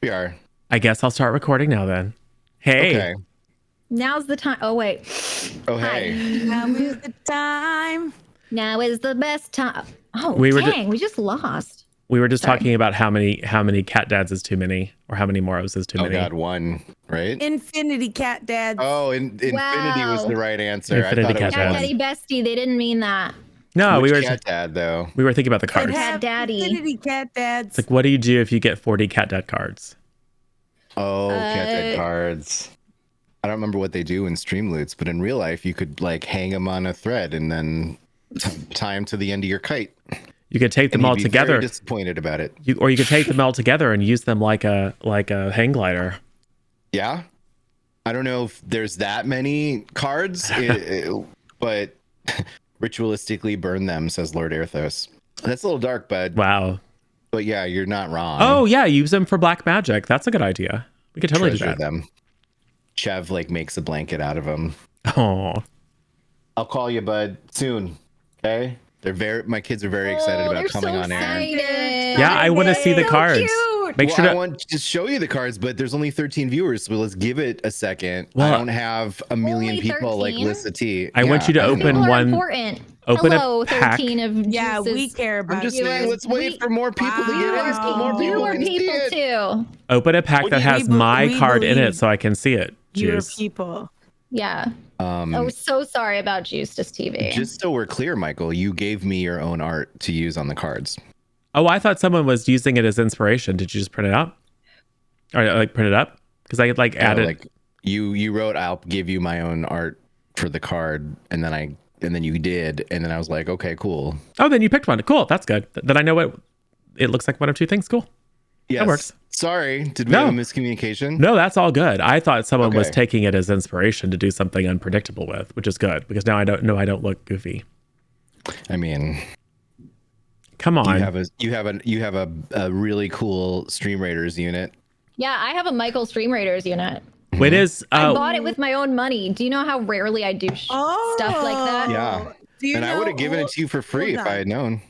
We are. I guess I'll start recording now then. Hey. Okay. Now's the time. Oh, wait. Oh, hey. Now is the time. Now is the best time. Oh, We were dang. We just lost. We were just Sorry. talking about how many cat dads is too many, or how many Moros is too Oh, many. God, one, right? Infinity cat dads. Oh, infinity was the right answer. Infinity I thought cat it Cat was dads. Daddy Bestie. They didn't mean that. No, Which we were cat dad, though? we were thinking about the Could cards. have Daddy. Infinity cat dads. It's like, what do you do if you get 40 cat dad cards? Oh, cat dad cards. I don't remember what they do in Streamloots, but in real life, you could like hang them on a thread and then tie them to the end of your kite. You could take them And all you'd be together, very disappointed about it. or you could take them all together and use them like a hang glider. Yeah. I don't know if there's that many cards, but ritualistically burn them, says Lord Airthos. That's a little dark, bud. Wow. But yeah, you're not wrong. Oh yeah, use them for black magic. That's a good idea. We could totally Treasure do that. them. Chev like makes a blanket out of them. Oh, I'll call you, bud, soon. Okay? My kids are very excited about coming on air. yeah, I want to see the cards. Cute. Make sure I to. want to show you the cards, but there's only 13 viewers, so let's give it a second. Well, I don't have a million only people 13? like Lissa T. I want you to I don't open know. People are one. important. Open Hello, a pack. 13 of Yeah, juices. we care about I'm just you. saying, let's wait for more people to get in so more You people are can see people it. too. Open a pack What that do you- has we my we card in it, believe so I can see it. You're Juice. people. Yeah. Oh, so sorry about Juice TV. Just so we're clear, Michael, you gave me your own art to use on the cards. Oh, I thought someone was using it as inspiration. Did you just print it out? Or like print it up? Because I could like add it. Like you wrote, I'll give you my own art for the card, and then you did, and then I was like, okay, cool. Oh, then you picked one. Cool. That's good. Then I know what it looks like. One of two things. Cool. Yes. That works. Sorry, did we No. have a miscommunication? No, that's all good. I thought someone was Okay. taking it as inspiration to do something unpredictable with, which is good because now I don't look goofy. I mean, Come on. you have a really cool Stream Raiders unit. Yeah, I have a Michael Stream Raiders unit. It is. I bought it with my own money. Do you know how rarely I do stuff like that? Yeah. Do you And I know- would have given it to you for free hold if I on. had known.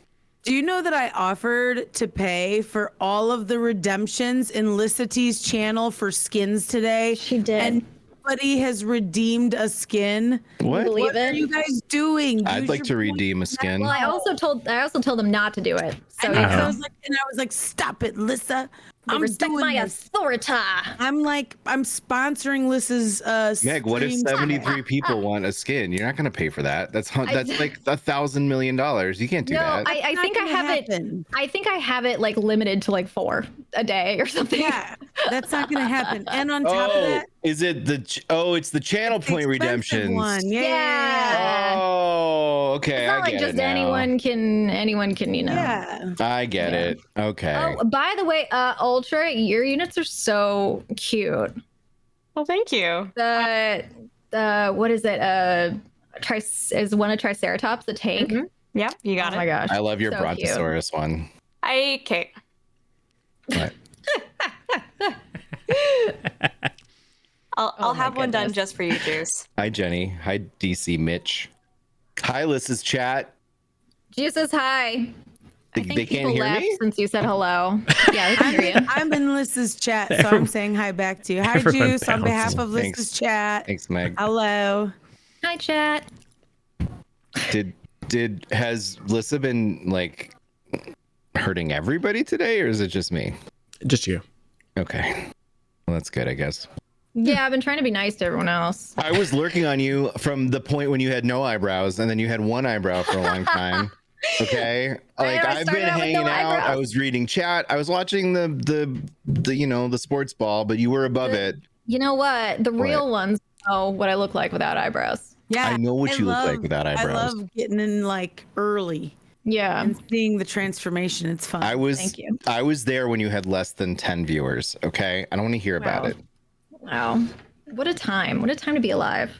Do you know that I offered to pay for all of the redemptions in Licity's channel for skins today? She did. And nobody has redeemed a skin. What? Believe What are it? you guys doing? I'd Use like your to points. redeem a skin. Well, I also told them not to do it. So And you I know, was like, stop it, Lissa. I'm respect doing my this. authority. I'm sponsoring Lissa's Meg, what if stream. 73 people want a skin? You're not going to pay for that. That's like $1,000 million. You can't do No, that. I Not think I gonna have happen. it. I think I have it like limited to like 4 a day or something. Yeah, that's not gonna happen. And on top of that, is it it's the channel the point expensive redemptions. one. Yeah. Yeah. Oh, okay. It's not I like get just it now. anyone can, you know. Yeah. I get Yeah. it. Okay. Oh, by the way, Ultra, your units are so cute. Well, thank you. The what is it? Is one a Triceratops a tank? Mhm. Yeah, you got Oh my it. gosh. I love your so Brontosaurus one. Okay. What? I'll Oh my have one done goodness. just for you, Juice. Hi, Jenny. Hi, DC Mitch. Hi, Lissa's chat. Juice says hi. They I think can't people hear left me? since you said hello. Yeah, they can hear you. I'm in Lissa's chat, so I'm saying hi back to you. Hi, Everyone Juice, on behalf of Thanks. Lissa's chat. Thanks, Meg. Hello. Hi, chat. Has Lissa been like hurting everybody today, or is it just me? Just you. Okay. Well, that's good, I guess. Yeah, I've been trying to be nice to everyone else. I was lurking on you from the point when you had no eyebrows, and then you had one eyebrow for a long time. Okay, like I I've started been out with hanging no out. I eyebrows. was reading chat. I was watching the sports ball, but you were above it. You know what? The real ones know what I look like without eyebrows. Yeah. I know what you look like without I eyebrows. love getting in like early Yeah. and seeing the transformation. It's fun. Thank you. I was there when you had less than 10 viewers. Okay, I don't want to hear about Wow. it. Wow. What a time. What a time to be alive.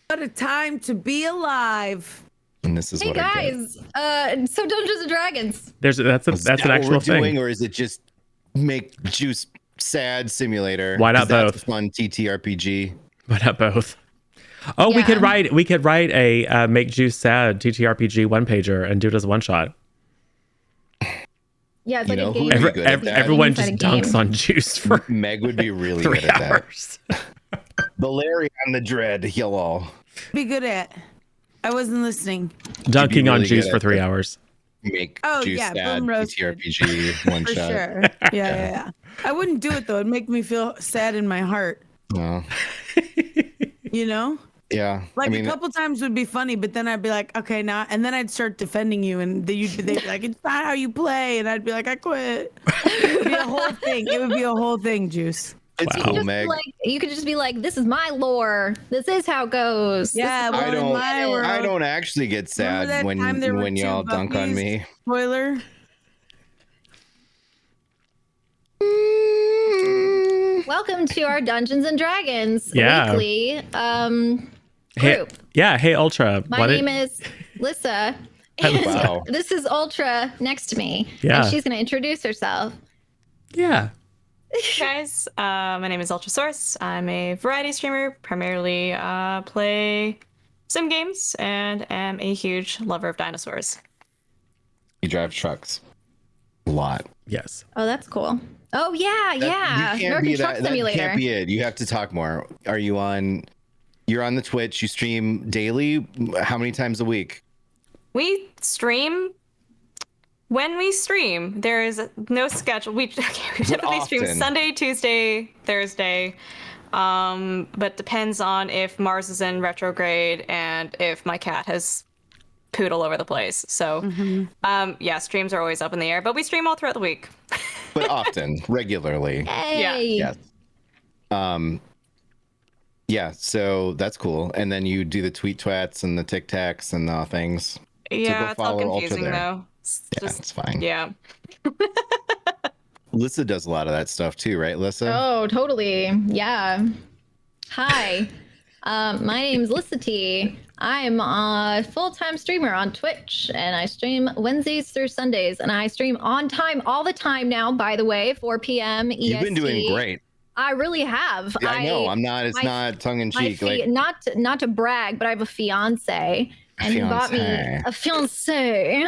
What a time to be alive. And this is Hey what I get. guys, so Dungeons and Dragons. That's Is an that what actual we're thing. doing, or is it just make Juice sad simulator? Why not 'Cause that's both? a fun TTRPG. Why not both? Oh, we could Yeah. write a make Juice sad TTRPG one pager and do it as a one shot. Yeah, it's You like know a who game. would be good at that? Everyone Inside just a game. dunks on Juice for Meg would be really 3 good at that. hours. The Larry on the dread, yellow. Be good at. I wasn't listening. Dunking on really Juice good for at 3 that. hours. Make Oh, Juice yeah, sad, boom roasted. TTRPG, one For shot. sure. Yeah. I wouldn't do it though. It'd make me feel sad in my heart. No. You know? Yeah. Like I mean, a couple times would be funny, but then I'd be like, okay, now, and then I'd start defending you, and they'd be like, it's not how you play, and I'd be like, I quit. It'd be a whole thing. It would be a whole thing, Juice. it's Wow. cool, Just Meg. like you could just be like, "This is my lore. This is how it goes." Yeah, I well, in don't- my world, I don't actually get remember sad that time there were when 2 y'all dunk on Buffys? me. Spoiler. Welcome to our Dungeons and Dragons Yeah. weekly Hey, group. yeah. Hey, Ultra. My name is Lissa. And Wow. this is Ultra next to me. Yeah. And she's going to introduce herself. Yeah. Hey guys, my name is Ultrasource. I'm a variety streamer, primarily play sim games, and am a huge lover of dinosaurs. You drive trucks. A lot. Yes. Oh, that's cool. Oh, yeah, yeah. You can't American be Truck that Simulator. can't be it. You have to talk more. Are you on you're on the Twitch, you stream daily? How many times a week? We stream when we stream. There is no schedule. We typically stream often? Sunday, Tuesday, Thursday. But depends on if Mars is in retrograde and if my cat has pooed all over the place. So, yeah, streams are always up in the air, but we stream all throughout the week. But often, regularly. Hey. Yes. Yeah, so that's cool. And then you do the tweet twats and the tic tacs and the things. Yeah, go it's all follow Ultra confusing there. though. It's Yeah, just, it's fine. yeah. Lissa does a lot of that stuff too, right, Lissa? Oh, totally. Yeah. Hi. My name's Lissa T. I'm a full-time streamer on Twitch, and I stream Wednesdays through Sundays, and I stream on time all the time now, by the way, 4 p.m. EST. You've been doing great. I really have. Yeah, I know. It's my- not tongue in My cheek. Like not to brag, but I have a fiance, and he bought me Fiancé. a fiance.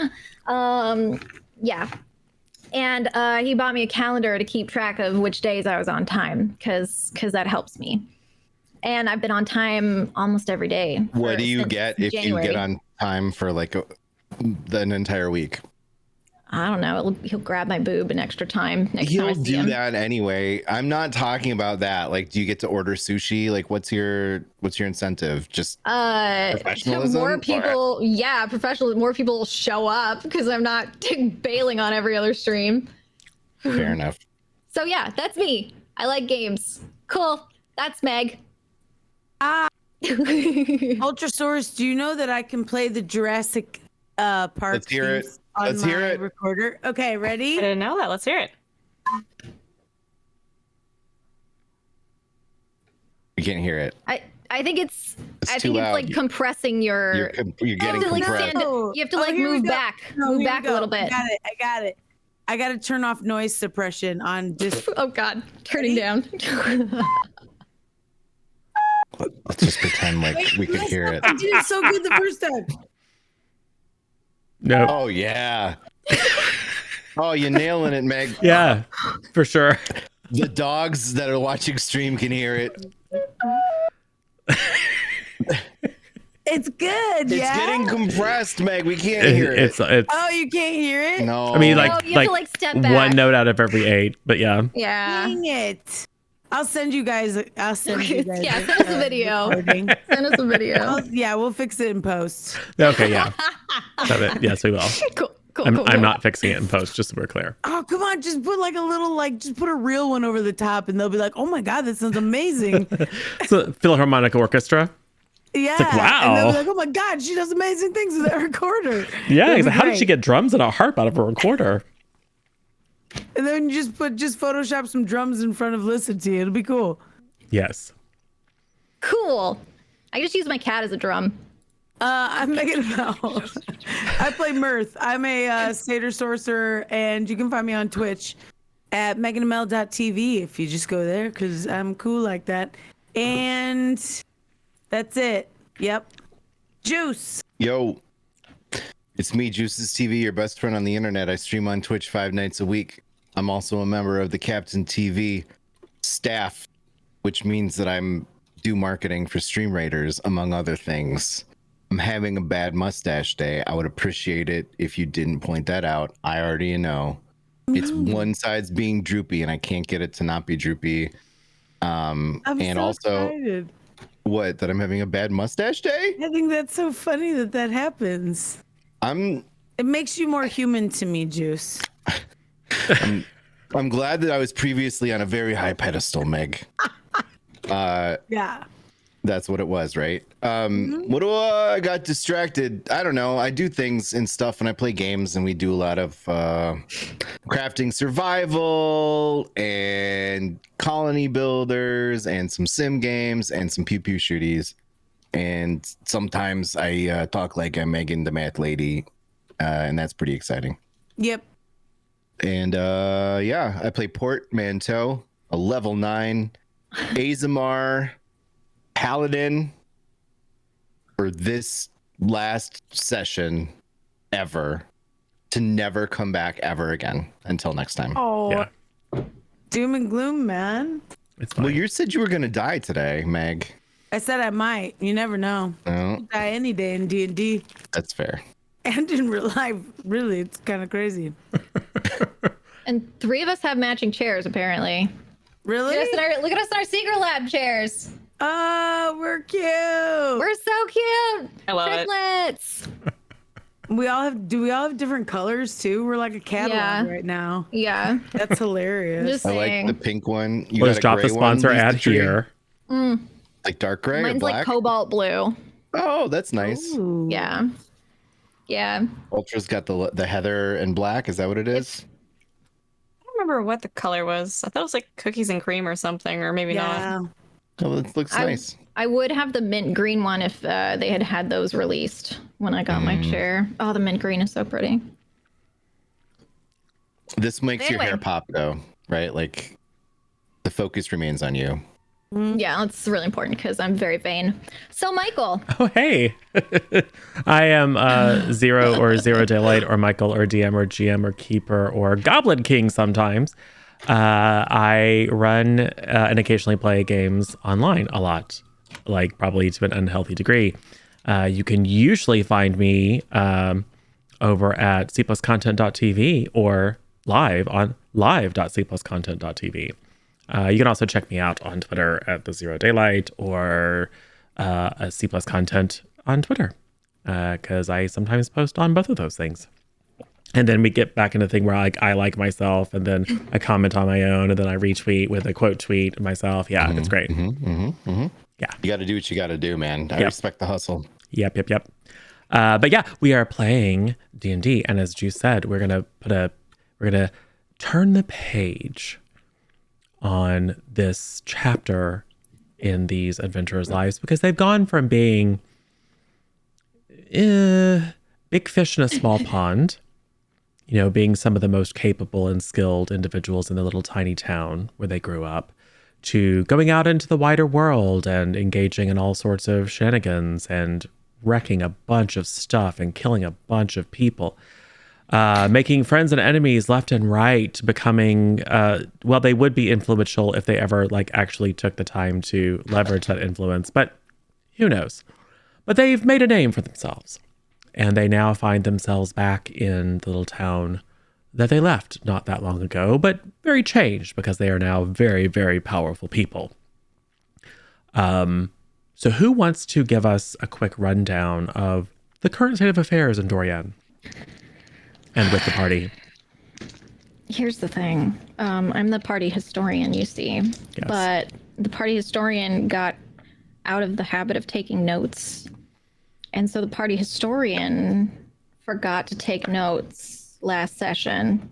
Yeah, and he bought me a calendar to keep track of which days I was on time, because that helps me. And I've been on time almost every day. what do you since get if January. you get on time for like an entire week? I don't know. He'll grab my boob an extra time next time I He'll see do him. that anyway. I'm not talking about that. Like, do you get to order sushi? Like, what's your incentive? Just To professionalism? more people, yeah, professional. More people show up because I'm not bailing on every other stream. fair enough. So yeah, that's me. I like games. Cool. That's Meg. Ultrasource, do you know that I can play the Jurassic Park Let's hear it. themes on Let's my hear it. recorder? Okay, I ready? didn't know that. Let's hear it. You can't hear it. I think it's I too think it's loud. like compressing your. You're You have getting to like compressed. stand. You have to Oh, like here we move go. back, No, move here we back a go. little bit. I got it. I got to turn off noise suppression on just. Oh God, turning down. Let's just pretend like we could hear it. I did it so good the first time. No. Oh yeah. Oh, you're nailing it, Meg. Yeah, for sure. The dogs that are watching stream can hear it. It's good. It's yeah. getting compressed, Meg. We can't hear it. It's Oh, you can't hear it? No. I mean, No, like you have to like step back. one note out of every 8, but yeah. Yeah. Dang it. I'll send you guys. Yeah, send us a video. recording. Send us a video. Yeah, we'll fix it in post. Okay, yeah. Got it. Yes, we will. Cool. I'm not fixing it in post, just so we're clear. Oh, come on. Just put like a little, just put a real one over the top and they'll be like, oh my God, this sounds amazing. So, Philharmonic Orchestra. Yeah. like, wow. And they'll be like, oh my God, she does amazing things with that recorder. Yeah, It'll be how did great. she get drums and a harp out of a recorder? And then you just Photoshop some drums in front of Lissa T. It'll be cool. Yes. Cool. I just use my cat as a drum. I'm Megan Mel. I play Mirth. I'm a satyr sorcerer, and you can find me on Twitch at meganmel.tv if you just go there, because I'm cool like that. And that's it. Yep. Juice. Yo. It's me, Juices TV, your best friend on the internet. I stream on Twitch 5 nights a week. I'm also a member of the Captain TV staff, which means that I'm do marketing for stream raiders, among other things. I'm having a bad mustache day. I would appreciate it if you didn't point that out. I already know. It's one side's being droopy, and I can't get it to not be droopy. I'm and so also, excited. what? That I'm having a bad mustache day? I think that's so funny that happens. It makes you more human to me, Juice. I'm glad that I was previously on a very high pedestal, Meg. Yeah. That's what it was, right? What do I got distracted? I don't know. I do things and stuff, and I play games, and we do a lot of crafting survival and colony builders and some sim games and some pew pew shooties. And sometimes I talk like I'm Megan the math lady, and that's pretty exciting. Yep. And yeah, I play Portmanteau, a level 9 Azamar Paladin for this last session ever, to never come back ever again until next time. Oh, Yeah. doom and gloom, man. It's fine. Well, you said you were gonna die today, Meg. I said I might. You never know. No, Die any day in D&D that's fair. and in real life. Really, it's kind of crazy. And 3 of us have matching chairs, apparently. Really? Look at us in our secret lab chairs. Oh, we're cute. We're so cute. I love it. Triplets. Do we all have different colors too? We're like a catalog right now. Yeah. That's hilarious. Just I like saying. the pink one. You Let's got a drop the gray one, sponsor Lisa ad Tree? here. Like dark gray or Mine's black? like cobalt blue. Oh, that's nice. Ooh. Yeah. Yeah. Ultra's got the heather and black. Is that what it is? I don't remember what the color was. I thought it was like cookies and cream or something, or maybe not. Yeah. Oh, it looks nice. I would have the mint green one if they had those released when I got my chair. Oh, the mint green is so pretty. This makes your hair Anyway. pop though, right? Like the focus remains on you. Yeah, that's really important because I'm very vain. So, Michael, Oh, hey. I am Zero or Zero Daylight or Michael or DM or GM or Keeper or Goblin King sometimes. I run and occasionally play games online a lot, like probably to an unhealthy degree. You can usually find me over at cpluscontent.tv or live on live.cpluscontent.tv. You can also check me out on Twitter at the Zero Daylight or C Plus Content on Twitter, because I sometimes post on both of those things. And then we get back into the thing where I like myself, and then I comment on my own, and then I retweet with a quote tweet myself. Yeah, it's great. Yeah. You got to do what you got to do, man. I Yep. respect the hustle. Yep. But yeah, we are playing D&D, and as Juice said, we're gonna turn the page on this chapter in these adventurers' lives, because they've gone from being big fish in a small pond, you know, being some of the most capable and skilled individuals in the little tiny town where they grew up, to going out into the wider world and engaging in all sorts of shenanigans and wrecking a bunch of stuff and killing a bunch of people. Making friends and enemies left and right, becoming, well, they would be influential if they ever like actually took the time to leverage that influence, but who knows? But they've made a name for themselves, and they now find themselves back in the little town that they left not that long ago, but very changed because they are now very, very powerful people. So who wants to give us a quick rundown of the current state of affairs in Dorian? And with the party. here's the thing. I'm the party historian, you see. Yes. But the party historian got out of the habit of taking notes. And so the party historian forgot to take notes last session.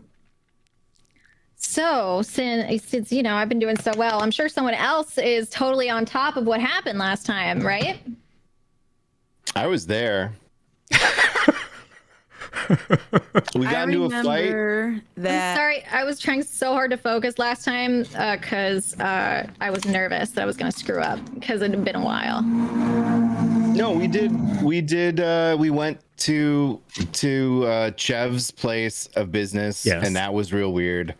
So since you know, I've been doing so well, I'm sure someone else is totally on top of what happened last time, right? I was there. We got into a fight. I'm sorry, I was trying so hard to focus last time because I was nervous that I was going to screw up because it had been a while. No, we did. We went to Chev's place of business, Yes. and that was real weird.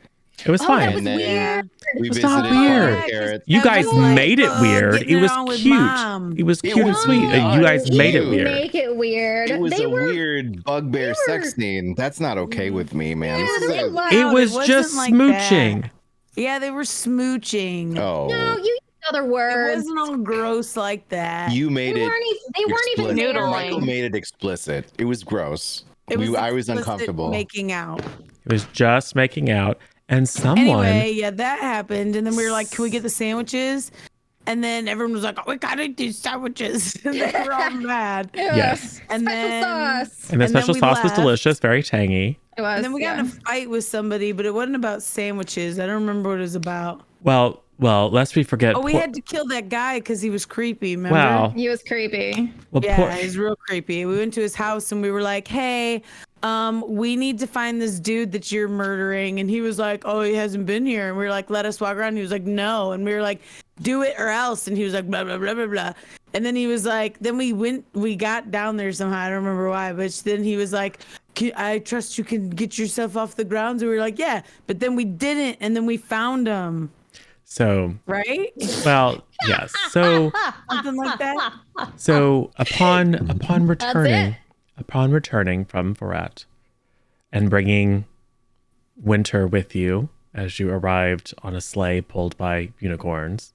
It was Oh, fine. that was And then weird. we It's visited not weird. Party Carrots. You guys made it weird. getting It was on with cute. Mom. It was It cute and was sweet. not You guys made it cute. weird. Make it weird. It was They a were, weird bugbear sex scene. That's not okay with me, man. Yeah, This is they a- were loud. It was wasn't just like smooching. that. Yeah, they were smooching. oh, No, you used other It words. wasn't all gross like that. you made They it. weren't even explicit. Noodling. Michael made it explicit. It was gross. It was I was explicit uncomfortable. making out. It was just making out. And someone Anyway, yeah, that happened, and then we were like, "Can we get the sandwiches?" And then everyone was like, "Oh, we gotta do sandwiches." And they were all mad. Yes. And Special then- sauce. and the and then special we sauce was left. delicious, very tangy. It was. And then we got in a fight with somebody, but it wasn't about sandwiches. I don't remember what it was about. Well, lest we forget. Oh, we had to kill that guy because he was creepy. Remember? Wow. He was creepy. Well, Yeah, poor, he was real creepy. We went to his house and we were like, "Hey, we need to find this dude that you're murdering." And he was like, "Oh, he hasn't been here." And we were like, "Let us walk around." He was like, "No." And we were like, "Do it or else." And he was like, "Blah blah blah blah blah." And then he was like, then we got down there somehow. I don't remember why, but then he was like, "I trust you can get yourself off the ground." And we were like, "Yeah," but then we didn't, and then we found him, so right? well, yes. So Something like that. upon returning from Forat and bringing Winter with you as you arrived on a sleigh pulled by unicorns,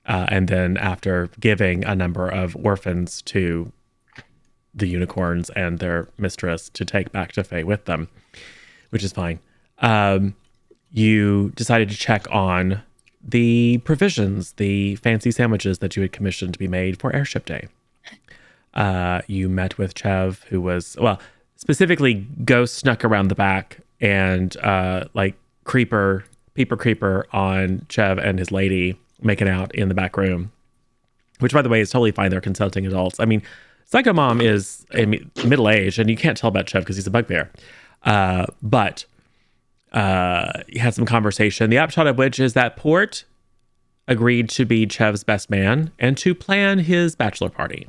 and then after giving a number of orphans to the unicorns and their mistress to take back to Fae with them, which is fine, you decided to check on the provisions, the fancy sandwiches that you had commissioned to be made for Airship Day. You met with Chev, who was, well, specifically Ghost snuck around the back and like Peeper Creeper on Chev and his lady making out in the back room, which, by the way, is totally fine. They're consulting adults. I mean, Psycho Mom is middle-aged, and you can't tell about Chev because he's a bugbear. But you had some conversation, the upshot of which is that Port agreed to be Chev's best man and to plan his bachelor party.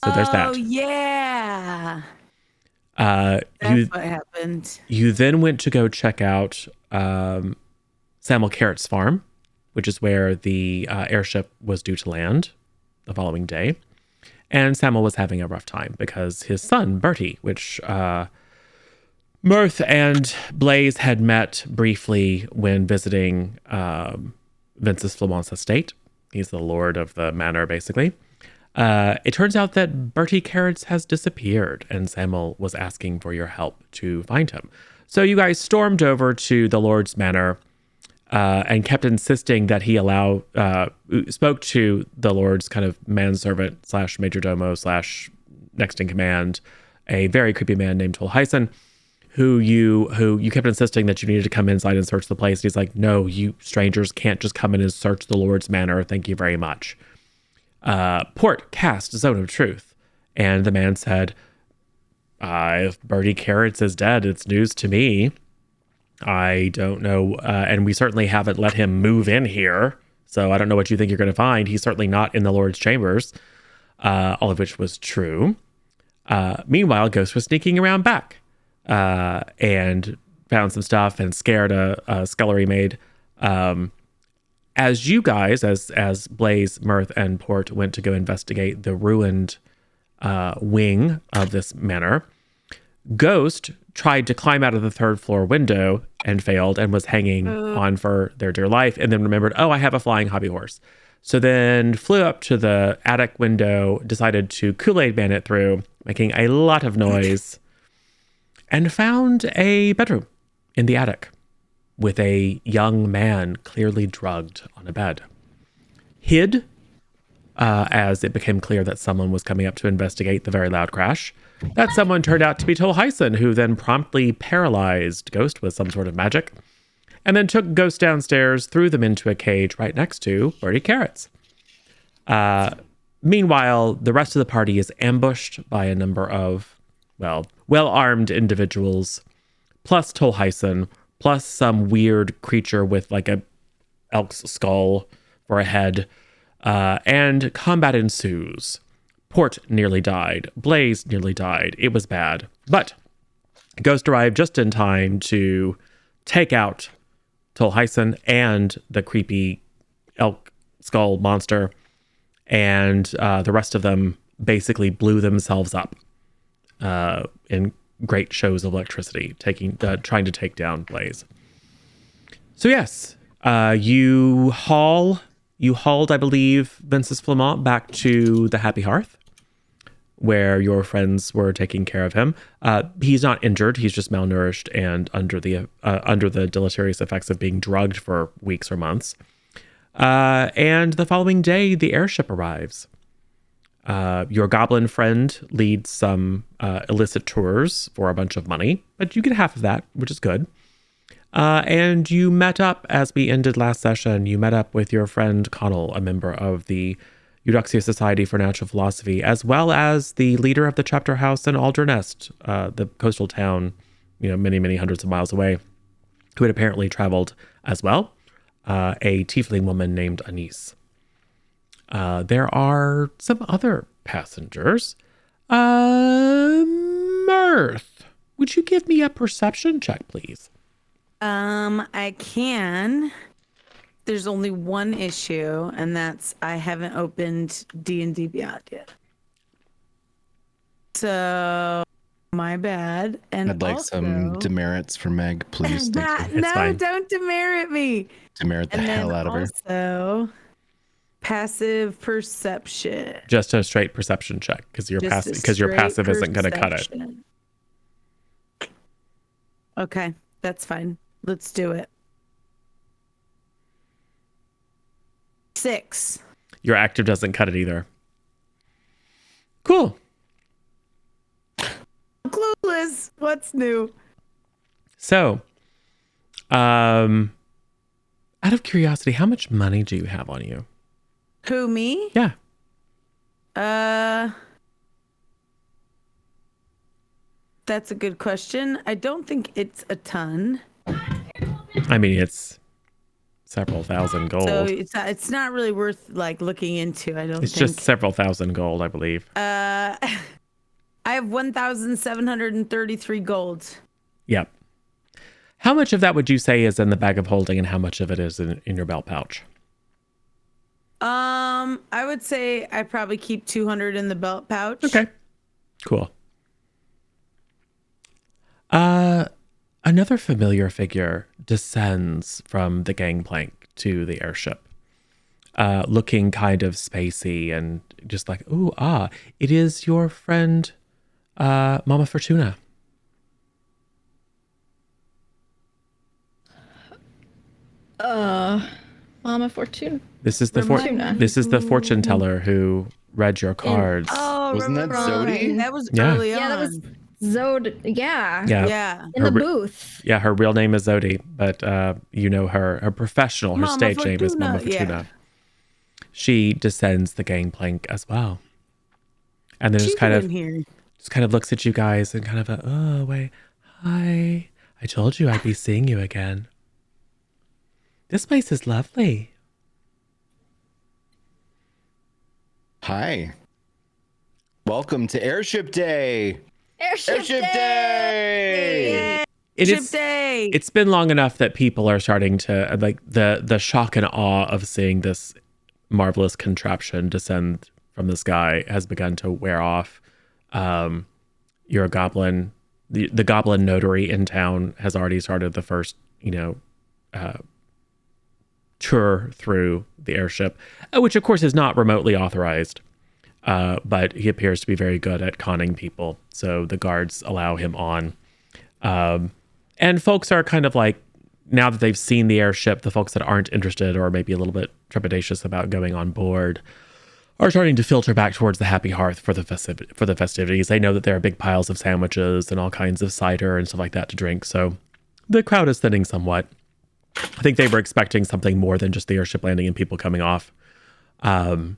So there's that. Oh yeah. That's what happened. You then went to go check out Samuel Carrot's farm, which is where the airship was due to land the following day. And Samuel was having a rough time because his son, Bertie, which Mirth and Blaze had met briefly when visiting Vince's Flamont's estate. He's the lord of the manor, basically. It turns out that Bertie Carrots has disappeared, and Samuel was asking for your help to find him. So you guys stormed over to the Lord's manor and kept insisting that he spoke to the Lord's kind of manservant / majordomo / next in command, a very creepy man named Tolhyson, who you kept insisting that you needed to come inside and search the place. And he's like, "No, you strangers can't just come in and search the Lord's manor. Thank you very much." Port cast Zone of Truth, and the man said, "If Bertie Carrots is dead, it's news to me. I don't know, and we certainly haven't let him move in here, so I don't know what you think you're going to find. He's certainly not in the Lord's chambers," all of which was true. Meanwhile, Ghost was sneaking around back and found some stuff and scared a scullery maid. As you guys, as Blaze, Mirth, and Port went to go investigate the ruined wing of this manor, Ghost tried to climb out of the third floor window and failed and was hanging on for their dear life, and then remembered, "Oh, I have a flying hobby horse." So then flew up to the attic window, decided to Kool-Aid Man it through, making a lot of noise, and found a bedroom in the attic with a young man clearly drugged on a bed. Hid, as it became clear that someone was coming up to investigate the very loud crash. That someone turned out to be Tolhyson, who then promptly paralyzed Ghost with some sort of magic, and then took Ghost downstairs, threw them into a cage right next to Bertie Carrots. Meanwhile, the rest of the party is ambushed by a number of, well-armed individuals, plus Tolhyson, plus some weird creature with like a elk's skull for a head, and combat ensues. Port nearly died. Blaze nearly died. It was bad. But Ghost arrived just in time to take out Tolhyson and the creepy elk skull monster, and the rest of them basically blew themselves up in great shows of electricity, trying to take down Blaze. So yes, you hauled, I believe, Ventus Flamant back to the Happy Hearth, where your friends were taking care of him. He's not injured; he's just malnourished and under the deleterious effects of being drugged for weeks or months. And the following day, the airship arrives. Your goblin friend leads some illicit tours for a bunch of money, but you get half of that, which is good. And you met up, as we ended last session, you met up with your friend Connell, a member of the Eudoxia Society for Natural Philosophy, as well as the leader of the chapter house in Aldernest, the coastal town, many, many hundreds of miles away, who had apparently traveled as well, a tiefling woman named Anise. There are some other passengers. Mirth, would you give me a perception check, please? I can. There's only one issue, and that's I haven't opened D&D Beyond yet. So, my bad. And I'd like some demerits for Meg, please. Thank you. It's fine. Don't demerit me. Demerit the hell out of her. Also, passive perception. Just a straight perception check, because your passive isn't going to cut it. Okay, that's fine. Let's do it. 6. Your active doesn't cut it either. Cool. Clueless. What's new? So, out of curiosity, how much money do you have on you? Who, me? Yeah. That's a good question. I don't think it's a ton. I mean, it's several thousand gold. So it's not really worth looking into. I don't think. It's just several thousand gold, I believe. I have 1,733 gold. Yep. How much of that would you say is in the bag of holding, and how much of it is in your belt pouch? I would say I probably keep 200 in the belt pouch. Okay. Cool. Another familiar figure descends from the gangplank to the airship, looking kind of spacey and just like, it is your friend, Mama Fortuna. Mama Fortuna. This is the fortune teller who read your cards. Wasn't that Zodi? That was Yeah. early on. Yeah, that was Zod. Yeah. Yeah. In the booth. Yeah, her real name is Zodi, but her professional, her Mama stage name is Fortuna, Mama Fortuna. yeah. She descends the gangplank as well. And then just kind of looks at you guys and kind of wait, hi. I told you I'd be seeing you again. This place is lovely. Hi. Welcome to Airship Day. Airship Day! Day. It's been long enough that people are starting to the shock and awe of seeing this marvelous contraption descend from the sky has begun to wear off. You're a goblin. The goblin notary in town has already started the first, tour through the airship, which of course is not remotely authorized. But he appears to be very good at conning people. So the guards allow him on. And folks are kind of like, now that they've seen the airship, the folks that aren't interested or maybe a little bit trepidatious about going on board are starting to filter back towards the Happy Hearth for the festivities. They know that there are big piles of sandwiches and all kinds of cider and stuff like that to drink. So the crowd is thinning somewhat. I think they were expecting something more than just the airship landing and people coming off. Connell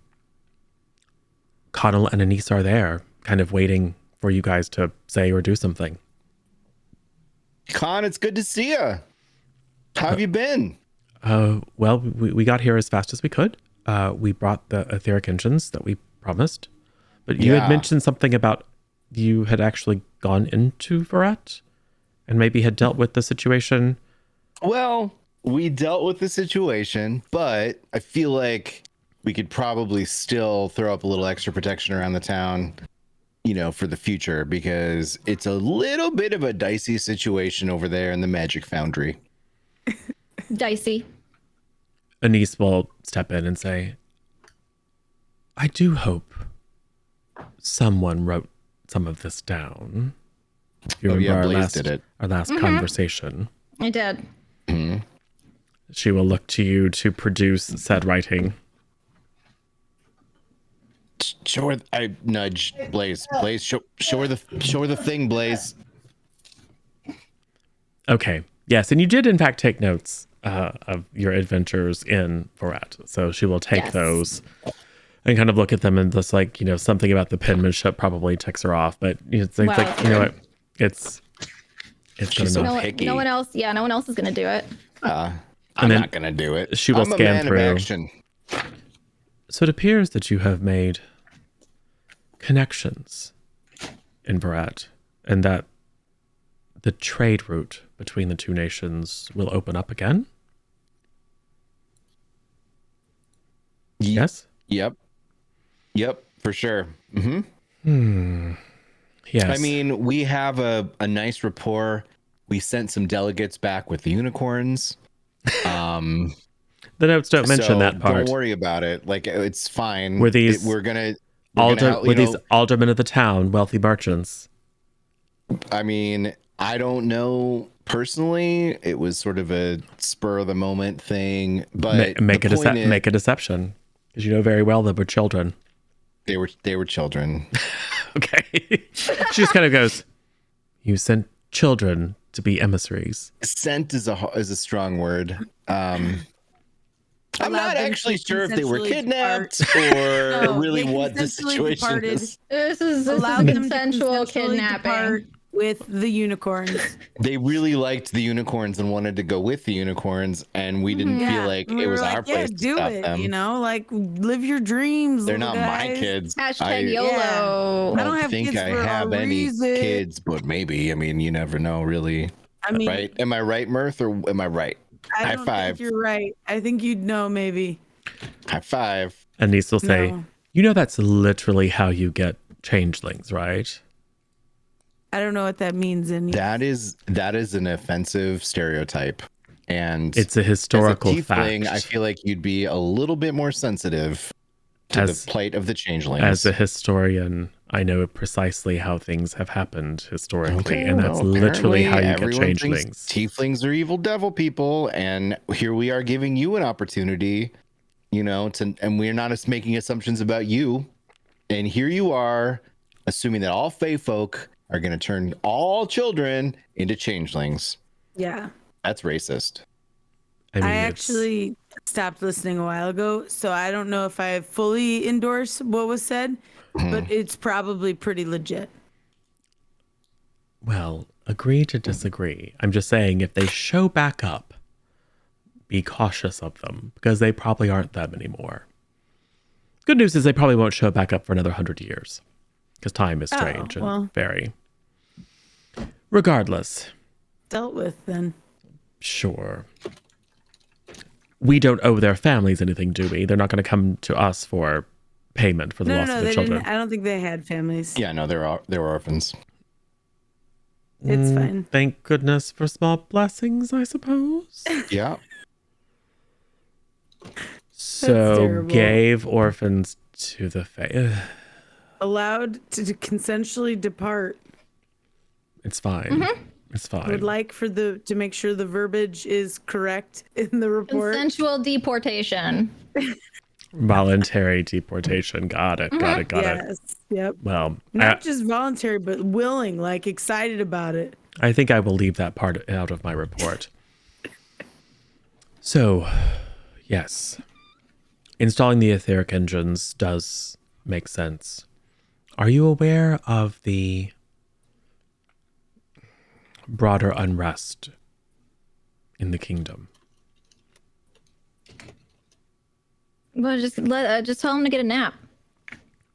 and Anise are there, kind of waiting for you guys to say or do something. Con, it's good to see you. How have you been? Well, we got here as fast as we could. We brought the etheric engines that we promised, But you had Yeah. mentioned something about you had actually gone into Varet and maybe had dealt with the situation. Well, we dealt with the situation, but I feel like we could probably still throw up a little extra protection around the town, for the future, because it's a little bit of a dicey situation over there in the Magic Foundry. Dicey. Anise will step in and say, I do hope someone wrote some of this down. If you remember Blaze did it. our last conversation. I did. She will look to you to produce said writing. Show her. I nudge Blaze. Blaze, show her the thing, Blaze. Okay. Yes, and you did in fact take notes of your adventures in Varet. So she will take Yes. those and kind of look at them and just like, something about the penmanship probably ticks her off. But it's like, Wow, you know what? It's good She's enough. so picky. No one else. Yeah, no one else is gonna do it. I'm then not gonna do it. she will I'm a scan man through. of action. So it appears that you have made connections in Varet and that the trade route between the two nations will open up again? Yes? Yep, for sure. Yes. I mean, we have a nice rapport. We sent some delegates back with the unicorns. The notes don't mention So that part. Don't worry about it. Like, it's fine. Were these we're gonna were these aldermen of the town wealthy merchants? I mean, I don't know personally. It was sort of a spur of the moment thing, but Make the point is, a deception, because you know very well that we're children. they were children. Okay. She just kind of goes, "You sent children to be emissaries." Sent is a strong word. I'm Allowed not them actually to sure if they were consensually kidnapped depart. or No, really they what the consensually situation departed. is. This is Allowed them to consensual consensually kidnapping. depart with the unicorns. They really liked the unicorns and wanted to go with the unicorns, and we didn't feel like And we it were was like, our place to do stop it. them. Like live your dreams. They're little not my guys. kids. Hashtag YOLO. I I don't have think kids I for a have any reason. kids, but maybe. I mean, you never know, really. I mean, Right? Am I right, Mirth, or am I right? I High don't five. think you're right. I think you'd know maybe. High five. Anise will say, No. "You know that's literally how you get changelings, right?" I don't know what that means. That is an offensive stereotype, and It's a historical as a tiefling, fact. I feel like you'd be a little bit more sensitive to As- the plight of the changelings. As a historian, I know precisely how things have happened historically, and that's well, literally how you apparently get everyone thinks changelings. Tieflings are evil devil people, and here we are giving you an opportunity, and we're not making assumptions about you. And here you are, assuming that all Fae folk are going to turn all children into changelings. Yeah. That's racist. I mean, I it's- actually stopped listening a while ago, so I don't know if I fully endorse what was said, but it's probably pretty legit. Well, agree to disagree. I'm just saying, if they show back up, be cautious of them, because they probably aren't them anymore. Good news is they probably won't show back up for another 100 years, because time is strange well. and very. Regardless, Dealt with then. sure. We don't owe their families anything, do we? They're not going to come to us for payment for the No, loss no, of the they children. didn't. I don't think they had families. Yeah, no, they were orphans. It's fine. Thank goodness for small blessings, I suppose. Yeah. So terrible. gave orphans to the Fae. Allowed to consensually depart. It's fine. It's fine. Would like to make sure the verbiage is correct in the report. Consensual deportation. Voluntary deportation. Got it. Got it. Got it. Yes. Yep. Well, Not just voluntary, but willing, like excited about it. I think I will leave that part out of my report. So, yes. Installing the etheric engines does make sense. Are you aware of the broader unrest in the kingdom? Well, just tell him to get a nap.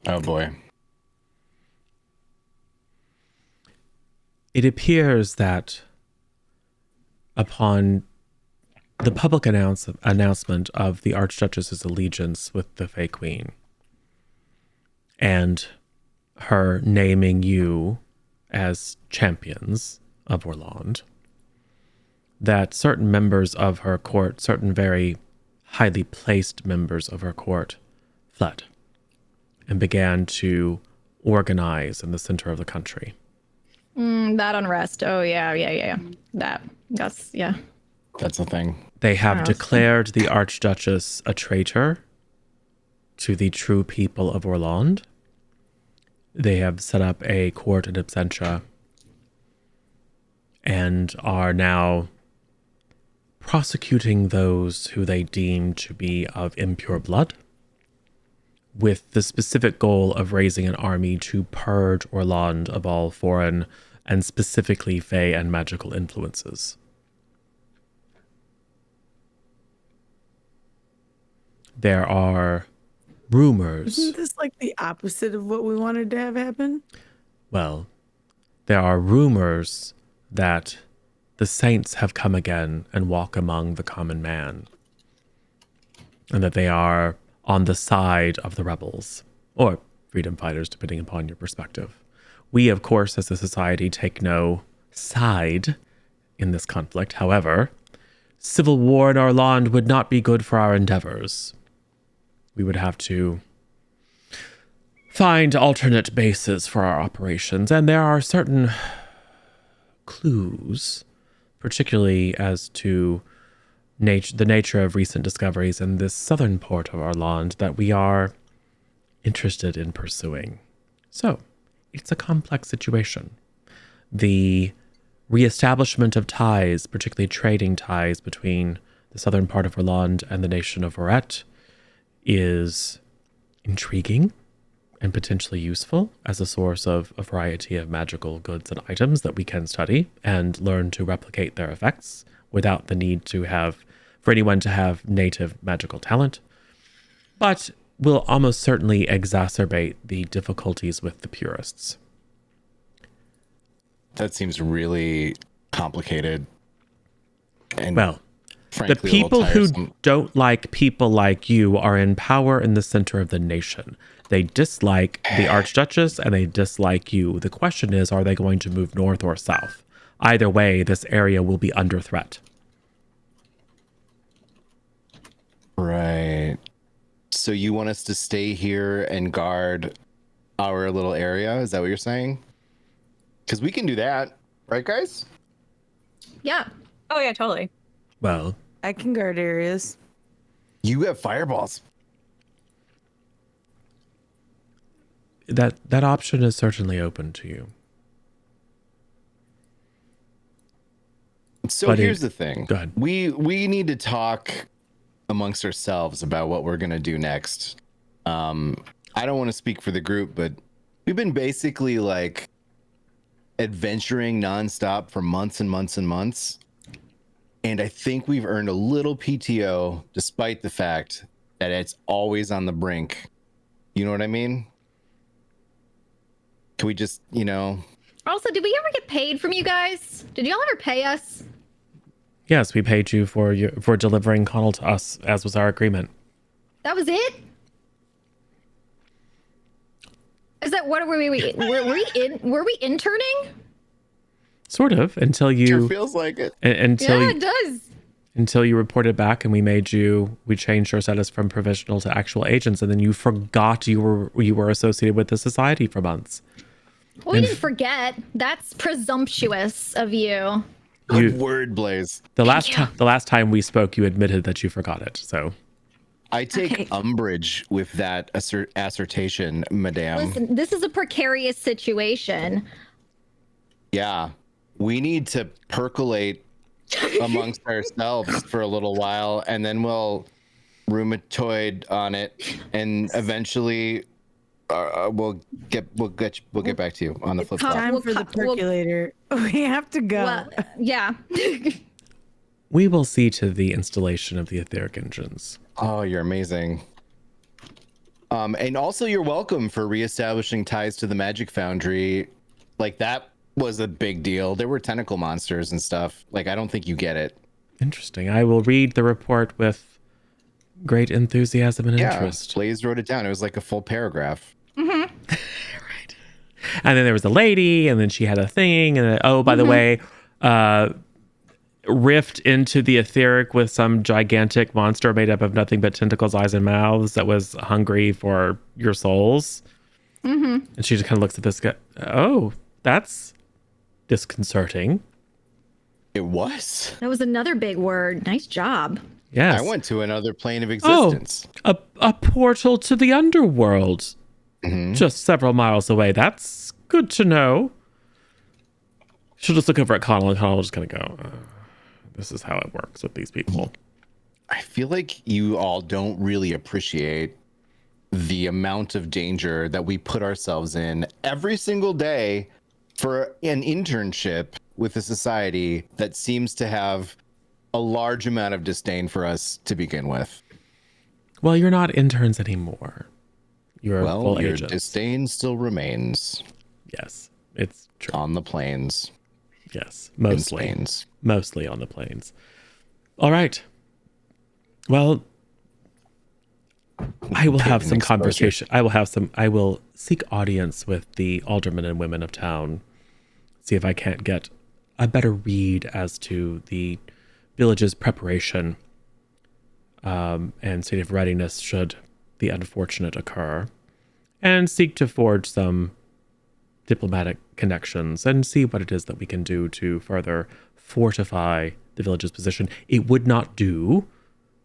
Oh boy. It appears that upon the public announcement of the Archduchess's allegiance with the Fey Queen and her naming you as champions of Orland, that certain members of her court, certain very highly placed members of her court, fled and began to organize in the center of the country. That unrest. Oh, yeah. That's That's a thing. They have declared the Archduchess a traitor to the true people of Orland. They have set up a court in absentia and are now prosecuting those who they deem to be of impure blood, with the specific goal of raising an army to purge Orland of all foreign and specifically Fey and magical influences. There are rumors. Isn't this like the opposite of what we wanted to have happen? Well, there are rumors that the saints have come again and walk among the common man, and that they are on the side of the rebels, or freedom fighters, depending upon your perspective. We, of course, as a society, take no side in this conflict. However, civil war in our land would not be good for our endeavors. We would have to find alternate bases for our operations, and there are certain clues, particularly as to the nature of recent discoveries in this southern port of our land, that we are interested in pursuing. So, it's a complex situation. The reestablishment of ties, particularly trading ties between the southern part of our land and the nation of Oret, is intriguing and potentially useful as a source of a variety of magical goods and items that we can study and learn to replicate their effects without the need for anyone to have native magical talent, but will almost certainly exacerbate the difficulties with the purists. That seems really complicated. And well, frankly, the people who tiresome. don't like people like you are in power in the center of the nation. They dislike the Archduchess and they dislike you. The question is, are they going to move north or south? Either way, this area will be under threat. Right. So you want us to stay here and guard our little area? Is that what you're saying? Because we can do that. Right, guys? Yeah. Oh yeah, totally. Well, I can guard areas. You have fireballs. that option is certainly open to you. So But here's the thing. Go ahead. We need to talk amongst ourselves about what we're gonna do next. I don't want to speak for the group, but we've been basically like adventuring nonstop for months and months and months. And I think we've earned a little PTO despite the fact that it's always on the brink. You know what I mean? Can we just, Also, did we ever get paid from you guys? Did y'all ever pay us? Yes, we paid you for delivering Connell to us, as was our agreement. That was it? Is that what were we interning? Sort of, until you sure feels like it. until Yeah, it does. until you reported back and we changed our status from provisional to actual agents, and then you forgot you were associated with the society for months. Well, we didn't forget. That's presumptuous of you. Good word, Blaze. The last time we spoke, you admitted that you forgot it. So I take Okay. umbrage with that assertion, madame. Listen, this is a precarious situation. Yeah, we need to percolate amongst ourselves for a little while, and then we'll rheumatoid on it, and eventually we'll get back to you on the flip side. Time We'll for the cut- we'll- percolator. We have to go. Well, yeah. we will see to the installation of the etheric engines. Oh, you're amazing. And also, you're welcome for reestablishing ties to the Magic Foundry. Like that was a big deal. There were tentacle monsters and stuff. Like, I don't think you get it. Interesting. I will read the report with great enthusiasm and interest. Blaze wrote it down. It was like a full paragraph. Right. And then there was a lady, and then she had a thing, and then, oh, by the way, rift into the etheric with some gigantic monster made up of nothing but tentacles, eyes, and mouths that was hungry for your souls. And she just kind of looks at this guy. Oh, that's disconcerting. It was. That was another big word. Nice job. Yes. I went to another plane of existence. A portal to the underworld. Just several miles away. That's good to know. She'll just look over at Connell, and Connell will just kind of go, this is how it works with these people. I feel like you all don't really appreciate the amount of danger that we put ourselves in every single day for an internship with a society that seems to have a large amount of disdain for us to begin with. Well, you're not interns anymore. You're full your agents. disdain still remains. Yes, it's true. On the plains. Yes, In mostly. Spains. Mostly on the plains. All right. Well, I will have some conversation. I will seek audience with the aldermen and women of town. See if I can't get a better read as to the village's preparation and state of readiness should the unfortunate occur, and seek to forge some diplomatic connections and see what it is that we can do to further fortify the village's position. It would not do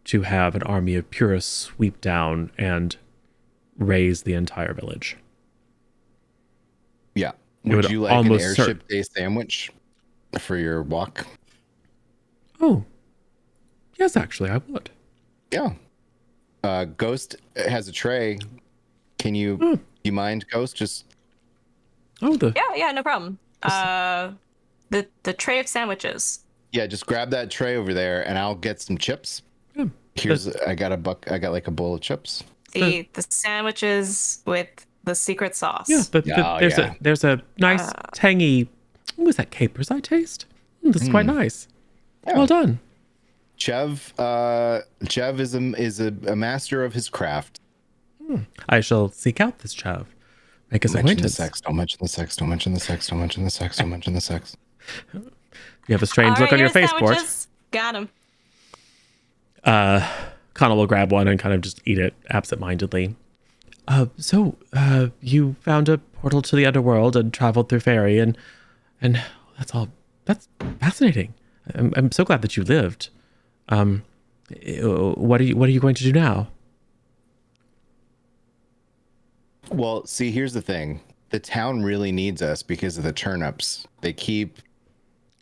to have an army of purists sweep down and raise the entire village. Yeah. would Would you like an almost airship day sandwich for your walk? Oh, yes, actually, I would. Yeah. Ghost has a tray. Can you, do you mind, Ghost? Just Oh, Yeah, no problem. The tray of sandwiches. yeah, just grab that tray over there, and I'll get some chips. yeah. I got like a bowl of chips. The sandwiches with the secret sauce. Yeah, Oh, there's a nice tangy. What was that capers I taste? This is quite nice. Yeah. Well done. Chev is a master of his craft. I shall seek out this chav. Make us Don't mention the acquaintance. sex. Don't mention the sex. Don't mention the sex. Don't mention the sex. Don't mention the sex. You have a strange All look right, on your here's face, Port. sandwiches. Got him. Connell will grab one and kind of just eat it absentmindedly. So you found a portal to the underworld and traveled through fairy, and that's fascinating. I'm so glad that you lived. What are you going to do now? Well, see, here's the thing. The town really needs us because of the turnips. They keep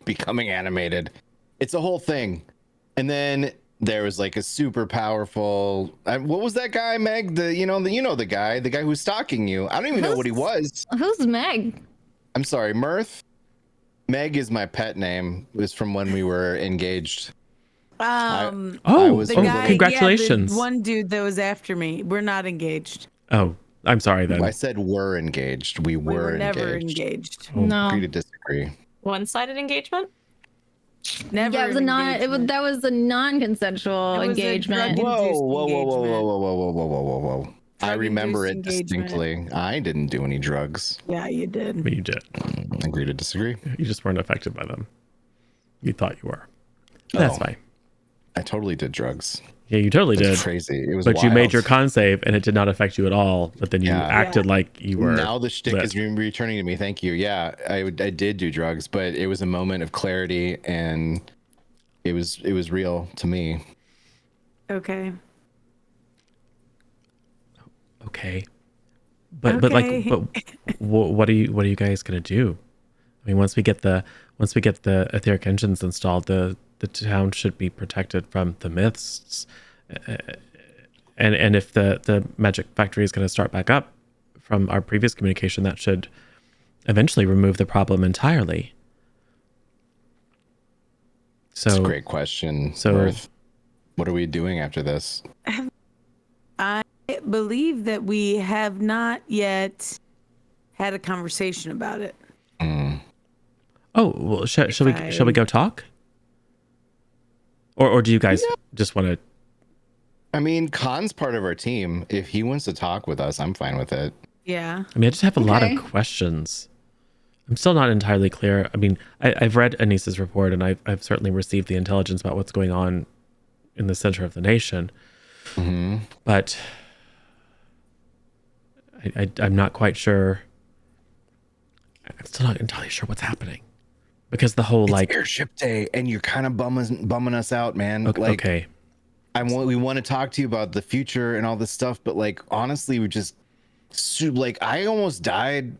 becoming animated. It's a whole thing. And then there was like a super powerful. What was that guy, Meg? The guy who's stalking you. I don't even know what he was. Who's Meg? I'm sorry, Mirth. Meg is my pet name. It was from when we were engaged. I was the her guy, little- Congratulations. Yeah, the one dude that was after me. We're not engaged. Oh, I'm sorry then. I said we're engaged. We We were were never engaged. engaged. No. Agree to disagree. One-sided engagement. Never. Yeah, it was that was a non-consensual It was a engagement. drug- Whoa, Induced whoa, whoa, whoa, engagement. whoa, whoa, whoa, whoa, whoa, whoa, whoa. I remember it Drug-induced engagement. distinctly. I didn't do any drugs. Yeah, you did. But you did. Agree to disagree. You just weren't affected by them. You thought you were. That's Oh. fine. I totally did drugs. Yeah, you totally It did. was crazy. It was But you made wild. your con save and it did not affect you at all. But then you Yeah. acted like you were. Now the shtick lit. is returning to me. Thank you. Yeah, I did do drugs, but it was a moment of clarity, and it was real to me. Okay. Okay. But what are you guys gonna do? I mean, once we get the etheric engines installed, the town should be protected from the myths, and if the magic factory is going to start back up from our previous communication, that should eventually remove the problem entirely. So It's a great question. so- Mirth. What are we doing after this? I believe that we have not yet had a conversation about it. Oh, well, shall we go talk? Or do you guys just want to? I mean, Khan's part of our team. If he wants to talk with us, I'm fine with it. Yeah. I mean, I just have a lot Okay. of questions. I'm still not entirely clear. I mean, I've read Anissa's report, and I've certainly received the intelligence about what's going on in the center of the nation. Mm-hmm. But I'm not quite sure. I'm still not entirely sure what's happening. Because the whole, It's like... Airship Day, and you're kind of bumming us out, man. Okay. Like, okay. we want to talk to you about the future and all this stuff, but like, honestly, we just... Like, I almost died.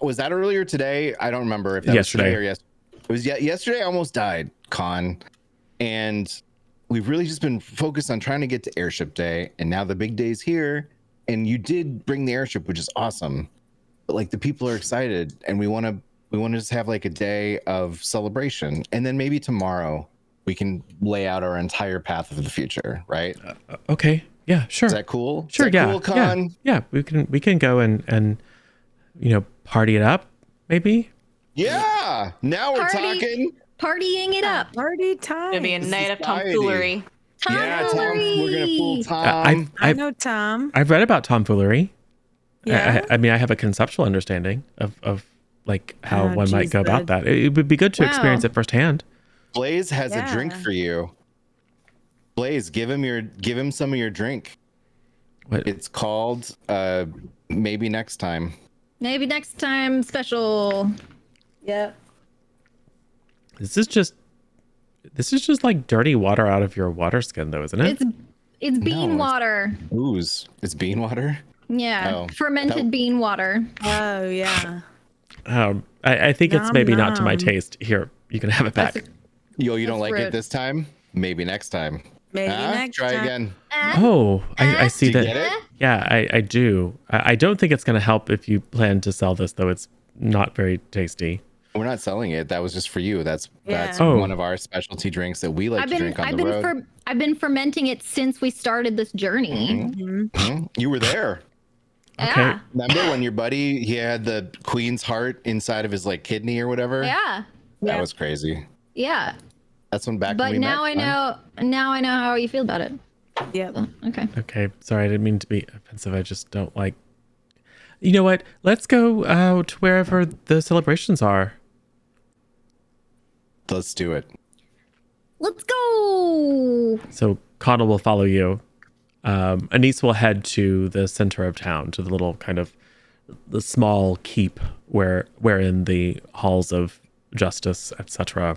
Was that earlier today? I don't remember if that was today or yesterday. It was yesterday. I almost died, Khan, and we've really just been focused on trying to get to Airship Day, and now the big day's here. And you did bring the airship, which is awesome. But like, the people are excited, and we want to just have like a day of celebration, and then maybe tomorrow we can lay out our entire path of the future, right? Okay. Yeah. Sure. Is that cool? Sure. Is that Yeah. cool, Khan? Yeah. We can go and party it up, maybe. Yeah. Now we're Party. talking. Partying it up. Party time. It'll be a night of Society. tomfoolery. Yeah, Tom, Tomfoolery. we're gonna fool Tom. I know Tom. I've read about tomfoolery. Yeah. I mean, I have a conceptual understanding of like how Oh, one might geez, go about bud. that. It would be good to Wow. experience it firsthand. Blaze has a drink Yeah. for you. Blaze, give him some of your drink. What? It's called Maybe Next Time. Maybe next time special. Yep. This is just like dirty water out of your water skin, though, isn't it? It's bean No, water. Ooze. It's bean water. Yeah. Oh, Fermented that- bean water. Oh yeah. I think it's Nom, maybe not to my nom. taste. Here, you can have it back. That's- Yo, you don't That's like it rude. this time? Maybe next time. Maybe Huh? next Try time. again. Oh, I see Do you that. get it? Yeah, I do. I don't think it's going to help if you plan to sell this, though. It's not very tasty. We're not selling it. That was just for you. That's Yeah. Oh. one of our specialty drinks that we like to drink on the road. I've been fermenting it since we started this journey. Mhm. You were there. Okay. Yeah. Remember when your buddy, he had the queen's heart inside of his like kidney or whatever? Yeah. That was crazy. Yeah. That's when back But when we now met. I know how you feel about it. Yep. Okay. Okay, sorry, I didn't mean to be offensive. I just don't like. You know what? Let's go to wherever the celebrations are. Let's do it. Let's go. So Connell will follow you. Anise will head to the center of town, to the little kind of the small keep wherein the halls of justice, etc.,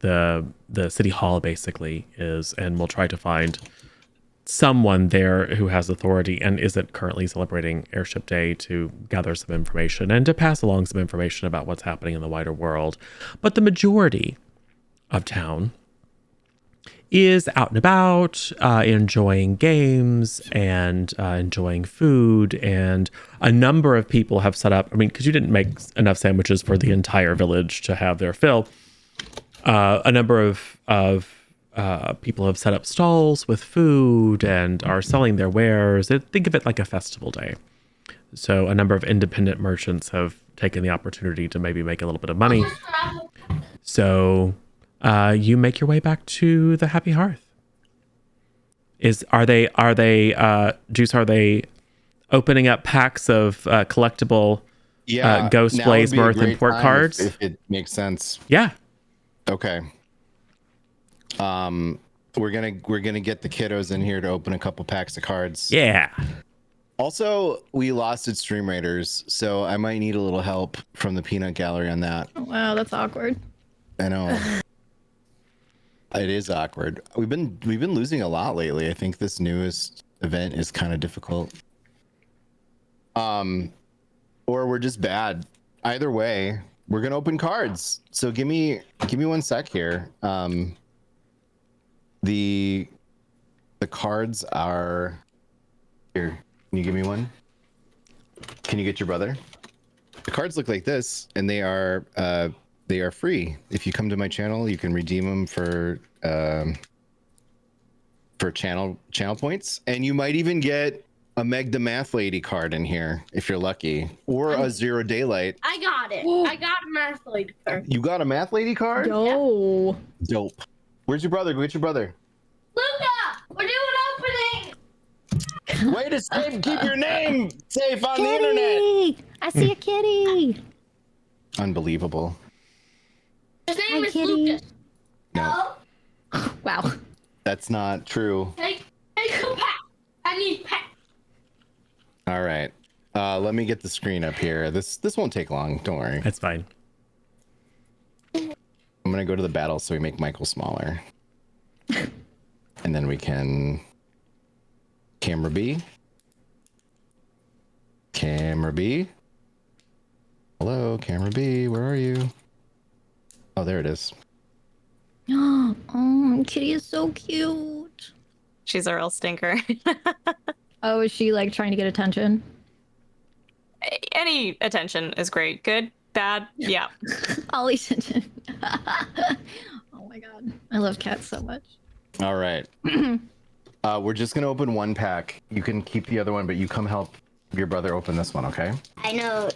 the city hall basically is, and we'll try to find someone there who has authority and isn't currently celebrating Airship Day to gather some information and to pass along some information about what's happening in the wider world. But the majority of town is out and about, enjoying games and enjoying food. And a number of people have set up, I mean, because you didn't make enough sandwiches for the entire village to have their fill. A number of people have set up stalls with food and are selling their wares. Think of it like a festival day. So a number of independent merchants have taken the opportunity to maybe make a little bit of money. So you make your way back to the Happy Hearth. Are they opening up packs of collectible Ghost, now Blaze, would be a Mirth, and great Port time cards? if it makes sense. Yeah. Okay. We're gonna get the kiddos in here to open a couple packs of cards. Yeah. Also, we lost at Stream Raiders, so I might need a little help from the peanut gallery on that. Wow, that's awkward. I know. It is awkward. We've been losing a lot lately. I think this newest event is kind of difficult. Or we're just bad. Either way, we're gonna open cards. So give me 1 sec here. The cards are here. Can you give me one? Can you get your brother? The cards look like this, and they are free. If you come to my channel, you can redeem them for channel points, and you might even get a Meg the Math Lady card in here if you're lucky, or a Zero Daylight. I got it. I got a math lady card. You got a Math Lady card? Yo. Dope. Where's your brother? Go get your brother. Luca, we're doing opening. Way to keep your name safe on the Kitty! internet. I see a kitty. Unbelievable. His name Hi, is kitty. Lucas. No, Wow. that's not true. Hey, come back. I need pet. All right. Let me get the screen up here. This won't take long. Don't worry. That's fine. I'm gonna go to the battle so we make Michael smaller, and then we can camera B. Camera B. Hello, camera B. Where are you? Oh, there it is. Oh, kitty is so cute. She's a real stinker. Oh, is she like trying to get attention? Any attention is great. Good, bad, yeah. All attention. Oh my god. I love cats so much. All right. We're just gonna open one pack. You can keep the other one, but you come help your brother open this one, okay? I know.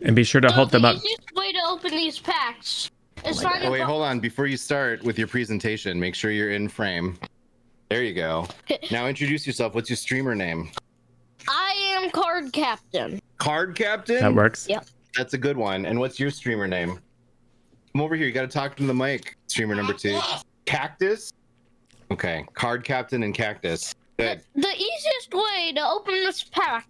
And be sure to hold them The up. easiest way to open these packs is find Oh a wait, hold on. Before you start with your presentation, make sure you're in frame. There you go. Now introduce yourself. What's your streamer name? I am card captain. Card Captain? That works. Yep. That's a good one. And what's your streamer name? Come over here. You got to talk to the mic. Streamer number 2. Cactus? Okay. Card Captain and Cactus. Good. The easiest way to open this pack.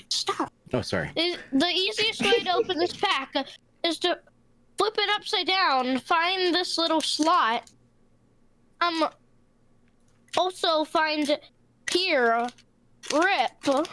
Stop. Oh, sorry. The easiest way to open this pack is to flip it upside down, find this little slot. Also find here, rip,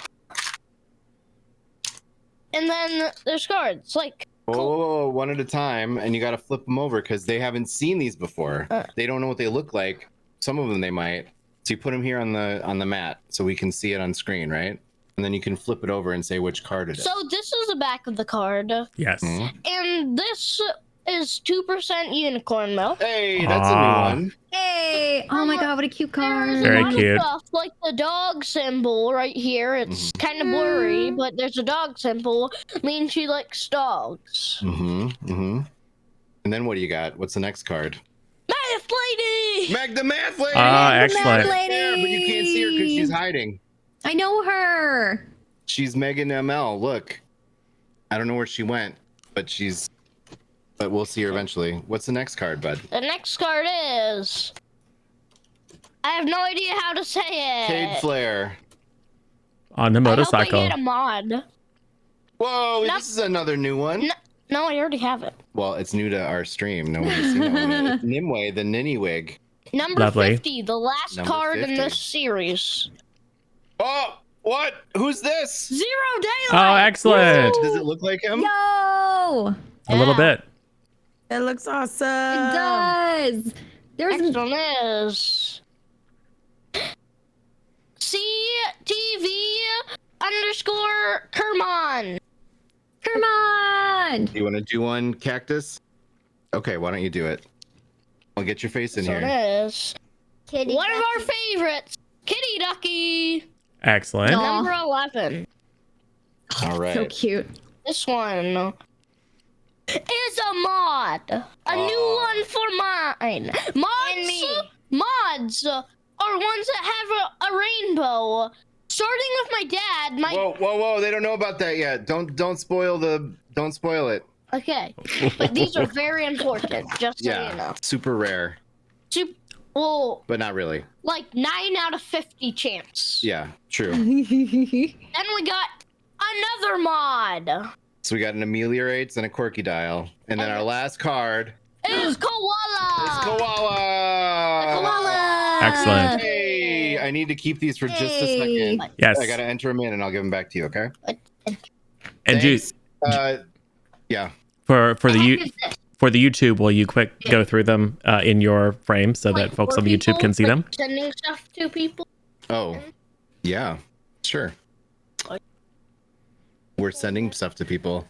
and then there's cards like. Whoa, one at a time, and you got to flip them over because they haven't seen these before. They don't know what they look like. Some of them they might. So you put them here on the mat so we can see it on screen, right? And then you can flip it over and say which card it is. So this is the back of the card, Yes. Mhm. and this is 2% unicorn milk. Hey, that's a Ah. new one. Hey! Oh my god, what a cute card. There's Very a lot cute. of stuff like the dog symbol right here. It's kind of blurry, but there's a dog symbol. Means she likes dogs. And then what do you got? What's the next card? Math lady. Meg the Math Lady! Ah, Meg the Math excellent. Lady! Yeah, but you can't see her because she's hiding. I know her. She's Megan ML. Look. I don't know where she went, but we'll see her eventually. What's the next card, bud? The next card is. I have no idea how to say it. Cade Flare. On the I motorcycle. hope I get a mod. Whoa, Nope. this is another new one. No, I already have it. Well, it's new to our stream. Nobody's seen that one yet. It's Nimue, the Ninny-Wig. Number Lovely. 50, the last Number card in 50. this series. Oh, what? Who's this? Zero Oh, Daylight. excellent. Does it look like him? Yo! A little Yeah. bit. That looks awesome. It does. There's Next one is CTV_Kermon. Come on. You want to do one, Cactus? Okay, why don't you do it? I'll get your face in So here. it is one of our favorites, Kitty Ducky. Excellent. No. Number 11. All right. So cute. This one is a mod. A new one for mine. Mods are ones that have a rainbow. Starting with my dad, Whoa! They don't know about that yet. Don't spoil it. Okay, but these are very important, just so you know. Super rare, Well, but not really. like 9 out of 50 chance. Yeah, true. Then we got another mod. So we got an ameliorates and a quirky dial, and then our last card Is Koala. is koala. Koala. Excellent. Hey, I need to keep these for just a Hey. second. Yes. I gotta enter them in, and I'll give them back to you. Okay. And you, Thanks. Yeah. for the What you is this? for the YouTube, will you quick go through them in your frame so that Like, folks for on the YouTube people, can see like, them? Sending stuff to people. Oh, yeah. Sure. We're sending stuff to people.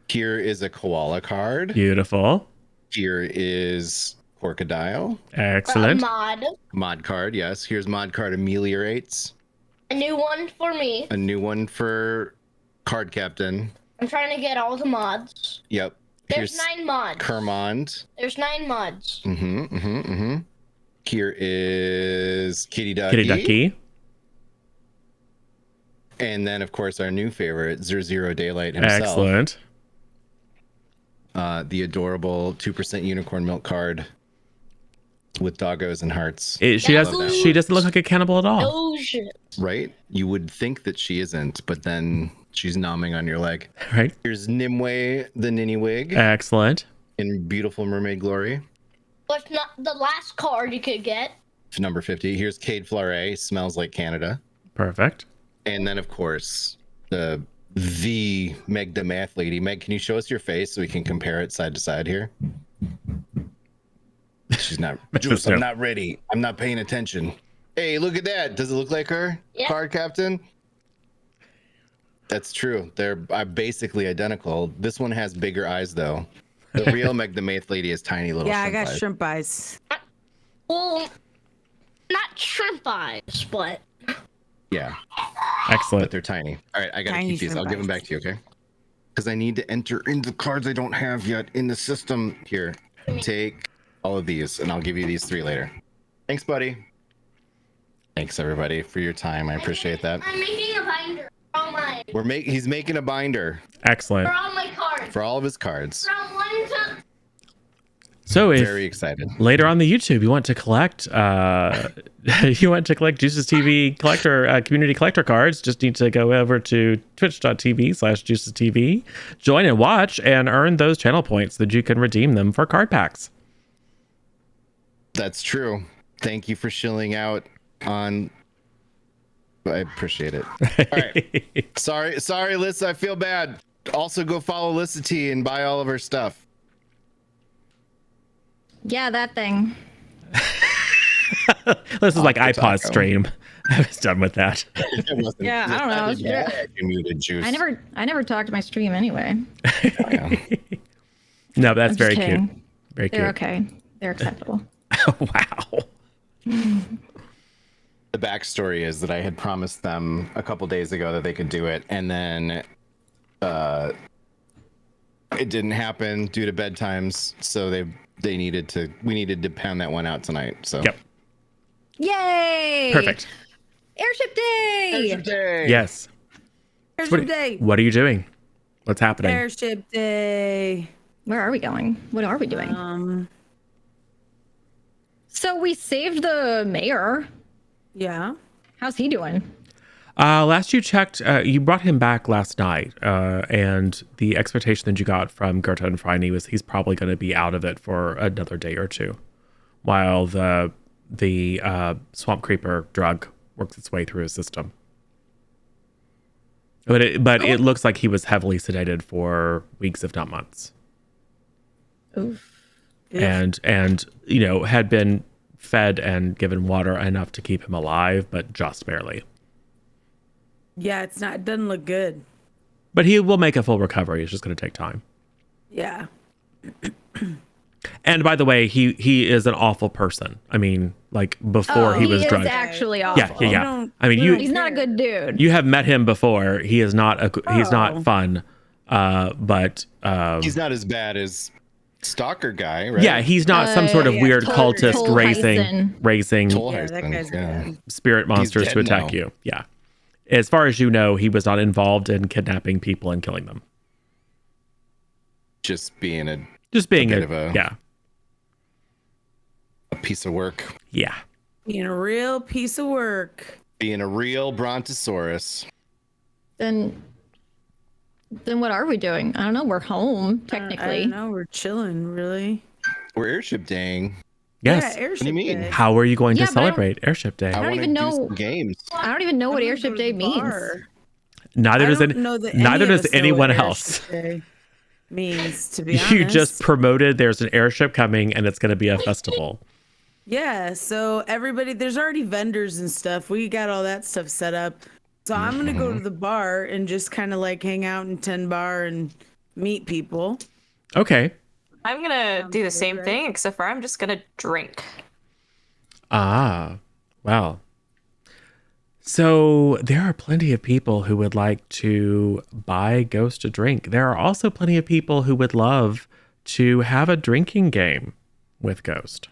Here is a koala card. Beautiful. Here is crocodile. Excellent. Mod. Mod card, yes. Here's mod card ameliorates. A new one for me. A new one for Card Captain. I'm trying to get all the mods. Yep. There's 9 mods. Kermond. There's 9 mods. Here is Kitty Ducky. Kitty Ducky. And then, of course, our new favorite, Zero Daylight himself. Excellent. The adorable 2% unicorn milk card with doggos and hearts. She doesn't look like a cannibal at all. Oh shit. Right? You would think that she isn't, but then she's nomming on your leg. Right. Here's Nimue the Ninny-Wig Excellent. in beautiful mermaid glory. But not the last card you could get. Number 50. Here's Cade Fleuret, smells like Canada. Perfect. And then, of course, the Meg the Math Lady. Meg, can you show us your face so we can compare it side to side here? She's not. Juice, I'm not ready. I'm not paying attention. Hey, look at that. Does it look like her? Yeah. Card Captain? That's true. They're basically identical. This one has bigger eyes, though. The real Meg the Math Lady is tiny little Yeah, I shrimp got eyes. shrimp eyes. Well, not shrimp eyes, but Yeah, Excellent. but they're tiny. All right, I gotta Tiny keep these. I'll shrimp give them eyes. back to you, okay? Because I need to enter into cards I don't have yet in the system. Here, take all of these, and I'll give you these 3 later. Thanks, buddy. Thanks, everybody, for your time. I appreciate that. I'm making a binder for all my He's making a binder Excellent. for all my cards. for all of his cards. From 1 to So if Very excited. later on the YouTube you want to collect Juices TV collector community collector cards, just need to go over to twitch.tv/Juices TV, join and watch, and earn those channel points so that you can redeem them for card packs. That's true. Thank you for shilling out on. I appreciate it. All right. Sorry, Lissa. I feel bad. Also, go follow Lissa T and buy all of her stuff. Yeah, that thing. This is like the iPod taco. stream. I was done with that. Yeah, I don't know. It's You muted Juice. I never talked to my stream anyway. No, that's I'm very just cute. kidding. Very They're cute. okay. They're acceptable. Wow. The backstory is that I had promised them a couple days ago that they could do it, and then it didn't happen due to bedtimes. So we needed to pound that one out tonight. So Yep. Yay! Perfect. Airship day! Airship Day! Yes. Airship Day. What are you doing? What's happening? Airship Day. Where are we going? What are we doing? So we saved the mayor. Yeah. How's he doing? Last you checked, you brought him back last night, and the expectation that you got from Gerta and Phryne was he's probably going to be out of it for another day or two, while the swamp creeper drug works its way through his system. But it looks like he was heavily sedated for weeks, if not months, Oof. and had been fed and given water enough to keep him alive, but just barely. Yeah, it doesn't look good. But he will make a full recovery. It's just going to take time. Yeah. And by the way, he is an awful person. I mean, like before he was is drugged. actually awful. Yeah. I mean, He's not a good dude. you have met him before. He is not he's Oh. not fun. But He's not as bad as Stalker guy, right? yeah, he's not some sort of yeah, weird Toll cultist raising Toll Yeah, that Heisen, guy's yeah. bad. spirit monsters dead to attack now. you. Yeah. As far as you know, he was not involved in kidnapping people and killing them. Just being a Just being bit of a- yeah. piece of work. Yeah. Being a real piece of work. Being a real Brontosaurus. Then what are we doing? I don't know. We're home I technically. don't know. We're chilling, really. We're airship daying. Yes. Yeah, Airship What do you mean? Day. How are you going Yeah, to but I don't- celebrate Airship Day? I don't wanna even do know- some games. I don't even know what I'm gonna Airship go to Day the means. bar. Neither I does don't any, know that neither any of does us know anyone what else. Airship Day means, to be honest. You just promoted there's an airship coming and it's going to be a festival. Yeah, so everybody, there's already vendors and stuff. We got all that stuff set up. So I'm gonna go to the bar and just kind of like hang out in 10 bar and meet people. Okay. I'm gonna do the good, same right? thing, except for I'm just gonna drink. Ah, well. So there are plenty of people who would like to buy Ghost a drink. There are also plenty of people who would love to have a drinking game with Ghost.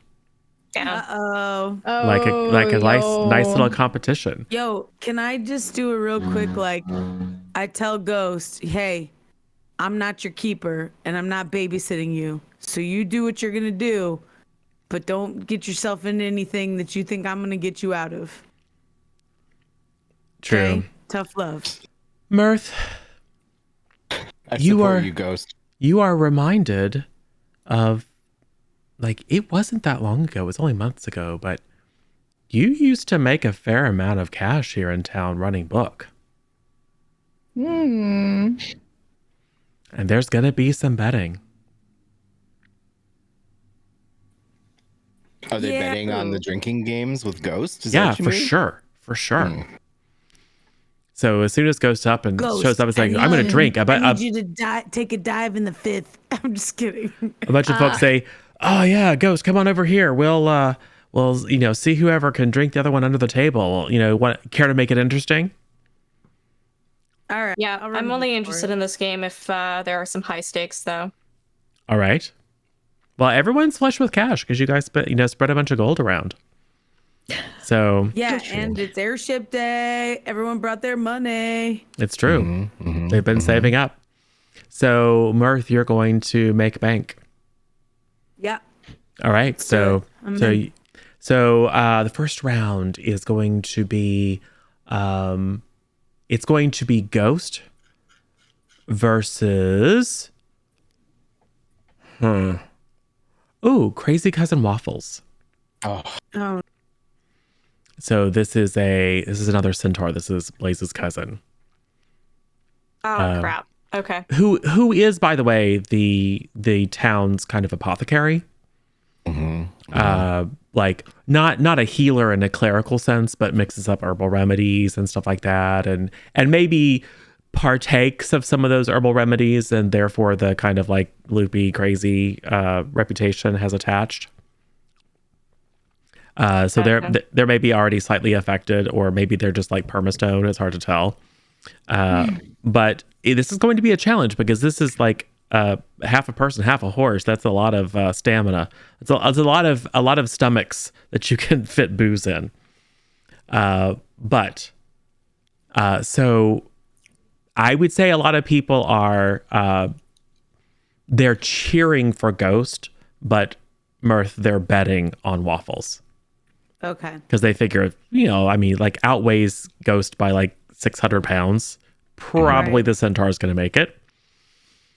Yeah. Uh-oh. Like a nice yo. little competition. Yo, can I just do a real quick, like, I tell Ghost, hey, I'm not your keeper and I'm not babysitting you. So you do what you're going to do, but don't get yourself into anything that you think I'm going to get you out of. True. Okay? Tough love. Mirth, I You support are- you, Ghost. you are reminded of, like, it wasn't that long ago. It was only months ago, but you used to make a fair amount of cash here in town running book. Hmm. And there's going to be some betting. Are they Yeah. betting on the drinking games with Ghost? Is that Yeah, what you for mean? sure. For sure. So as soon as Ghost up and Ghost, shows up and saying, I I'm going to need- drink, I need you to take a dive in the 5th. I'm just kidding. a bunch of folks say, oh yeah, Ghost, come on over here. We'll see whoever can drink the other one under the table. Care to make it interesting? All right. Yeah, I'll run I'm only for interested it. in this game if there are some high stakes, though. All right. Well, everyone's flush with cash because you guys spread a bunch of gold around. So Yeah, and it's Airship Day. Everyone brought their money. it's true. They've been saving up. So Mirth, you're going to make bank. Yeah. All right. So I'm in. the first round is going to be it's going to be Ghost versus Crazy Cousin Waffles. Oh, So this is another centaur. This is Blaze's cousin. Oh, crap. Okay. Who is, by the way, the town's kind of apothecary. Like not a healer in a clerical sense, but mixes up herbal remedies and stuff like that, and maybe partakes of some of those herbal remedies, and therefore the kind of like loopy, crazy reputation has attached. So they're maybe already slightly affected, or maybe they're just like permastone. It's hard to tell. But this is going to be a challenge because this is like half a person, half a horse. That's a lot of stamina. It's a lot of stomachs that you can fit booze in. So I would say a lot of people are they're cheering for Ghost, but Mirth, they're betting on Waffles. okay. Because they figure, like outweighs Ghost by like 600 pounds. Probably Right. the centaur is going to make it.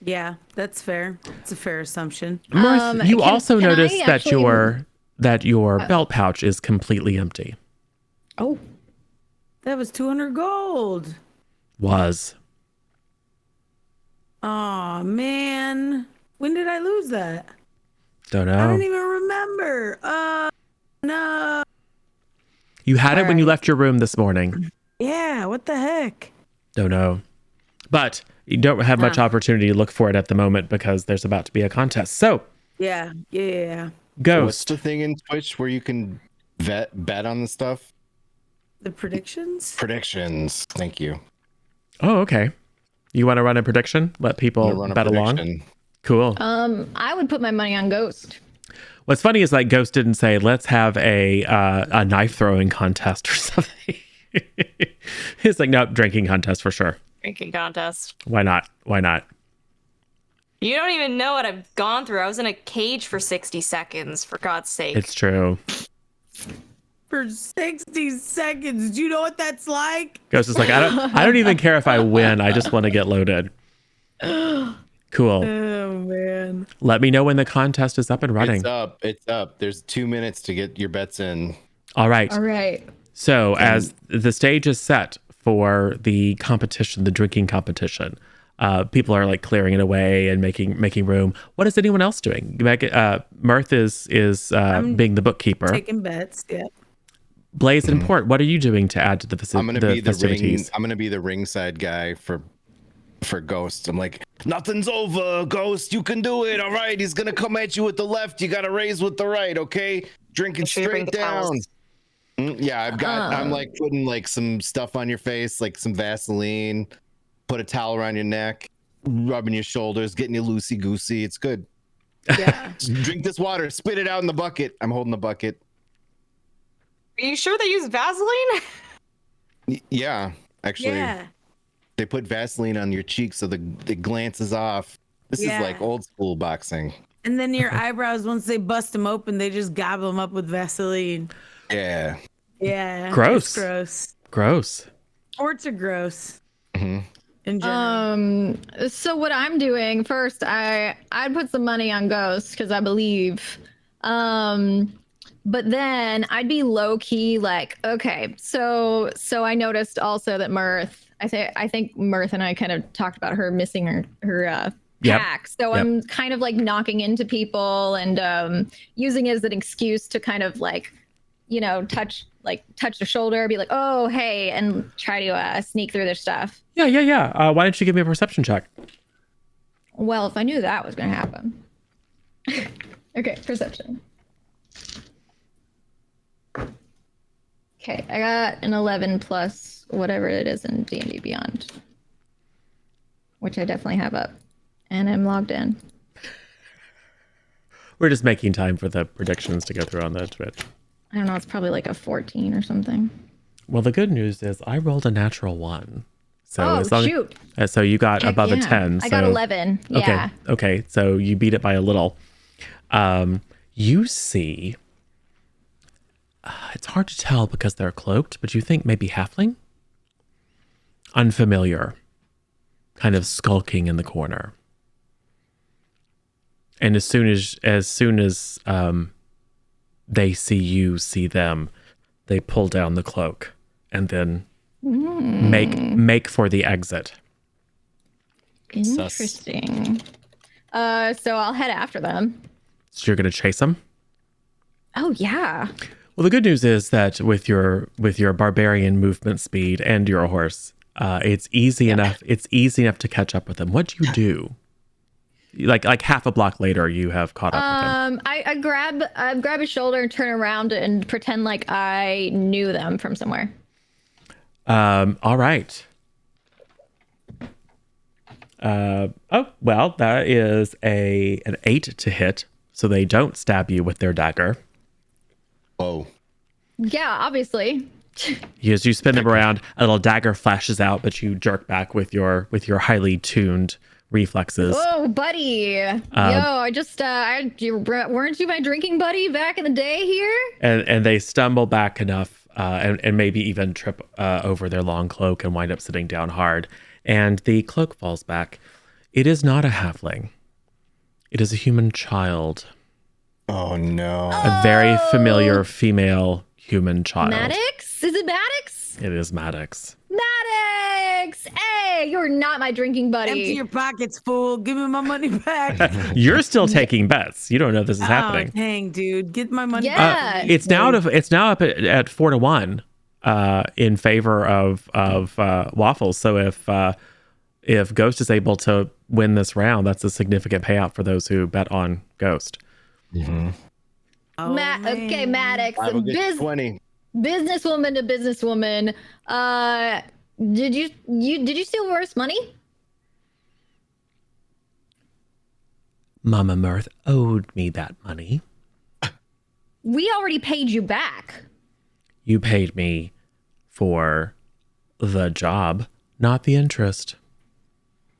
Yeah, that's fair. It's a fair assumption. Mirth, you also can I notice that actually- your belt pouch is completely empty. Oh. That was 200 gold. Was. Oh man, when did I lose that? Don't I know. don't even remember. No. You had it when you Alright. left your room this morning. Yeah, what the heck? Don't know. But you don't have much opportunity to look for it at the moment because there's about to be a contest. So, Yeah. What's Ghost. the thing in Twitch where you can bet on the stuff? The predictions? Predictions. Thank you. Oh, okay. You want to run a prediction? Let I'm people gonna run a bet along? prediction. Cool. I would put my money on Ghost. What's funny is like Ghost didn't say, let's have a knife throwing contest or something. It's like, nope, drinking contest for sure. Drinking contest. Why not? Why not? You don't even know what I've gone through. I was in a cage for 60 seconds, for God's sake. It's true. For 60 seconds. Do you know what that's like? Ghost is like, I don't even care if I win. I just want to get loaded. Cool. Oh man. Let me know when the contest is up and running. It's up. It's up. There's 2 minutes to get your bets in. All right. All right. So as the stage is set for the competition, the drinking competition, people are like clearing it away and making room. What is anyone else doing? Mirth is being the bookkeeper. Taking bets. Yeah. Blaze and Port, what are you doing to add to the, I'm gonna be the ring. festivities? I'm gonna be the ringside guy for Ghost. I'm like, nothing's over, Ghost. You can do it. All right. He's gonna come at you with the left. You gotta raise with the right. Okay. Drinking Make sure you bring straight the down. towels. Yeah, I'm like putting like some stuff on your face, like some Vaseline, put a towel around your neck, rubbing your shoulders, getting you loosey goosey. It's good. Yeah. Drink this water, spit it out in the bucket. I'm holding the bucket. Are you sure they use Vaseline? Yeah, actually, Yeah. they put Vaseline on your cheek so it glances off. This is like old school boxing. And then your eyebrows, once they bust them open, they just gobble them up with Vaseline. Yeah. Yeah. Gross. It's gross. Gross. Sports are gross. Mm-hmm. In general. So what I'm doing first, I'd put some money on Ghost because I believe. But then I'd be low key like, okay, so I noticed also that Mirth, I think Mirth and I kind of talked about her missing her pack. So I'm kind of like knocking into people and using it as an excuse to kind of like, touch their shoulder, be like, oh, hey, and try to sneak through their stuff. Yeah. Why don't you give me a perception check? Well, if I knew that was going to happen. Okay, perception. Okay, I got an 11 plus whatever it is in D&D Beyond, which I definitely have up, and I'm logged in. We're just making time for the predictions to go through on the Twitch. I don't know, it's probably like a 14 or something. Well, the good news is I rolled a natural 1. So shoot. So you got above a 10. I got 11. Yeah. Okay. So you beat it by a little. You see, it's hard to tell because they're cloaked, but you think maybe halfling? Unfamiliar. Kind of skulking in the corner. And as soon as they see them, they pull down the cloak and then make for the exit. Interesting. So I'll head after them. So you're gonna chase them? Oh yeah. Well, the good news is that with your barbarian movement speed and your horse, it's easy enough. It's easy enough to catch up with them. What do you do? Like half a block later, you have caught up with them. I grab his shoulder and turn around and pretend like I knew them from somewhere. All right. Well, that is an 8 to hit, so they don't stab you with their dagger. Oh. Yeah, obviously. As you spin them around, a little dagger flashes out, but you jerk back with your highly tuned reflexes. Oh, buddy! Weren't you my drinking buddy back in the day here? And they stumble back enough, and maybe even trip over their long cloak and wind up sitting down hard. And the cloak falls back. It is not a halfling. It is a human child. Oh no! A very familiar female human child. Maddox? Is it Maddox? It is Maddox. Maddox! Hey, you're not my drinking buddy. Empty your pockets, fool. Give me my money back. You're still taking bets. You don't know this is happening. Dang, dude. Get my money Yeah. back. It's now up at 4-1 in favor of Waffles. So if Ghost is able to win this round, that's a significant payout for those who bet on Ghost. Mm-hmm. Okay, Maddox. I will get 20. Businesswoman to businesswoman. Did you steal Worth's money? Mama Mirth owed me that money. We already paid you back. You paid me for the job, not the interest.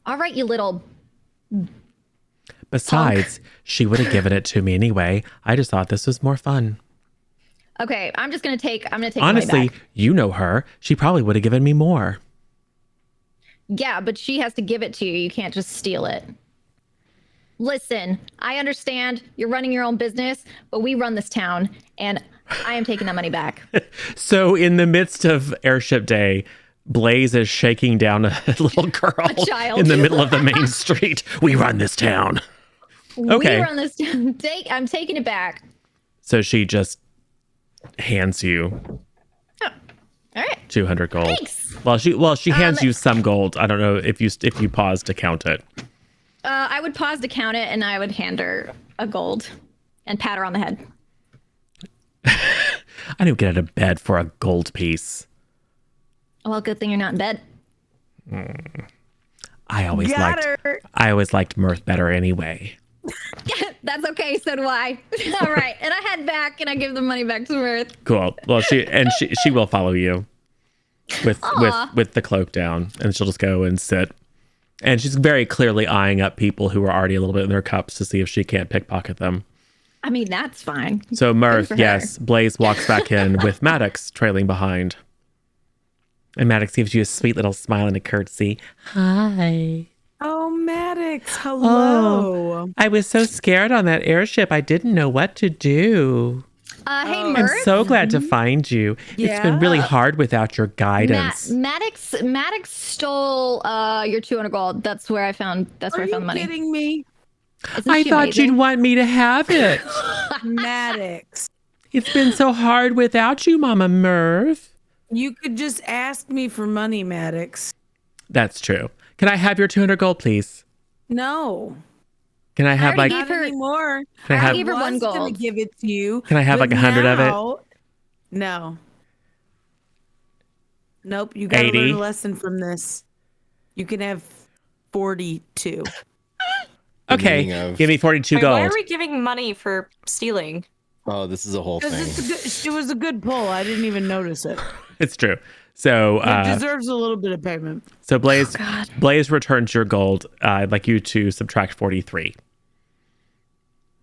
All right, you little. Besides, she would have given it to me anyway. I just thought this was more fun. Okay, I'm gonna take Honestly, money back. you know her. She probably would have given me more. Yeah, but she has to give it to you. You can't just steal it. Listen, I understand you're running your own business, but we run this town, and I am taking that money back. So in the midst of Airship Day, Blaze is shaking down a little girl child. in the middle of the main street. We run this town. Okay. We run this town. I'm taking it back. So she just hands you Oh, all right. 200 gold. Thanks. Well, she hands you some gold. I don't know if you pause to count it. I would pause to count it, and I would hand her a gold and pat her on the head. I don't get out of bed for a gold piece. Well, good thing you're not in bed. I always Got liked her. I always liked Mirth better anyway. That's okay. So do I. All right. And I head back and I give the money back to Mirth. Cool. Well, she will follow you with Aw. with the cloak down, and she'll just go and sit. And she's very clearly eyeing up people who are already a little bit in their cups to see if she can't pickpocket them. I mean, that's fine. So Mirth, for yes, Blaze walks back in with Maddox trailing behind. And Maddox gives you a sweet little smile and a curtsy. Hi. Oh, Maddox, hello. I was so scared on that airship. I didn't know what to do. Hey, I'm Mirth. so glad to find you. It's been really Yeah. hard without your guidance. Maddox stole your 200 gold. That's where I found. That's where Are I found the you money. kidding me? Isn't I she thought amazing? you'd want me to have it. Maddox, It's been so hard without you, Mama Merv. you could just ask me for money, Maddox. That's true. Can I have your 200 gold, please? No, Can I have already like, gave not her- anymore. can I have, gave her one was gonna gold. give it to you. Can I have but like 100 of it? now- No. Nope, you gotta 80? learn a lesson from this. You can have 42. The Okay, meaning of- give me 42 Wait, why gold. are we giving money for stealing? Oh, this is a whole Because thing. it was a good pull. I didn't even notice it. It's true. So, It deserves a little bit of payment. so Blaze, God. Blaze returns your gold. I'd like you to subtract 43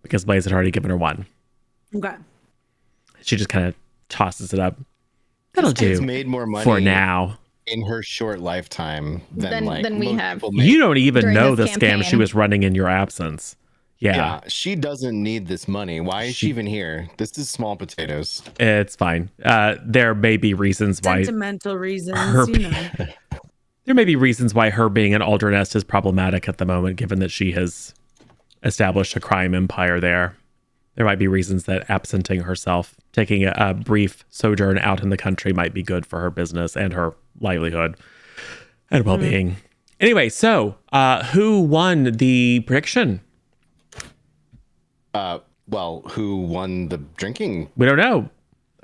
because Blaze had already given her one. Okay. She just kind of tosses it up. That'll This kid's do made more money for now. in her short lifetime than we most have. people make. You don't even During know the this scam she campaign. was running in your absence. Yeah, Yeah, she doesn't need this money. Why is she even here? This is small potatoes. it's fine. There may be reasons why Sentimental reasons, her you know. there may be reasons why her being an Aldernest is problematic at the moment, given that she has established a crime empire there. There might be reasons that absenting herself, taking a brief sojourn out in the country might be good for her business and her livelihood and well-being. Anyway, so who won the prediction? Well, who won the drinking? We don't know.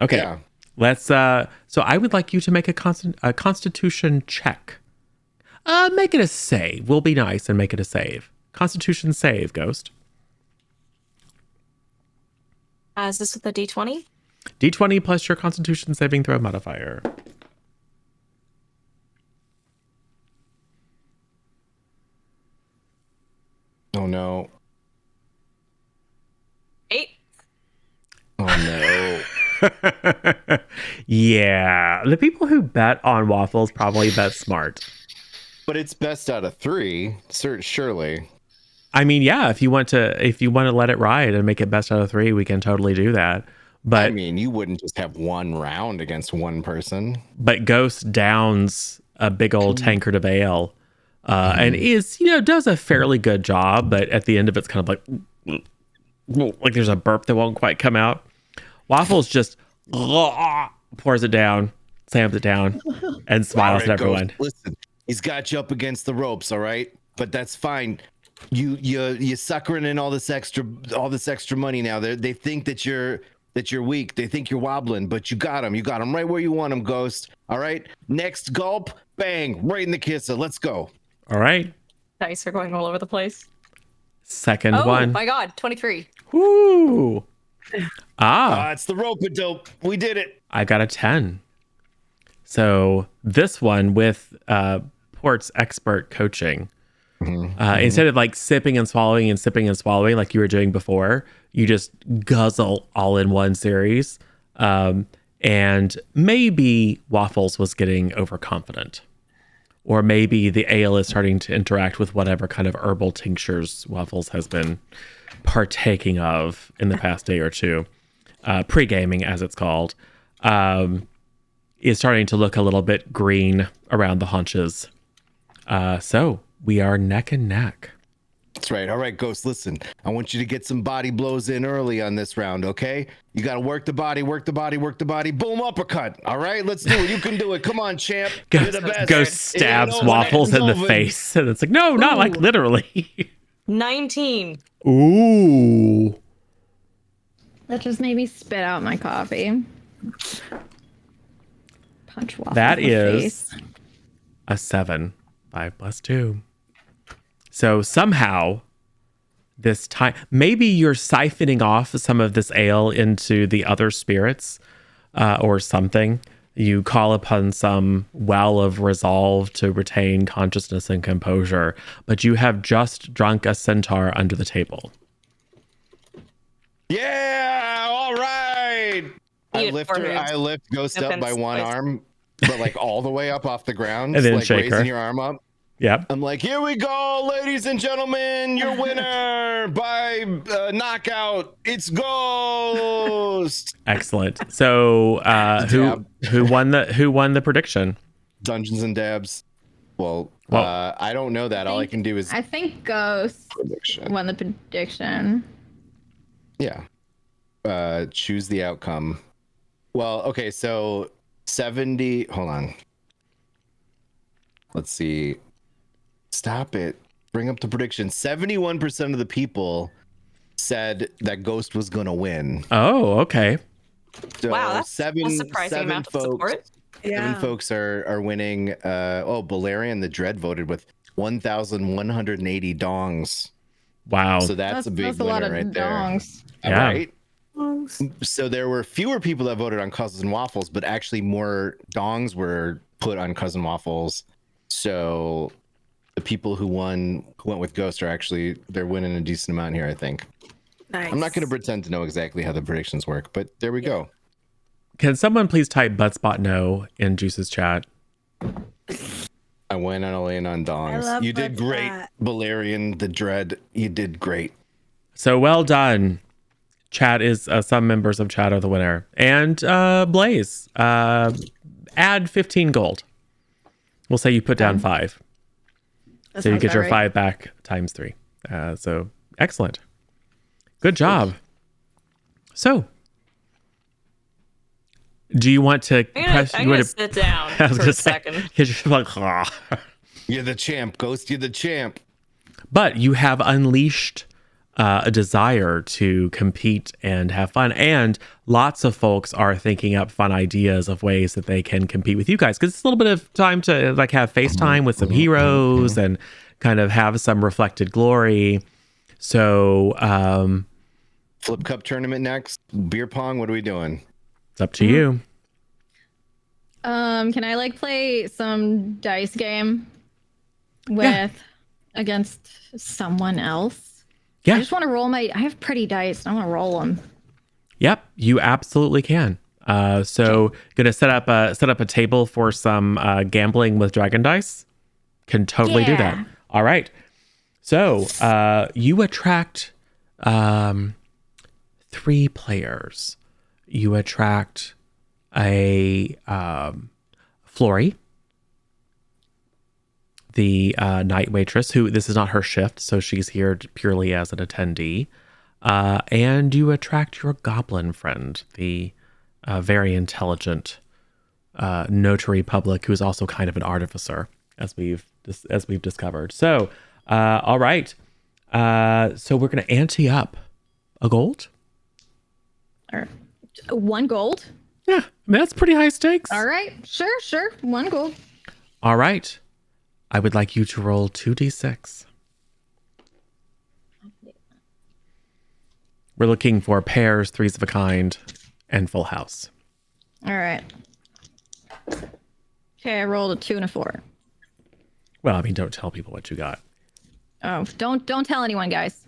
Okay. Yeah. Let's so I would like you to make a constitution check. Make it a save. We'll be nice and make it a save. Constitution save, Ghost. Is this with the D20? D20 plus your constitution saving throw modifier. Oh no. 8. Oh no. Yeah. The people who bet on waffles probably bet smart. But it's best out of 3, surely. I mean, yeah, if you want to let it ride and make it best out of 3, we can totally do that. But I mean, you wouldn't just have one round against one person. but Ghost downs a big old tankard of ale, and is does a fairly good job. But at the end of it's kind of like there's a burp that won't quite come out. Waffles just pours it down, slams it down, and smiles All right, at everyone. Ghost, listen, he's got you up against the ropes, all right? But that's fine. You suckering in all this extra money now. They think that you're weak. They think you're wobbling, but you got him. You got him right where you want him, Ghost. All right. Next gulp, bang, right in the kisser. Let's go. All right, Dice are going all over the place. second Oh one. my god, 23. Woo! Ah, It's the rope a dope. We did it. I got a 10. So this one with Port's expert coaching, instead of like sipping and swallowing and sipping and swallowing like you were doing before, you just guzzle all in one series. And maybe Waffles was getting overconfident. Or maybe the ale is starting to interact with whatever kind of herbal tinctures Waffles has been partaking of in the past day or two. Pre-gaming, as it's called, is starting to look a little bit green around the haunches. So we are neck and neck. That's right. All right, Ghost, listen. I want you to get some body blows in early on this round, okay? You got to work the body, work the body, work the body. Boom, uppercut. All right, let's do it. You can do it. Come on, champ. You're the best. Ghost It ain't stabs over. Waffles in the Nothing's over. face. And it's like, no, not like literally. 19. Ooh. That just made me spit out my coffee. Punch waffle That in the is face. a 7. 5 plus 2. So somehow this time, maybe you're siphoning off some of this ale into the other spirits or something. You call upon some well of resolve to retain consciousness and composure, but you have just drunk a centaur under the table. Yeah, all right. I lift Ghost up by one arm, but like all the way up off the ground, And then like shake raising her. your arm up. Yep. I'm like, here we go, ladies and gentlemen, your winner by knockout. It's Ghost. Excellent. So who won the prediction? Dungeons and Dabs. Well, I don't know that. All I can do is I think Ghost prediction. won the prediction. Yeah. Choose the outcome. Well, okay, so 70. Hold on. Let's see. Stop it. Bring up the prediction. 71% of the people said that Ghost was going to win. Oh, okay. So wow, that's a surprising amount of support. Seven folks are winning. Balerion the Dread voted with 1,180 dongs. Wow. So that's a big winner lot of right dongs. there. Yeah. Right? So there were fewer people that voted on Cousin Waffles, but actually more dongs were put on Cousin Waffles. So the people who went with Ghost they're winning a decent amount here, I think. Nice. I'm not going to pretend to know exactly how the predictions work, but there we go. Can someone please type buttspot no in Juice's chat? I went all in on dongs. You did great, Balerion the Dread. You did great. So well done. Chat is some members of chat are the winner. And Blaze, add 15 gold. We'll say you put down 5. So you get your 5 back times 3. So excellent. Good job. So do you want to I'm gonna sit down for a second. You're the champ, Ghost. You're the champ. But you have unleashed a desire to compete and have fun. And lots of folks are thinking up fun ideas of ways that they can compete with you guys. Because it's a little bit of time to like have FaceTime with some heroes and kind of have some reflected glory. So Flip Cup tournament next. Beer pong. What are we doing? It's up to you. Can I like play some dice game with against someone else? Yeah. I just want to roll I have pretty dice. I want to roll them. Yep, you absolutely can. So gonna set up a table for some gambling with dragon dice. Can totally do that. All right. So you attract 3 players. You attract a Flory, the night waitress, who this is not her shift, so she's here purely as an attendee. And you attract your goblin friend, the very intelligent notary public, who is also kind of an artificer, as we've discovered. So, all right. So we're going to ante up a gold. Or 1 gold. Yeah, I mean, that's pretty high stakes. All right. Sure. 1 gold. All right. I would like you to roll 2d6. We're looking for pairs, threes of a kind, and full house. All right. Okay, I rolled a 2 and a 4. Well, I mean, don't tell people what you got. Oh, don't tell anyone, guys.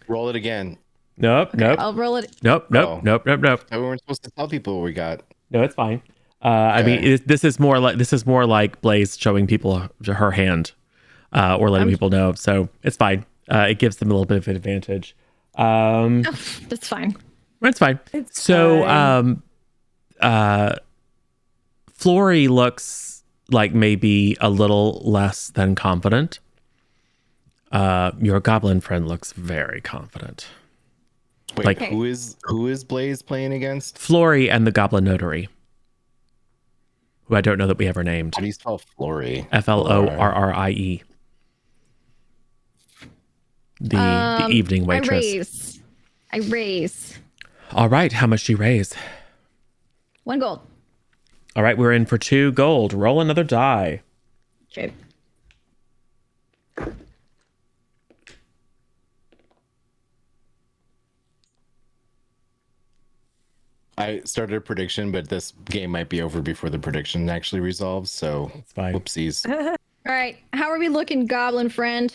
Roll it again. Nope. I'll roll it. Nope. We weren't supposed to tell people what we got. No, it's fine. I mean, this is more like Blaze showing people her hand, or letting people know. So it's fine. It gives them a little bit of an advantage. That's fine. It's fine. Flory looks like maybe a little less than confident. Your goblin friend looks very confident. Wait, like who is Blaze playing against? Flory and the goblin notary, who I don't know that we ever named. How do you spell Flory? Florrie. The evening waitress. I raise. All right, how much do you raise? 1 gold. All right, we're in for 2 gold. Roll another die. Okay. I started a prediction, but this game might be over before the prediction actually resolves. So It's fine. whoopsies. All right. How are we looking, goblin friend?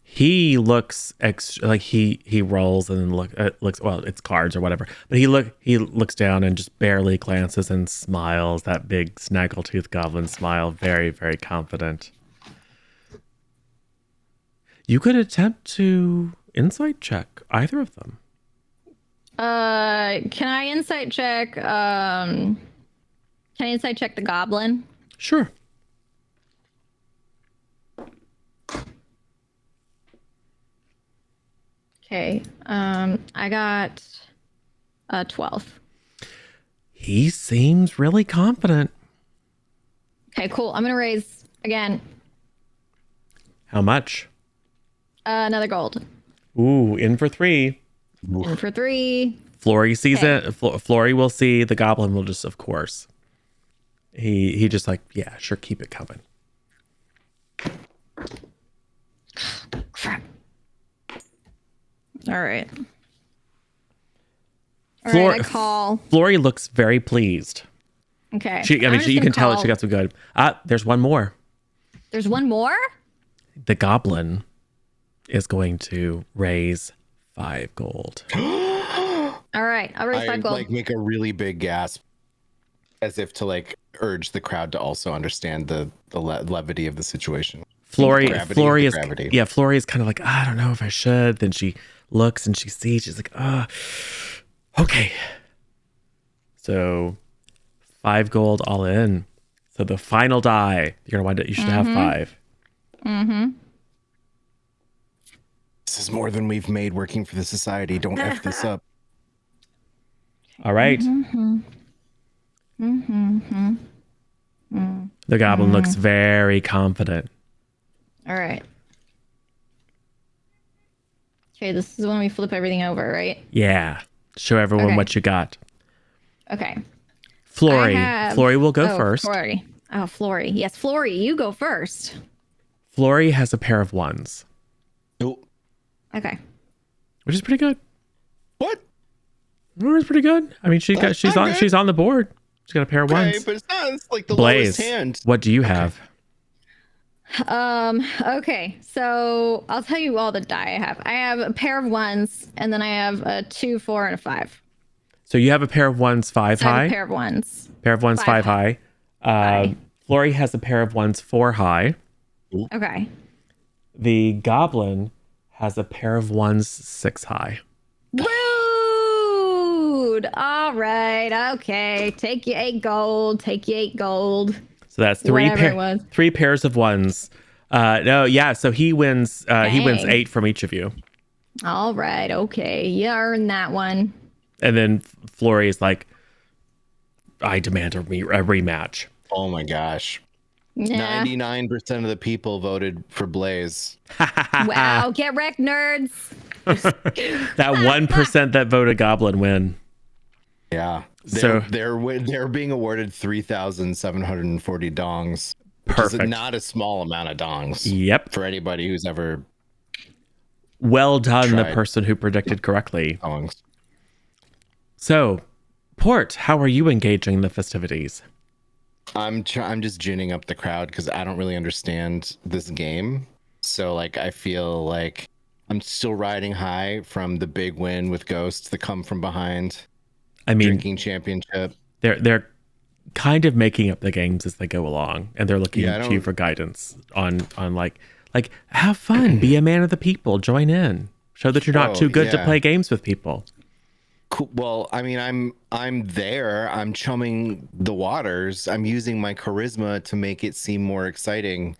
He looks like he rolls and then looks, well, it's cards or whatever. But he looks down and just barely glances and smiles, that big snaggletooth goblin smile, very, very confident. You could attempt to insight check either of them. Can I insight check? Can I insight check the goblin? Sure. Okay. I got 12. He seems really confident. Okay, cool. I'm gonna raise again. How much? Another gold. Ooh, in for 3. And for 3. Flory sees Okay. it. Flory will see. The goblin will just, of course. He just like, yeah, sure, keep it coming. Crap. All right. All Flor- right, I call. Flory looks very pleased. Okay. You I'm just can gonna tell that she call- got some good. There's one more. There's one more? The goblin is going to raise 5 gold. All right, I'll raise I 5 gold. like make a really big gasp, as if to like urge the crowd to also understand the levity of the situation. Flory Gravity of Flory the is gravity. yeah, Flory is kind of like, I don't know if I should. Then she looks and she sees, she's like, okay. So 5 gold all in. So the final die, you're gonna wind up, you should have 5. Mm-hmm. This is more than we've made working for the society. Don't F this up. All right. Mm-hmm. Mm-hmm. The goblin looks very confident. All right. Okay, this is when we flip everything over, right? Yeah. Show everyone Okay. what you got. Okay. Flory. I have- Flory will go first. Flory. Oh, Flory. Yes, Flory, you go first. Flory has a pair of 1s, Oh, Okay. which is pretty good. what? Flory's pretty good. I mean, she's not good. she's on the board. She's got a pair of Okay, 1s. but it's not. It's like the Blaze, lowest hand. what do you have? Okay, so I'll tell you all the die I have. I have a pair of 1s, and then I have a 2, 4, and a 5. So you have a pair of 1s 5 So I have high. a pair of 1s. Pair of 1s 5 5 high. high. Flory has a pair of 1s 4 high. Okay. The goblin has a pair of 1s 6 high. Rude. All right. Okay. Take you 8 gold. Take you 8 gold. So that's 3 Whatever it was. 3 pairs of 1s. No, yeah. So he wins. He wins Dang. 8 from each of you. All right. Okay. You earned that one. And then Flory is like, I demand a rematch. Oh my gosh. Yeah. 99% of the people voted for Blaze. Wow. Get wrecked, nerds. That 1% that voted goblin win. Yeah. So- They're being awarded 3,740 dongs. Which Perfect. is not a small amount of dongs Yep. for anybody who's ever Well done, the Tried. person who predicted correctly. dongs. So, Port, how are you engaging the festivities? I'm just ginning up the crowd because I don't really understand this game. So like I feel like I'm still riding high from the big win with Ghosts, the come from behind I mean, drinking championship. they're kind of making up the games as they go along, and they're looking Yeah, I to you don't- for guidance on like have fun, be a man of the people, join in, show that you're not Oh, too good to yeah. play games with people. Cool. Well, I mean, I'm there. I'm chumming the waters. I'm using my charisma to make it seem more exciting,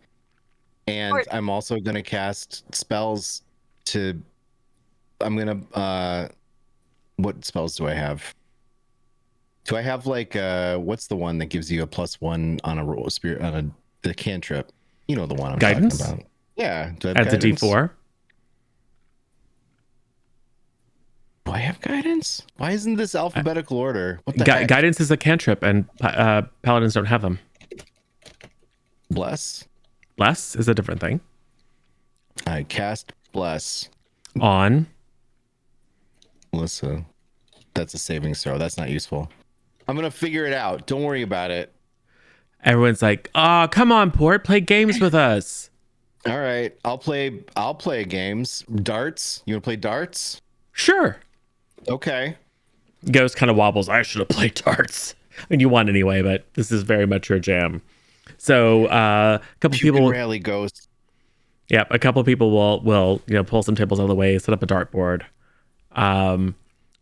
and Or- I'm also gonna cast spells to. I'm gonna. What spells do I have? Do I have like what's the one that gives you a +1 on a roll spirit on the cantrip? You know the one I'm Guidance? talking about. Yeah. Do I have At the guidance? D4. Do I have guidance? Why isn't this alphabetical order? What the heck? Guidance is a cantrip, and paladins don't have them. Bless. Bless is a different thing. I cast bless. On. Melissa. That's a saving throw. That's not useful. I'm gonna figure it out. Don't worry about it. Everyone's like, "Oh, come on, Port, play games with us." All right, I'll play games. Darts. You wanna play darts? Sure. Okay. Ghost kind of wobbles. I should have played darts. I mean, you won anyway, but this is very much your jam. So a couple people rally Ghost. Yeah, a couple of people will pull some tables out of the way, set up a dartboard.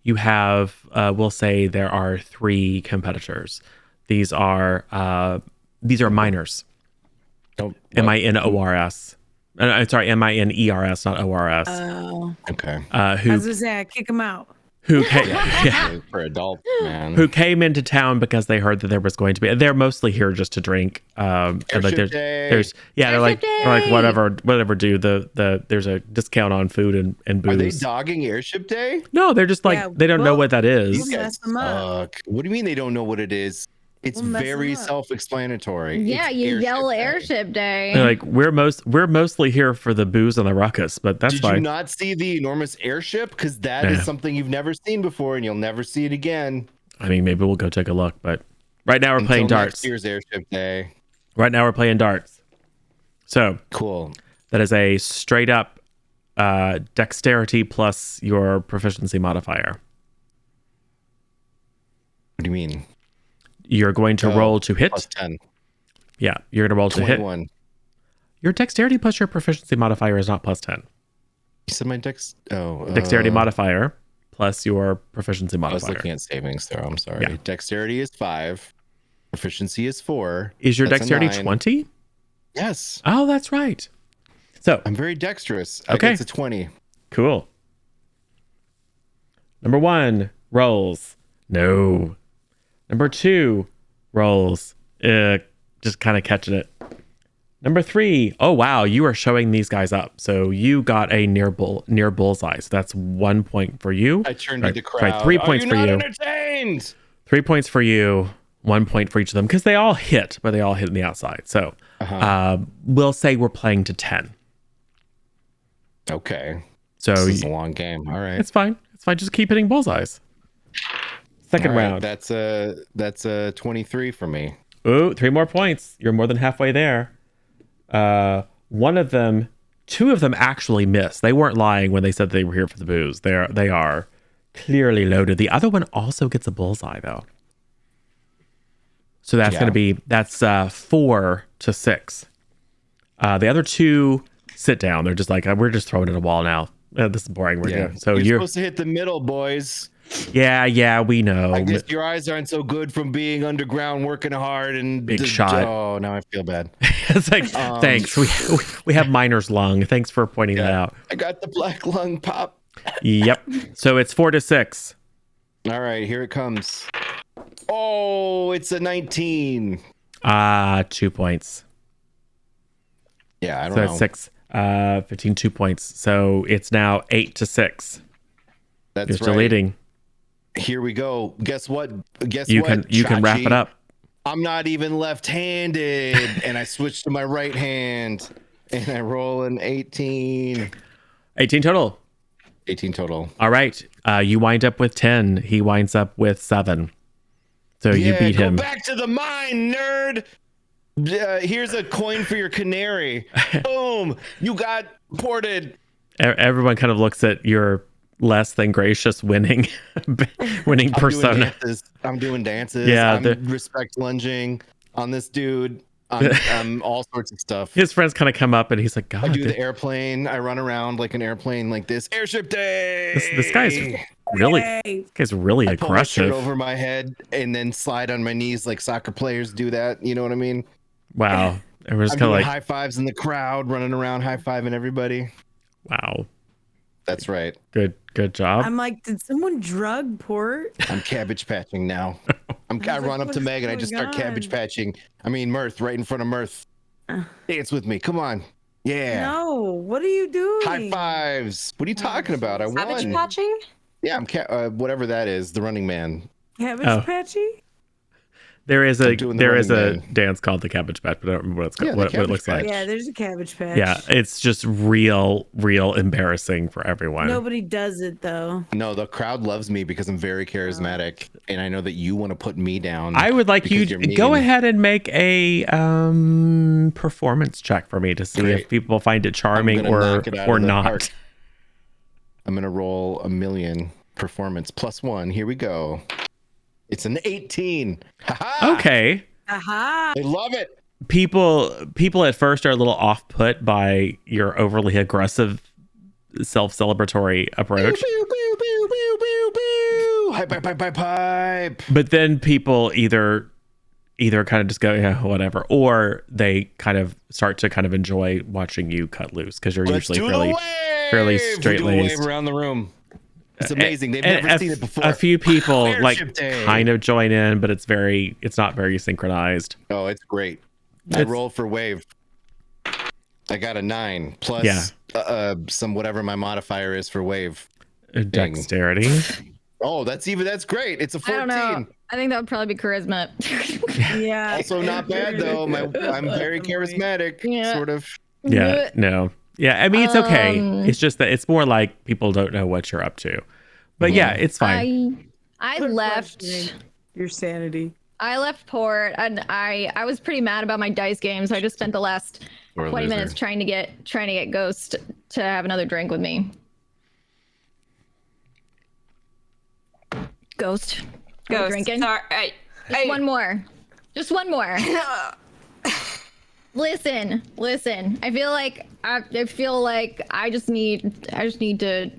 You have we'll say there are 3 competitors. These are minors. MINORS. Sorry, MINERS, not ORS. Oh. Okay. Who I was gonna say, kick him out. who came, For adults, man. who came into town because they heard that there was going to be. They're mostly here just to drink. And like Airship day. they're like whatever. There's a discount on food and booze. Are they dogging Airship Day? No, they're just like Yeah, they don't know well, what that is. These mess guys them up. suck. What do you mean they don't know what it is? It's We'll mess very them up. self-explanatory. Yeah, It's you yell Day. Airship Day. They're like we're mostly here for the booze and the ruckus, but that's Did fine. you not see the enormous airship? Because that is something you've never seen before, and you'll never see it again. I mean, maybe we'll go take a look, but right now we're playing Until darts. Next year's Airship Day. Right now we're playing darts. So Cool. that is a straight up dexterity plus your proficiency modifier. What do you mean? You're going to roll to hit. Plus 10. Yeah, you're going to roll to hit. 21. Your dexterity plus your proficiency modifier is not plus 10. You said my Dexterity modifier plus your proficiency I was modifier. looking at savings throw. I'm sorry. Yeah. Dexterity is 5. Proficiency is 4. Is your That's a dexterity 9. 20? Yes. Oh, that's right. So, I'm very dexterous. Okay. It's a 20. cool. Number 1 rolls. No. Number 2 rolls. Just kind of catching it. Number 3. Oh, wow. You are showing these guys up. So you got a near bullseye. So that's 1 point for you. I turned Right, to the crowd. right, 3 points for Are you you. not entertained? 3 points for you. 1 point for each of them because they all hit, but they all hit on the outside. So we'll say we're playing to 10. Okay. So This is a long game. All right. it's fine. It's fine. Just keep hitting bullseyes. Second All right, round. That's a 23 for me. Ooh, 3 more points. You're more than halfway there. 2 of them actually missed. They weren't lying when they said they were here for the booze. They are clearly loaded. The other one also gets a bullseye though. So that's going to be 4 to 6. The other 2 sit down. They're just like, we're just throwing it at a wall now. This is boring. We're good. So you're supposed to hit the middle, boys. Yeah, we know. I guess your eyes aren't so good from being underground, working hard, and Big shot. Oh, now I feel bad. It's like, thanks. We have miner's lung. Thanks for pointing that out. I got the black lung pop. Yep. So it's 4 to 6. All right, here it comes. Oh, it's a 19. 2 points. Yeah, I don't So know. it's 6. 15, 2 points. So it's now 8 to 6. That's You're still right. leading. Here we go. Guess what? You can wrap it up. I'm not even left-handed, and I switch to my right hand, and I roll an 18. 18 total. 18 total. All right. You wind up with 10. He winds up with 7. So you beat him. Go back to the mine, nerd. Here's a coin for your canary. Boom. You got ported. Everyone kind of looks at your less than gracious winning persona. I'm doing dances. Yeah, I'm respect lunging on this dude. I'm all sorts of stuff. His friends kind of come up and he's like, God, I do the airplane. I run around like an airplane like this. Airship day. This guy's really I pull my shirt aggressive. over my head and then slide on my knees like soccer players do that. You know what I mean? Wow. And we're just I'm kind of doing like, high fives in the crowd, running around high fiving everybody. wow. That's right. Good job. I'm like, did someone drug Port? I'm cabbage patching now. I like, run up what to is Meg and I just start going cabbage on? patching. Mirth, right in front of Mirth. Dance with me. Come on. Yeah. No, what are you doing? High fives. What are you talking about? I Savage won. patching? Yeah, I'm whatever that is, the Running Man. Cabbage Patchy? There is a I'm doing the Running Man. dance called the Cabbage Patch, but I don't remember what it's called, Yeah, the what it Cabbage looks like. Patch. Yeah, there's a Cabbage Patch. Yeah, it's just real embarrassing for everyone. Nobody does it though. No, the crowd loves me because I'm very charismatic, and I know that you want to put me down. I would like you because to you're go mean. ahead and make a performance check for me to see Great. if people find it charming I'm gonna knock it out or of the not. park. I'm gonna roll a million performance +1. Here we go. It's an 18. Ha-ha! Okay. Aha. I love it. People at first are a little off put by your overly aggressive self-celebratory approach. Pew, pew, pew, pew, pew, pew. Hype, hype, hype, hype, hype. But then people either kind of just go, yeah, whatever, or they kind of start to kind of enjoy watching you cut loose because you're Let's usually do the wave. fairly We do a straight-laced. wave around the room. It's amazing. They've And never seen it before. A few people like Airship day. kind of join in, but it's not very synchronized. Oh, it's great. I It's- rolled for wave. I got a 9 plus Yeah. some whatever my modifier is for wave. Dexterity. Oh, that's great. It's a 14. I don't know. I think that would probably be charisma. Yeah. Also not bad though. I'm very charismatic, Yeah. sort of. Yeah, no. Yeah, I mean, it's okay. Um, It's just that it's more like people don't know what you're up to. But yeah, it's fine. I Quit left. questioning your sanity. I left port, and I was pretty mad about my dice game, so I just spent the last Or 20 loser. minutes trying to get Ghost to have another drink with me. Ghost. Are we Ghost. drinking? Sorry. Just one more. Just one more. Listen. I feel like I just need to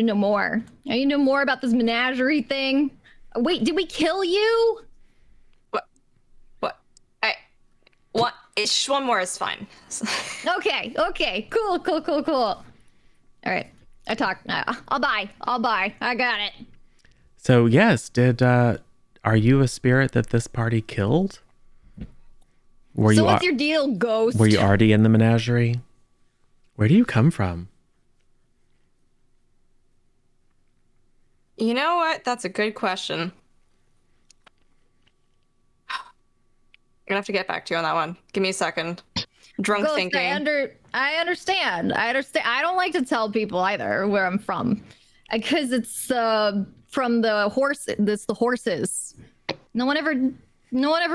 know more. I need to know more about this menagerie thing. Wait, did we kill you? What? What? Just one more is fine. Okay. Cool. All right. I talked. I'll buy. I got it. So yes, are you a spirit that this party killed? So what's your deal, Ghost? Were you already in the menagerie? Where do you come from? You know what? That's a good question. I'm gonna have to get back to you on that one. Give me a second. Drunk Ghost, thinking. I understand. I don't like to tell people either where I'm from, because it's from the horse. It's the horses. No one ever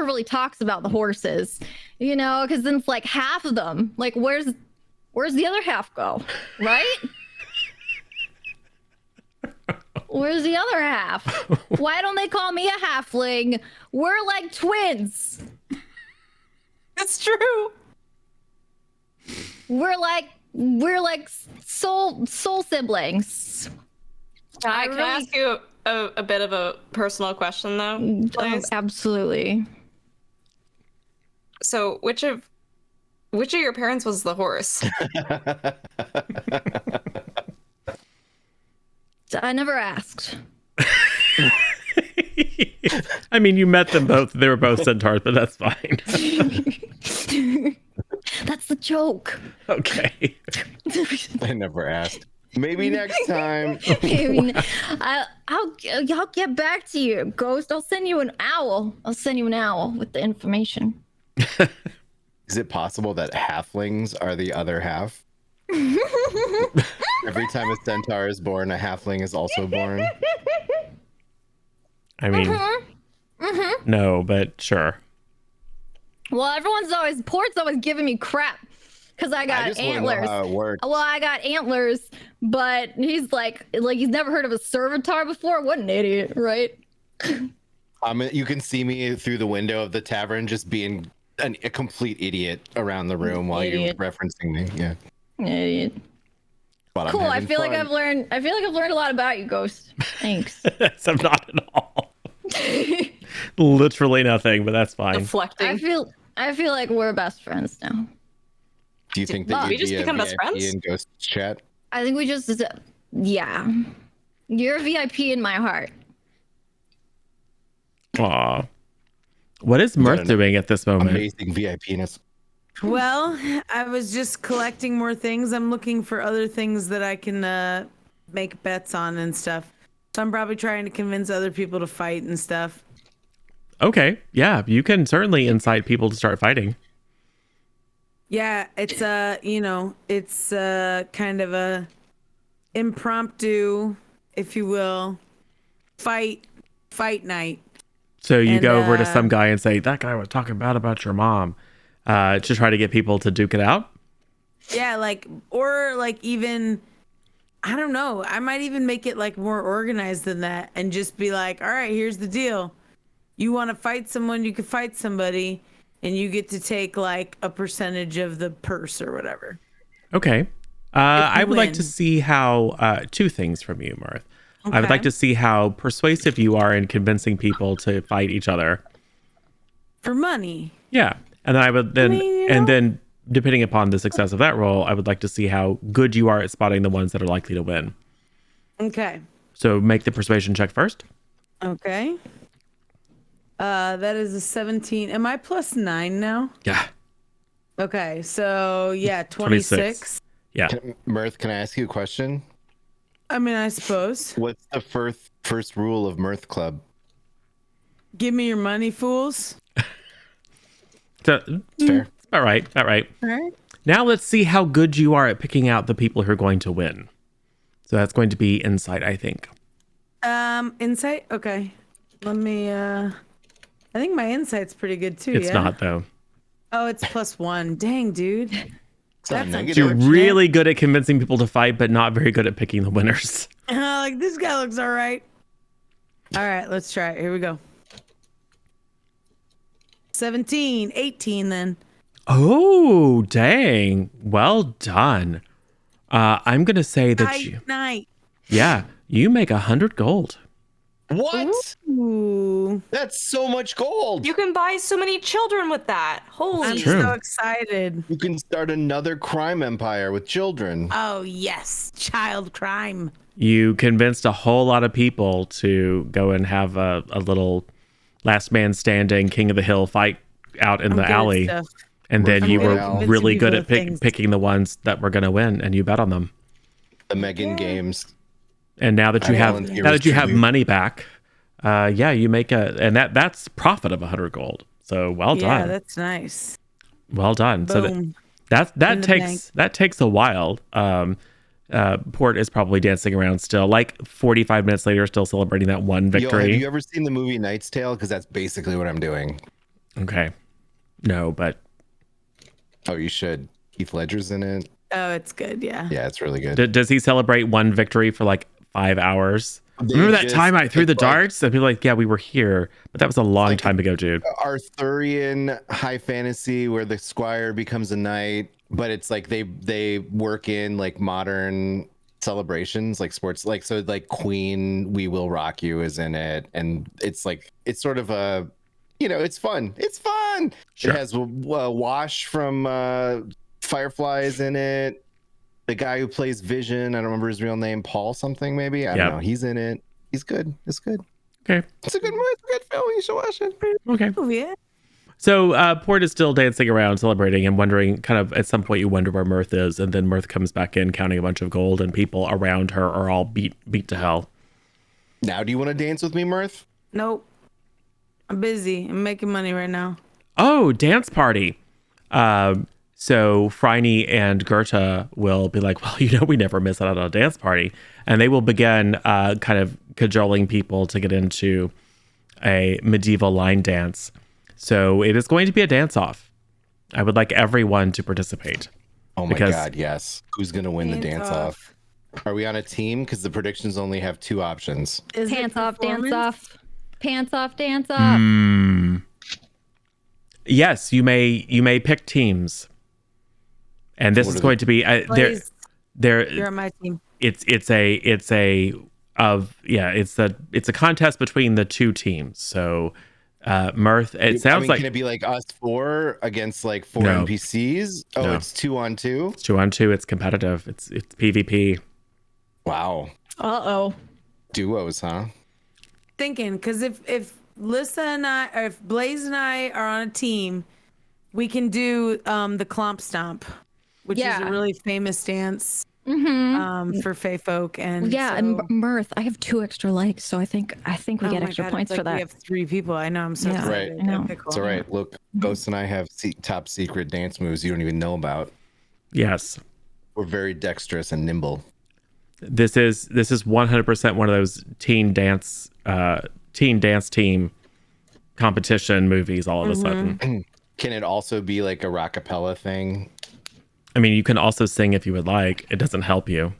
really talks about the horses, because then it's like half of them. Like, where's the other half go, right? Where's the other half? Why don't they call me a halfling? We're like twins. It's true. We're like soul siblings. Can I ask you a bit of a personal question though, please? Absolutely. So which of your parents was the horse? I never asked. I mean, you met them both. They were both centaurs, but that's fine. That's the joke. Okay. I never asked. Maybe next time. I'll get back to you, Ghost. I'll send you an owl. With the information. Is it possible that halflings are the other half? Every time a centaur is born, a halfling is also born. I mean, no, but sure. Well, Port's always giving me crap because I got I just want to antlers. know how it works. Well, I got antlers, but he's like he's never heard of a servitor before. What an idiot, right? You can see me through the window of the tavern, just being a complete idiot around the room while you're referencing me. Yeah. Idiot. But I'm Cool. I having feel like fun. I've learned a lot about you, Ghost. Thanks. I'm not at all. Literally nothing, but that's fine. Deflecting. I feel like we're best friends now. Do you think that We you'd just be a become best VIP friends? in Ghost chat? I think we just, yeah. You're a VIP in my heart. Aw. What is Mirth doing at this moment? Amazing VIP-ness. Well, I was just collecting more things. I'm looking for other things that I can make bets on and stuff. So I'm probably trying to convince other people to fight and stuff. Okay, yeah, you can certainly incite people to start fighting. Yeah, it's it's kind of a impromptu, if you will, fight night. So you And, go over to some guy and say, that guy was talking bad about your mom, to try to get people to duke it out. Yeah, or even, I don't know. I might even make it like more organized than that and just be like, all right, here's the deal. You want to fight someone, you can fight somebody, and you get to take like a percentage of the purse or whatever. Okay. I would like to win. see how, two things from you, Mirth. I would Okay. like to see how persuasive you are in convincing people to fight each other. For money. Yeah. And then I would then, mean, you and know. then depending upon the success of that role, I would like to see how good you are at spotting the ones that are likely to win. Okay. So make the persuasion check first. Okay. That is a 17. Am I +9 now? Yeah. Okay, so yeah, 26. Yeah. Mirth, can I ask you a question? I mean, I suppose. What's the first rule of Mirth Club? Give me your money, fools. So, It's fair. all right. All right. All right. Now let's see how good you are at picking out the people who are going to win. So that's going to be insight, I think. Insight. Okay. Let me. I think my insight's pretty good too. It's yeah? not though. Oh, it's +1. Dang, dude. It's not That's negative. You're really good at convincing people to fight, but not very good at picking the winners. Like this guy looks all right. All right, let's try it. Here we go. 17, 18 then. Oh, dang. Well done. I'm going to say that Night. yeah, you make 100 gold. What? Ooh. That's so much gold. You can buy so many children with that. Holy. I'm true. so excited. You can start another crime empire with children. Oh, yes. Child crime. You convinced a whole lot of people to go and have a little last man standing, king of the hill fight out in I'm the good at alley. stuff. And then I'm you good were at convincing really good people at of things. picking the ones that were going to win, and you bet on them. The Megan Games. And now that you I have volunteer now as that you have tribute. money back, yeah, you make that's profit of 100 gold. So well Yeah, done. that's nice. Well done. So Boom. that In the that takes a while. Port is probably dancing around still, like 45 minutes later, still celebrating that one Yo, have victory. you ever seen the movie Knight's Tale? Because that's basically what I'm doing. Okay. No, but Oh, you should. Heath Ledger's in it. Oh, it's good. Yeah. Yeah, it's really good. does he celebrate one victory for like 5 hours? They Remember that just- time I threw the it's like- darts? And people are like, yeah, we were here, but that was a long like- time ago, dude. Arthurian high fantasy where the squire becomes a knight, but it's like they work in like modern celebrations, like sports, like so like Queen We Will Rock You is in it, and it's like it's sort of a, it's fun. It's fun. Sure. It has Wash from Fireflies in it. The guy who plays Vision, I don't remember his real name, Paul something maybe. I Yep. don't know. He's in it. He's good. It's good. Okay. It's a good movie. It's a good film. You should watch it. Okay. Oh, yeah. So Port is still dancing around, celebrating, and wondering, kind of at some point you wonder where Mirth is, and then Mirth comes back in counting a bunch of gold, and people around her are all beat to hell. Now, do you want to dance with me, Mirth? Nope. I'm busy. I'm making money right now. Oh, dance party. So Phryne and Goethe will be like, well, we never miss out on a dance party. And they will begin kind of cajoling people to get into a medieval line dance. So it is going to be a dance-off. I would like everyone to participate. Oh my Because- God, yes. Who's going to win the dance off? Are we on a team? Because the predictions only have 2 options. Is it Pants off, dance performance? off. Pants off, dance off. Yes, you may pick teams. And this What is are going to be Blaze, you're there on my team. it's a contest between the 2 teams. So Mirth, it sounds like can it be like us 4 against like 4 No. NPCs? Oh, No. it's 2 on 2? it's 2-on-2, it's competitive. It's PvP. Wow. Uh-oh. Duos, huh? Thinking, because if Lissa and I, or if Blaze and I are on a team, we can do the Clomp Stomp, which is Yeah. a really famous dance. for Fae folk, and Yeah, so, and Mirth. I have 2 extra likes, so I think we oh get my extra God, points it's for like that. we have 3 people. I know. I'm so Yeah, excited. Right. I know. Okay, cool. It's all right. Look, Ghost and I have top secret dance moves you don't even know about. Yes. We're very dexterous and nimble. This is 100% one of those teen dance team competition movies all of a sudden. Can it also be like a rockapella thing? I mean, you can also sing if you would like. It doesn't help you.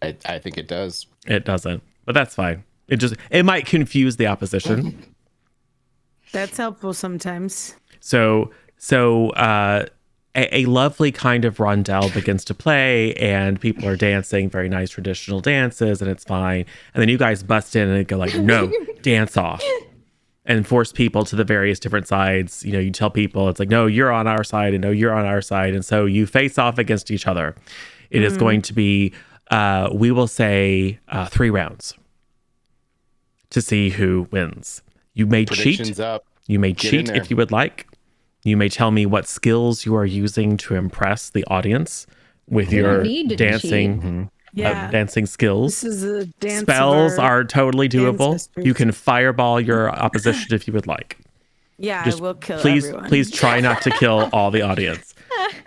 I think it does. It doesn't. But that's fine. It might confuse the opposition. That's helpful sometimes. So a lovely kind of rondel begins to play, and people are dancing very nice traditional dances, and it's fine. And then you guys bust in and go like, no, dance off, and force people to the various different sides. You know, you tell people it's like, no, you're on our side, and no, you're on our side, and so you face off against each other. It is going to be, we will say, 3 rounds to see who wins. You may cheat. Predictions up. You may Get in cheat there. if you would like. You may tell me what skills you are using to impress the audience with your don't need to dancing Yeah. dancing skills. This is a dance. Spells are totally doable. ancestors. You can fireball your opposition if you would like. Yeah, Just I will kill please, everyone. please try not to kill all the audience.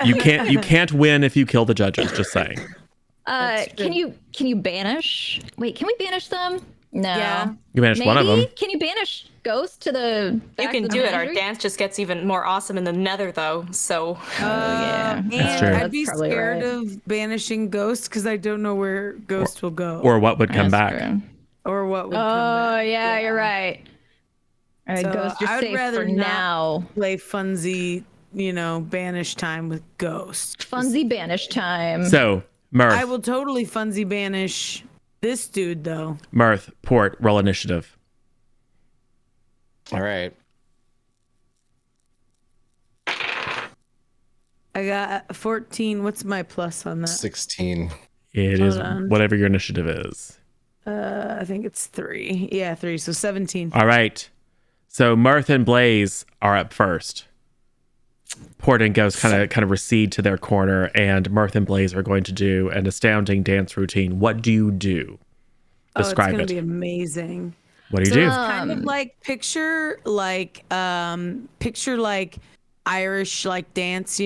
You can't win if you kill the judges. Just saying. Can you banish? Wait, can we banish them? No. Yeah. You managed one of them. Can you banish Ghost to the? You back can of the do it. Our menagerie? dance just gets even more awesome in the nether, though. So Yeah, And true. I'd be That's probably scared right. of banishing Ghost because I don't know where Ghost will go Or what would come That's back? true. or what would come Oh back. yeah, you're right. All right, So Ghost, you're I would safe rather for not now. play funsy, banish time with Ghost. Funsy banish time. So Mirth, I will totally funsy banish this dude though. Mirth, Port, roll initiative. All right. I got 14. What's my plus on that? 16. It is on. whatever your initiative is. I think it's 3. Yeah, 3. So 17. All right. So Mirth and Blaze are up first. Port and Ghost kind of recede to their corner, and Mirth and Blaze are going to do an astounding dance routine. What do you do? Describe it's it. gonna be amazing. What do you do? Kind of like picture like Irish like dance,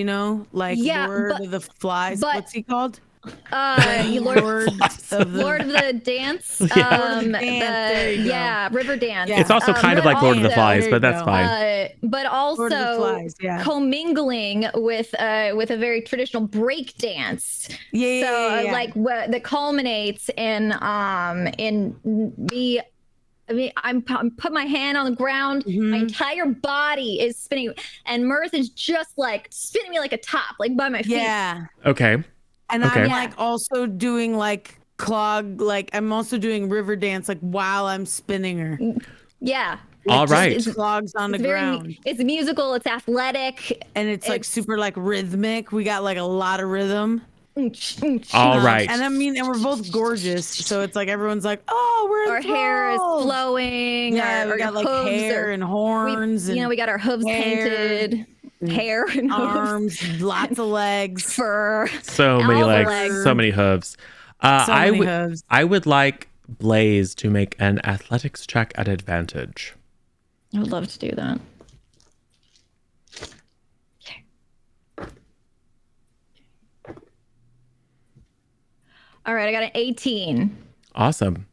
like Yeah, Lord but- of the Flies. but- What's he called? Lord of the Dance. Lord of the Dance, there you go. Yeah, River Dance. Yeah. It's also kind of like Lord of the also- Flies, there but you that's go. fine. But Lord of the also Flies, yeah. commingling with a very traditional break dance. Yeah, So yeah. like what that culminates in me. I mean, I'm put my hand on the ground. Mm-hmm. My entire body is spinning, and Mirth is just like spinning me like a top, like by my feet. Yeah. Okay. And Okay. I'm like also doing like clog, like I'm also doing river dance like while I'm spinning her. Yeah. All Just- right. It's, Clogs on the it's very. ground. It's musical. It's athletic. And it's like super like rhythmic. We got like a lot of rhythm. All right. And I mean, and we're both gorgeous. So it's like everyone's like, oh, we're Our hair is enthralled. flowing. Yeah, our we got like hooves hair are- and horns we and got our hooves hair painted, hair and hooves, arms, lots of legs. fur. So many all the legs, legs. so many hooves. So many would hooves. I would like Blaze to make an athletics check at advantage. I would love to do that. All right, I got an 18. Awesome.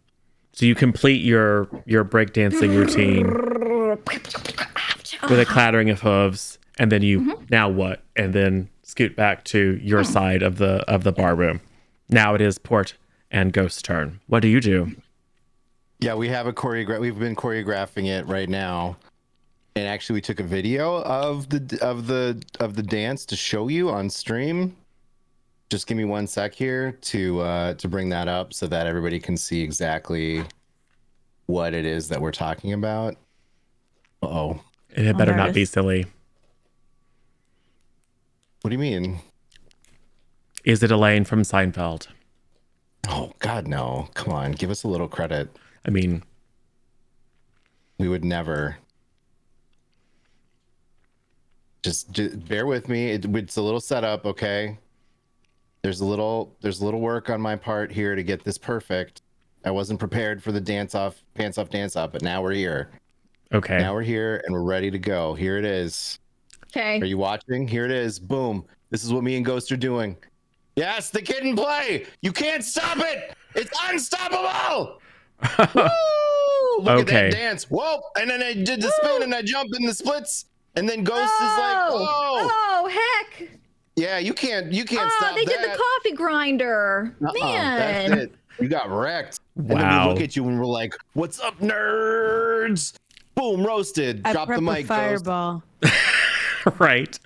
So you complete your breakdancing routine with a clattering of hooves, and then you now what? And then scoot back to your side of the bar room. Now it is Port and Ghost's turn. What do you do? Yeah, we have a we've been choreographing it right now. And actually we took a video of the dance to show you on stream. Just give me 1 sec here to bring that up so that everybody can see exactly what it is that we're talking about. Uh-oh. It had better there not it be is. silly. What do you mean? Is it Elaine from Seinfeld? Oh God, no. Come on, give us a little credit. I mean, We would never. Just bear with me. It's a little setup, okay? there's a little work on my part here to get this perfect. I wasn't prepared for the pants off dance off, but now we're here. Okay. Now we're here and we're ready to go. Here it is. Okay. Are you watching? Here it is. Boom. This is what me and Ghost are doing. Yes, the kid in play. You can't stop it. It's unstoppable. Woo! Look at that dance. Whoa. And then I did the spin and I jumped in the splits. And then Ghost is like, whoa. Oh, heck. Yeah, you can't stop they that. did the coffee grinder. Man. That's it. You got wrecked. Wow. And then we look at you and we're like, what's up, nerds? Boom, roasted. Drop the mic, fireball. Right.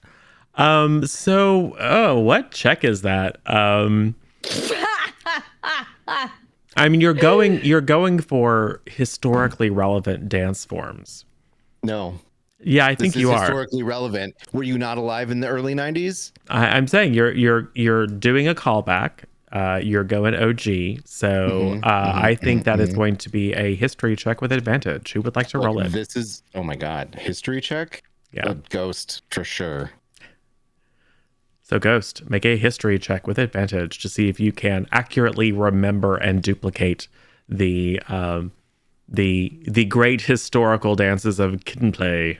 So, what check is that? I mean, you're going for historically relevant dance forms. No. Yeah, I think you are historically relevant. Were you not alive in the early 90s? I'm saying you're doing a callback. You're going OG. So I think that is going to be a history check with advantage. Who would like to roll it? This is, oh my God, history check? Yeah. Ghost for sure. So Ghost, make a history check with advantage to see if you can accurately remember and duplicate the great historical dances of Kid and Play.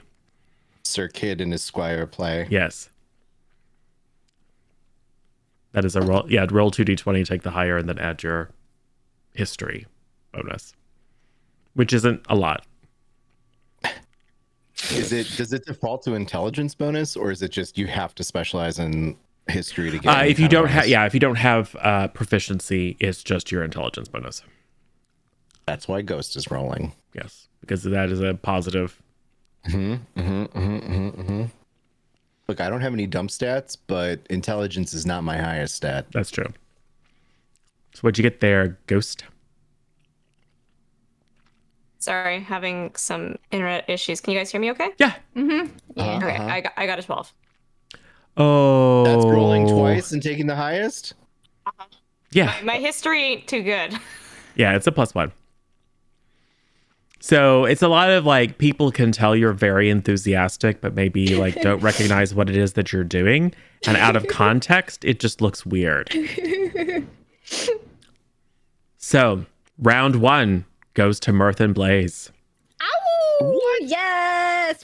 Sir Kid and his Squire play. Yes. That is a roll. Yeah, roll 2d20, take the higher, and then add your history bonus, which isn't a lot. Does it default to intelligence bonus, or is it just you have to specialize in history to get? If you don't have proficiency, it's just your intelligence bonus. That's why Ghost is rolling. Yes, because that is a positive. Look, I don't have any dump stats, but intelligence is not my highest stat. That's true. So what'd you get there, Ghost? Sorry, having some internet issues. Can you guys hear me okay? Yeah. Okay, I got a 12. Oh. That's rolling twice and taking the highest? Yeah. My history ain't too good. Yeah, it's a +1. So it's a lot of like people can tell you're very enthusiastic, but maybe like don't recognize what it is that you're doing. And out of context, it just looks weird. So round 1 goes to Mirth and Blaze. Ow! Yes!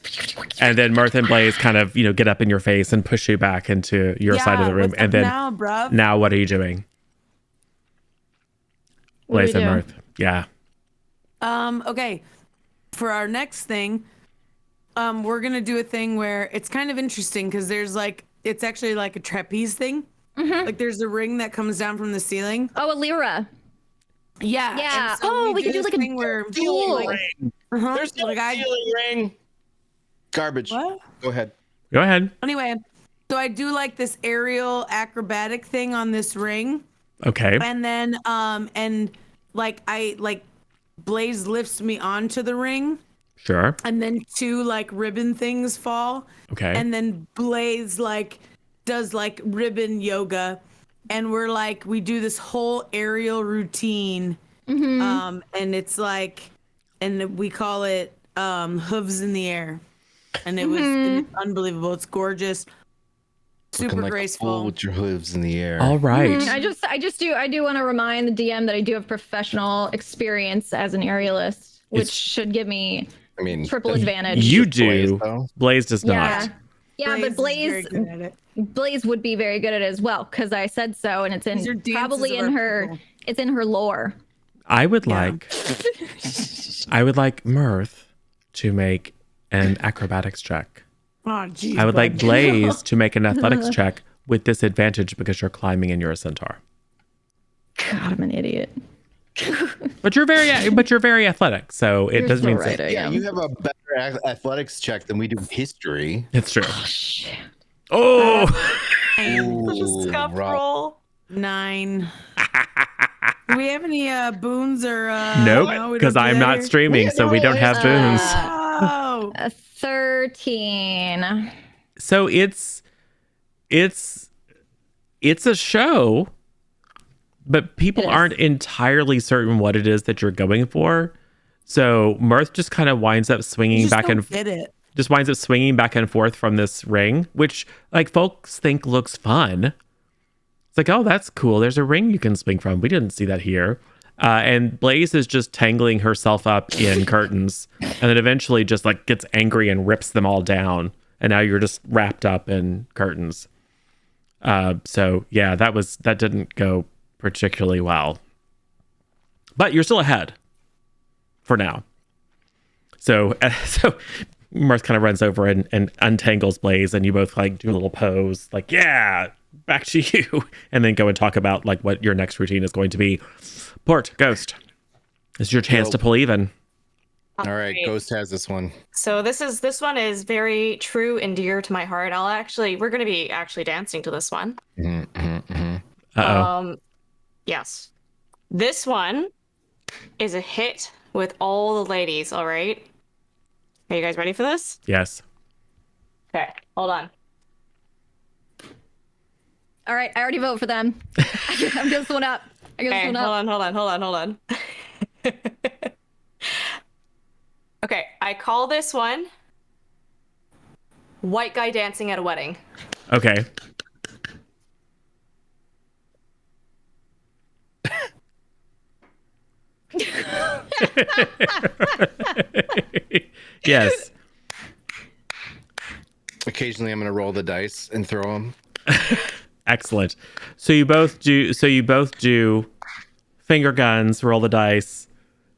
And then Mirth and Blaze kind of, get up in your face and push you back into your side of the room. What's And up then now, bruv? now what are you doing? What do Blaze we and do? Mirth. Yeah. Okay. For our next thing, we're gonna do a thing where it's kind of interesting because it's actually like a trapeze thing. Like there's a ring that comes down from the ceiling. Oh, a lira. Yeah. Yeah. and so We can do this like a thing where duel. There's no Like ceiling ring. Garbage. What? Go ahead. Go ahead. Anyway, so I do like this aerial acrobatic thing on this ring. Okay. And then Blaze lifts me onto the ring, Sure. and then 2 like ribbon things fall. Okay. And then Blaze does ribbon yoga, and we do this whole aerial routine. And it's and we call it hooves in the air. And it was unbelievable. It's gorgeous. Super Looking like a graceful. fool with your hooves in the air. All right. I do want to remind the DM that I do have professional experience as an aerialist, which should give me triple advantage. You Blaze, do. though. Blaze does Yeah. not. Yeah, but is very good at it. Blaze would be very good at it as well because I said so, and it's These are dances probably of in our her. people. It's in her lore. I would like Mirth to make an acrobatics check. Oh, geez, I would like bud. Blaze to make an athletics check with disadvantage because you're climbing and you're a centaur. God, I'm an idiot. But you're very athletic, so it You're doesn't so mean right. I Yeah, am. you have a better athletics check than we do history. It's true. Shit. Oh, Ooh, Scuff rough. roll. 9. Do we have any boons or nope, no, we because don't do I'm that not here? streaming, so we don't have boons. Oh, A 13. So it's a show, but people It is. aren't entirely certain what it is that you're going for. So Mirth just kind of winds up swinging just back don't and get it. just winds up swinging back and forth from this ring, which like folks think looks fun. It's like, oh, that's cool. There's a ring you can swing from. We didn't see that here. And Blaze is just tangling herself up in curtains, and then eventually just like gets angry and rips them all down. And now you're just wrapped up in curtains. So yeah, that didn't go particularly well. But you're still ahead for now. So Mirth kind of runs over and untangles Blaze, and you both like do a little pose, like, yeah, back to you, and then go and talk about like what your next routine is going to be. Port, Ghost, this is your chance to pull even. All right, Ghost has this one. So this one is very true and dear to my heart. We're going to be actually dancing to this one. Uh-oh. Yes. This one is a hit with all the ladies, all right? Are you guys ready for this? Yes. Okay, hold on. All right, I already vote for them. I give this one up. Okay, hold on. Okay, I call this one White Guy Dancing at a Wedding. Okay. Yes. Occasionally, I'm going to roll the dice and throw them. Excellent. So you both do finger guns, roll the dice.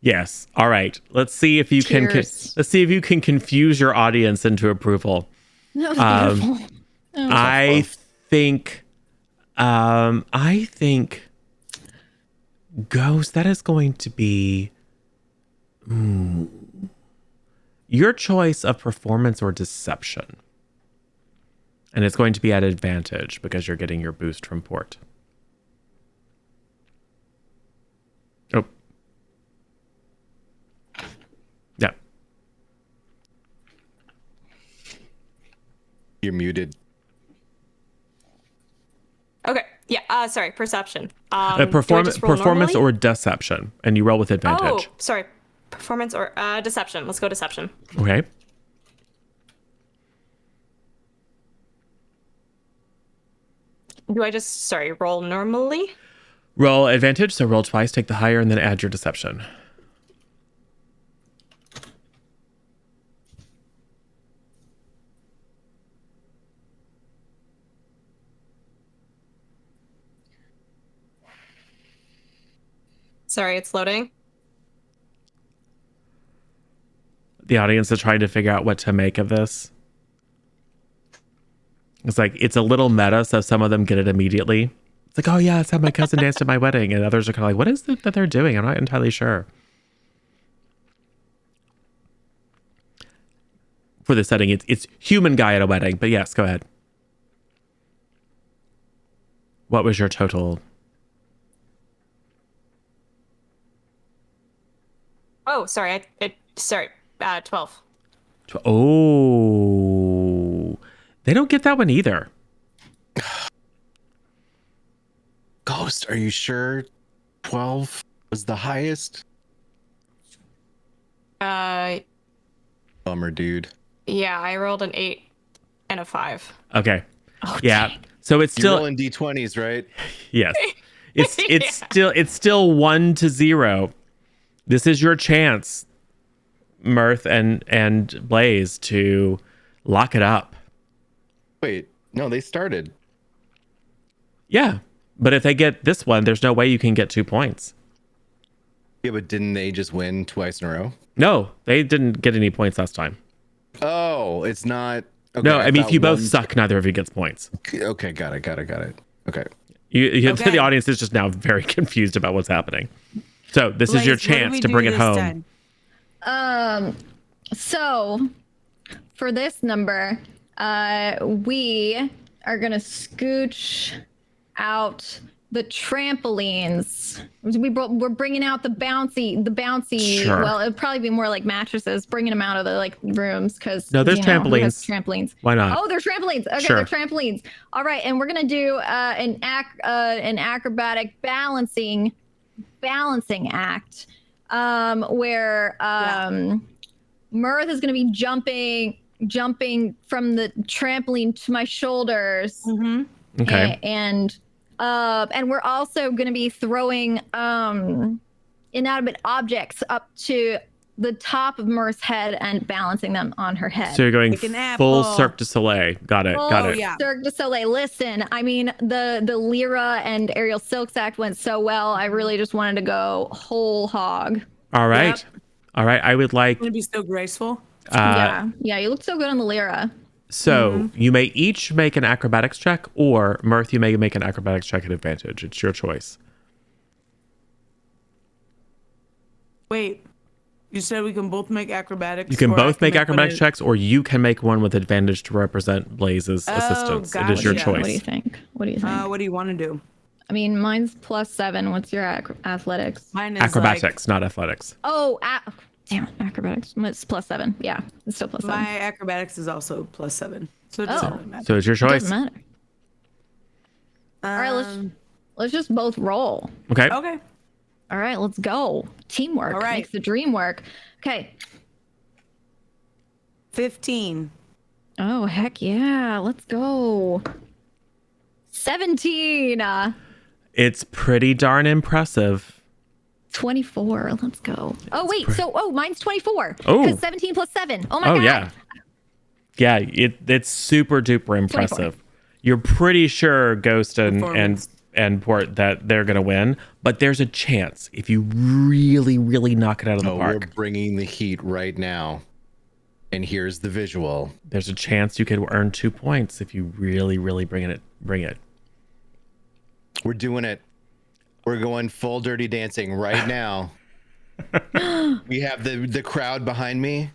Yes. All right. Let's see if you Cheers. let's see if you can confuse your audience into approval. That was beautiful. I think Ghost, that is going to be your choice of performance or deception. And it's going to be at advantage because you're getting your boost from Port. Oh. Yeah. You're muted. Okay, yeah, sorry, perception. Performance or deception. And you roll with advantage. Oh, sorry. Performance or deception. Let's go deception. Okay. Do I roll normally? Roll advantage, so roll twice, take the higher, and then add your deception. Sorry, it's loading. The audience is trying to figure out what to make of this. It's like, it's a little meta, so some of them get it immediately. It's like, oh yeah, that's how my cousin danced at my wedding. And others are kind of like, what is it that they're doing? I'm not entirely sure. For the setting, it's human guy at a wedding. But yes, go ahead. What was your total? Oh, sorry. 12. Oh, they don't get that one either. Ghost, are you sure 12 was the highest? Yeah, Bummer, dude. I rolled an 8 and a 5. Okay. Oh, Yeah. dang. So it's You're still rolling D20s, right? yes. It's Yeah. it's still 1-0. This is your chance, Mirth and Blaze, to lock it up. Wait, no, they started. Yeah. But if they get this one, there's no way you can get 2 points. Yeah, but didn't they just win twice in a row? No, they didn't get any points last time. Oh, it's not. Okay, No, I mean, if thought you both one- suck, neither of you gets points. Okay, got it. Okay. Okay. The audience is just now very confused about what's happening. So this is your Blaze, what do chance we to do bring it this home. time? So for this number, we are gonna scooch out the trampolines. We're bringing out the bouncy. Sure. Well, it'd probably be more like mattresses, bringing them out of the like rooms because No, there's who trampolines. has trampolines. Why not? Oh, they're trampolines. Okay, Sure. they're trampolines. All right, and we're gonna do an acrobatic balancing act, where Mirth is gonna be jumping from the trampoline to my shoulders. Mm-hmm. Okay. And And we're also going to be throwing inanimate objects up to the top of Mirth's head and balancing them on her head. So you're going Like an full apple. Cirque du Soleil. Got it. Got Full it. yeah. Cirque du Soleil. Listen, I mean, the Lyra and Ariel Silks act went so well. I really just wanted to go whole hog. All right. Yep. All right. I would like. It's gonna be so graceful. Yeah, you look so good on the Lyra. So you may each make an acrobatics check, or Mirth, you may make an acrobatics check at advantage. It's your choice. Wait, you said we can both make acrobatics. You can or I both make one acrobatics at- checks, or you can make one with advantage to represent Blaze's assistance. It is your gotcha. choice. What do you think? What do you think? What do you want to do? I mean, mine's +7. What's your athletics? Mine is Acrobatics, not athletics. Oh, damn it, acrobatics. It's +7. Yeah, it's still +7. My acrobatics is also +7, so it doesn't really matter. So it's your It choice. doesn't matter. All right, let's just both roll. Okay. Okay. All right, let's go. Teamwork All right. makes the dream work. Okay. 15. Oh, heck yeah. Let's go. 17. It's pretty darn impressive. 24. Let's go. Oh, wait. Mine's 24. Oh. Because 17 plus 7. Oh, my Oh God. yeah. Yeah, it's super duper impressive. You're pretty sure Ghost and Performance. Port that they're gonna win, but there's a chance if you really, really knock it out of the We're park. bringing the heat right now. And here's the visual. There's a chance you could earn 2 points if you really, really bring it. We're doing it. We're going full Dirty Dancing right now. We have the crowd behind me,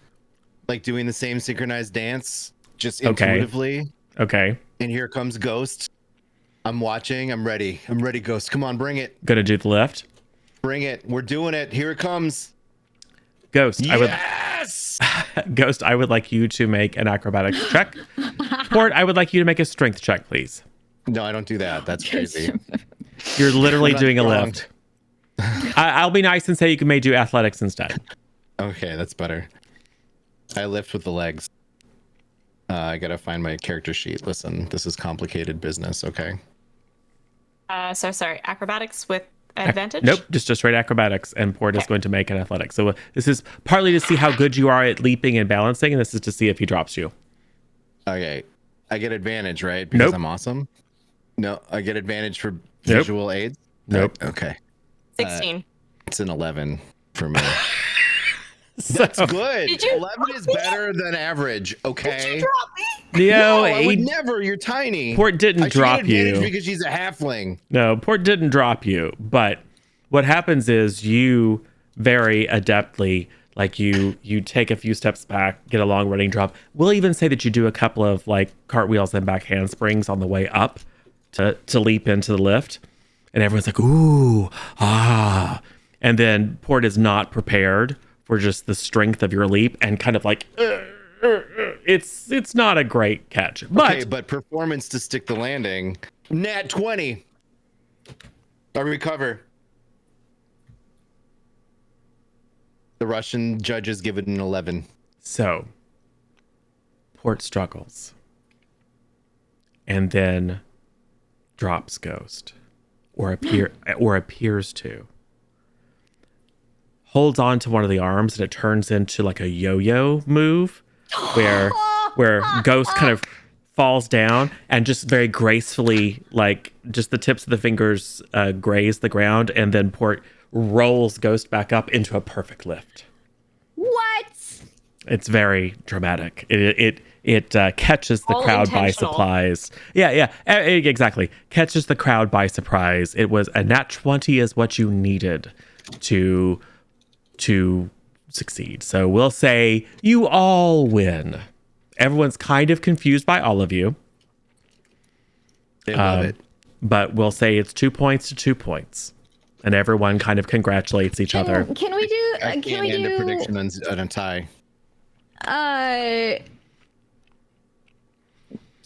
like doing the same synchronized dance, just Okay. intuitively. Okay. And here comes Ghost. I'm watching. I'm ready. I'm ready, Ghost. Come on, bring it. Gonna do the lift. Bring it. We're doing it. Here it comes. Ghost, Yes! Ghost, I would like you to make an acrobatics check. Port, I would like you to make a strength check, please. No, I don't do that. That's crazy. You're literally We're not doing a strong. lift. I'll be nice and say you may do athletics instead. Okay, that's better. I lift with the legs. I gotta find my character sheet. Listen, this is complicated business, okay? So sorry, acrobatics with advantage? Nope, just straight acrobatics, and Port is going to make an athletics. So this is partly to see how good you are at leaping and balancing, and this is to see if he drops you. Okay. I get advantage, right? Because Nope. I'm awesome? No, I get advantage for visual aids? Nope. Okay. 16. It's an 11 for me. So, That's good. Did you 11 is better than average, okay? no, I would he- never. You're tiny. Port didn't I should drop get advantage you. because she's a halfling. No, Port didn't drop you, but what happens is you very adeptly, like you take a few steps back, get a long running drop. We'll even say that you do a couple of like cartwheels and back handsprings on the way up to leap into the lift. And everyone's like, ooh, ah. And then Port is not prepared for just the strength of your leap and kind of like, it's not a great catch. But Okay, but performance to stick the landing. Nat 20. I recover. The Russian judges give it an 11. so Port struggles and then drops Ghost or appears to. Holds on to one of the arms and it turns into like a yo-yo move where Ghost kind of falls down and just very gracefully, like just the tips of the fingers graze the ground, and then Port rolls Ghost back up into a perfect lift. What? It's very dramatic. It catches the All crowd by intentional. surprise. Yeah, exactly. Catches the crowd by surprise. It was a nat 20 is what you needed to succeed. So we'll say you all win. Everyone's kind of confused by all of you, They love it. but we'll say it's 2 points to 2 points, and everyone kind of congratulates each other. Can we do? I Can can't we end a do? prediction on a tie.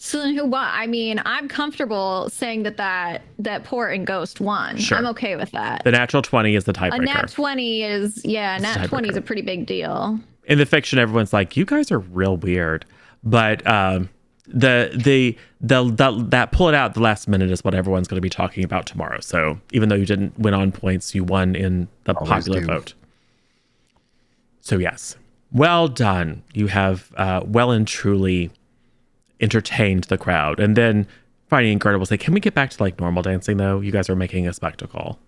So then who won? I mean, I'm comfortable saying that Port and Ghost won. Sure. I'm okay with that. The natural 20 is the A tiebreaker. nat 20 is nat 20 is a pretty big deal. In the fiction, everyone's like, you guys are real weird. But that pull it out at the last minute is what everyone's going to be talking about tomorrow. So even though you didn't win on points, you won in the Always popular do. vote. So yes, well done. You have well and truly entertained the crowd. And then Friday and Gerda will say, "Can we get back to like normal dancing though? You guys are making a spectacle,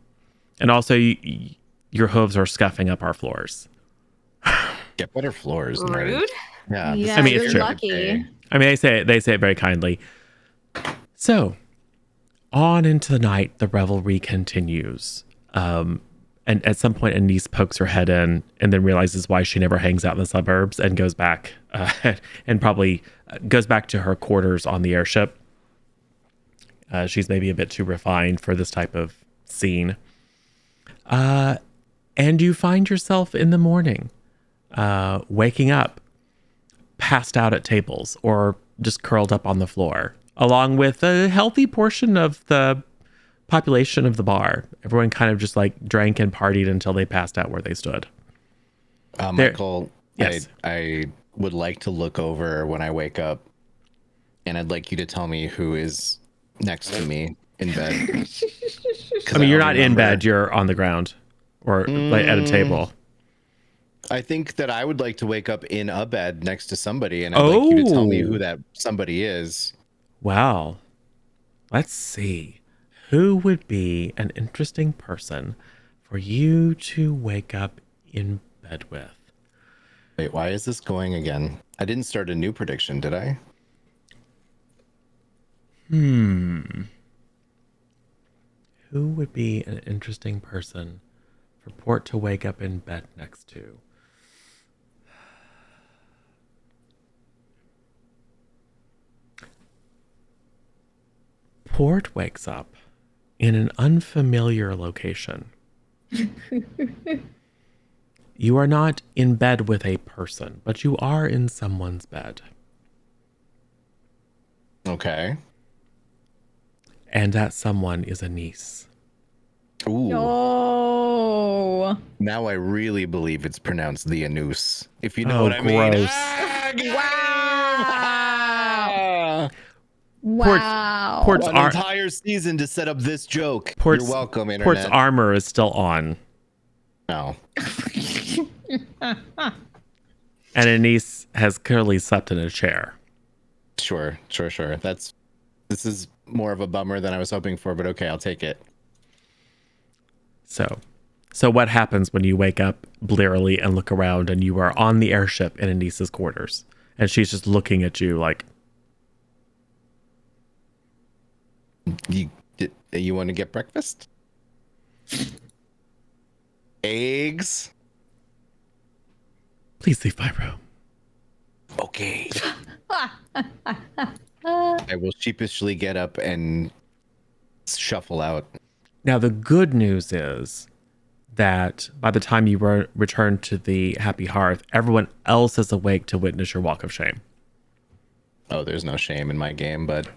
and also your hooves are scuffing up our floors." Get better floors. nerd. Rude. Yeah. Yeah, I mean, it's you're true. lucky. I mean, they say it very kindly. So, on into the night, the revelry continues. And at some point, Anise pokes her head in and then realizes why she never hangs out in the suburbs and goes back and probably goes back to her quarters on the airship. She's maybe a bit too refined for this type of scene. And you find yourself in the morning, waking up, passed out at tables or just curled up on the floor, along with a healthy portion of the population of the bar. Everyone kind of just like drank and partied until they passed out where they stood. Michael, Yes. I would like to look over when I wake up, and I'd like you to tell me who is next to me in bed. I mean, you're not in bed, you're on the ground or like at a table. I think that I would like to wake up in a bed next to somebody, and I'd like you to tell me who that somebody is. Well, let's see. Who would be an interesting person for you to wake up in bed with? Wait, why is this going again? I didn't start a new prediction, did I? Who would be an interesting person for Port to wake up in bed next to? Port wakes up in an unfamiliar location. You are not in bed with a person, but you are in someone's bed. Okay. And that someone is Anise. Ooh. Oh. Now I really believe it's pronounced the Anus. If you know what I mean. gross. Wow. Port's An entire season to set up this joke. You're welcome, internet. Port's armor is still on. No. And Anise has clearly slept in a chair. Sure. This is more of a bummer than I was hoping for, but okay, I'll take it. So what happens when you wake up blearily and look around and you are on the airship in Anise's quarters and she's just looking at you like, You want to get breakfast? Eggs? please leave my room. Okay. I will sheepishly get up and shuffle out. Now, the good news is that by the time you return to the happy hearth, everyone else is awake to witness your walk of shame. Oh, there's no shame in my game, but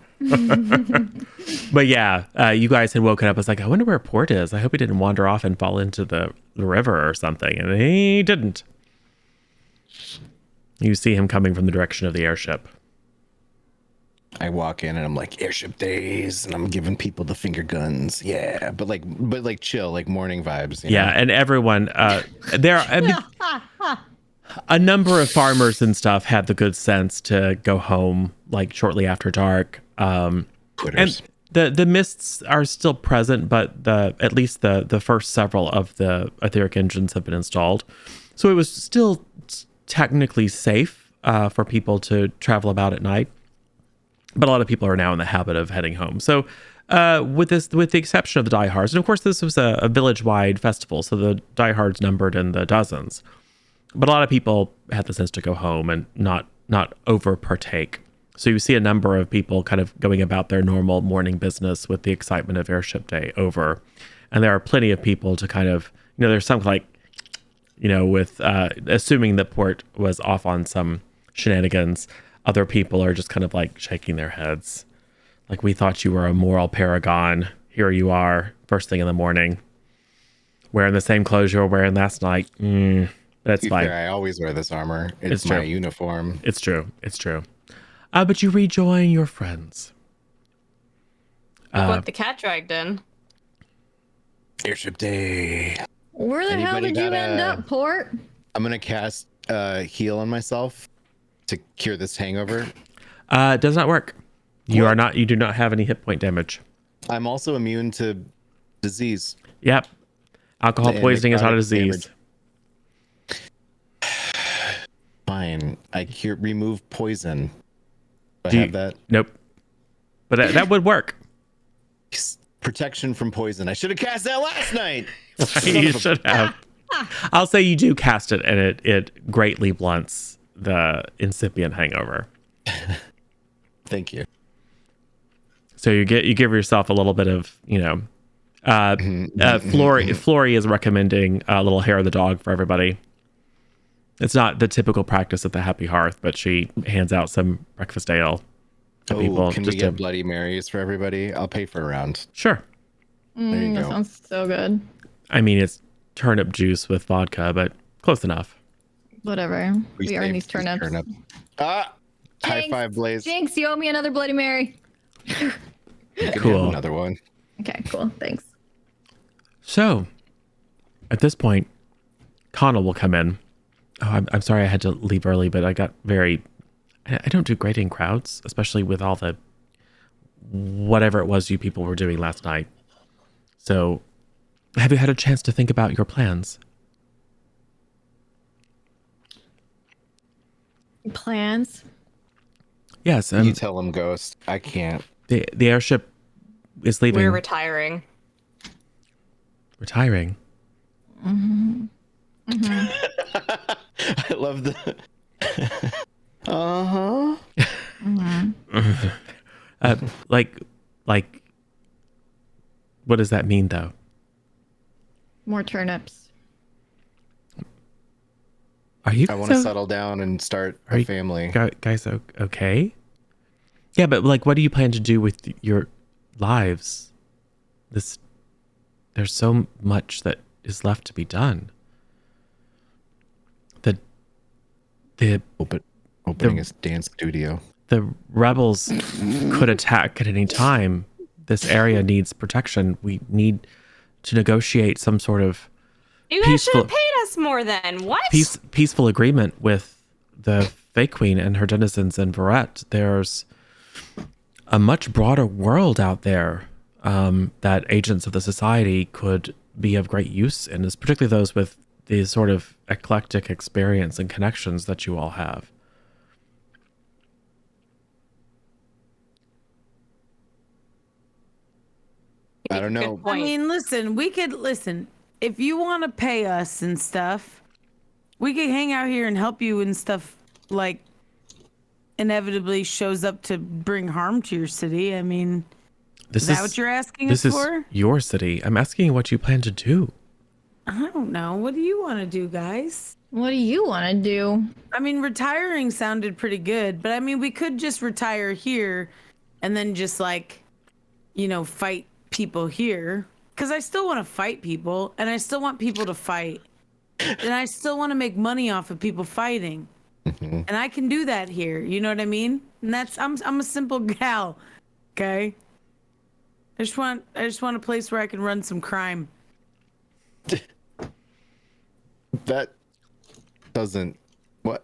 But yeah, you guys had woken up. I was like, I wonder where Port is. I hope he didn't wander off and fall into the river or something. And he didn't. You see him coming from the direction of the airship. I walk in and I'm like, airship days, and I'm giving people the finger guns. Yeah, but like chill, like morning vibes. Yeah, and everyone a number of farmers and stuff had the good sense to go home like shortly after dark. Quitters. And the mists are still present, but at least the first several of the etheric engines have been installed. So it was still technically safe for people to travel about at night. But a lot of people are now in the habit of heading home. So with the exception of the diehards, and of course this was a village-wide festival, so the diehards numbered in the dozens. But a lot of people had the sense to go home and not over partake. So you see a number of people kind of going about their normal morning business with the excitement of Airship Day over. And there are plenty of people to kind of, there's some like, with assuming that Port was off on some shenanigans, other people are just kind of like shaking their heads. Like, we thought you were a moral paragon. Here you are, first thing in the morning, wearing the same clothes you were wearing last night. That's fine. I always wear this armor. It's true. my uniform. It's true. But you rejoin your friends. Look what the cat dragged in. Airship day. Where the hell Anybody did you got end a- up, Port? I'm gonna cast heal on myself to cure this hangover. It does not work. You What? are not. You do not have any hit point damage. I'm also immune to disease. Yep. Alcohol And poisoning is not a necrotic disease. Fine. I remove poison. Do I Do you- have that? Nope. But that would work. Protection from poison. I should have cast that last night. You should have. I'll say you do cast it, and it greatly blunts the incipient hangover. Thank you. So you give yourself a little bit of, Flory is recommending a little hair of the dog for everybody. It's not the typical practice at the Happy Hearth, but she hands out some breakfast ale to people. Can we get Bloody Marys for everybody? I'll pay for a round. Sure. There you That go. sounds so good. I mean, it's turnip juice with vodka, but close enough. Whatever. We earn these turnips. Turnip. High Jinx, five, Blaze. Jinx, you owe me another Bloody Mary. You can Cool. have another one. Okay, cool. Thanks. So, at this point, Connell will come in. Oh, I'm sorry I had to leave early, but I don't do great in crowds, especially with all the whatever it was you people were doing last night. So, have you had a chance to think about your plans? Plans? Yes, You tell him, Ghost. I can't. the airship is leaving. We're retiring. Retiring. I love the. Uh-huh. Like, what does that mean, though? More turnips. Are you? I want to settle down and start Are a you family. guys okay? Yeah, but like, what do you plan to do with your lives? There's so much that is left to be done. The Opening a dance studio. the rebels could attack at any time. This area needs protection. We need to negotiate some sort of You guys should have paid us more then. What? peaceful agreement with the Fey Queen and her denizens in Verret. There's a much broader world out there that agents of the society could be of great use in, is particularly those with the sort of eclectic experience and connections that you all have. I don't know. Good point. I mean, listen. If you want to pay us and stuff, we could hang out here and help you and stuff. Like, inevitably shows up to bring harm to your city. I mean, is that what you're asking us This for? is your city. I'm asking you what you plan to do. I don't know. What do you want to do, guys? What do you want to do? I mean, retiring sounded pretty good, but I mean, we could just retire here and then just like, fight people here. Because I still want to fight people, and I still want people to fight. And I still want to make money off of people fighting. And I can do that here. You know what I mean? And I'm a simple gal. Okay? I just want a place where I can run some crime. That doesn't. What?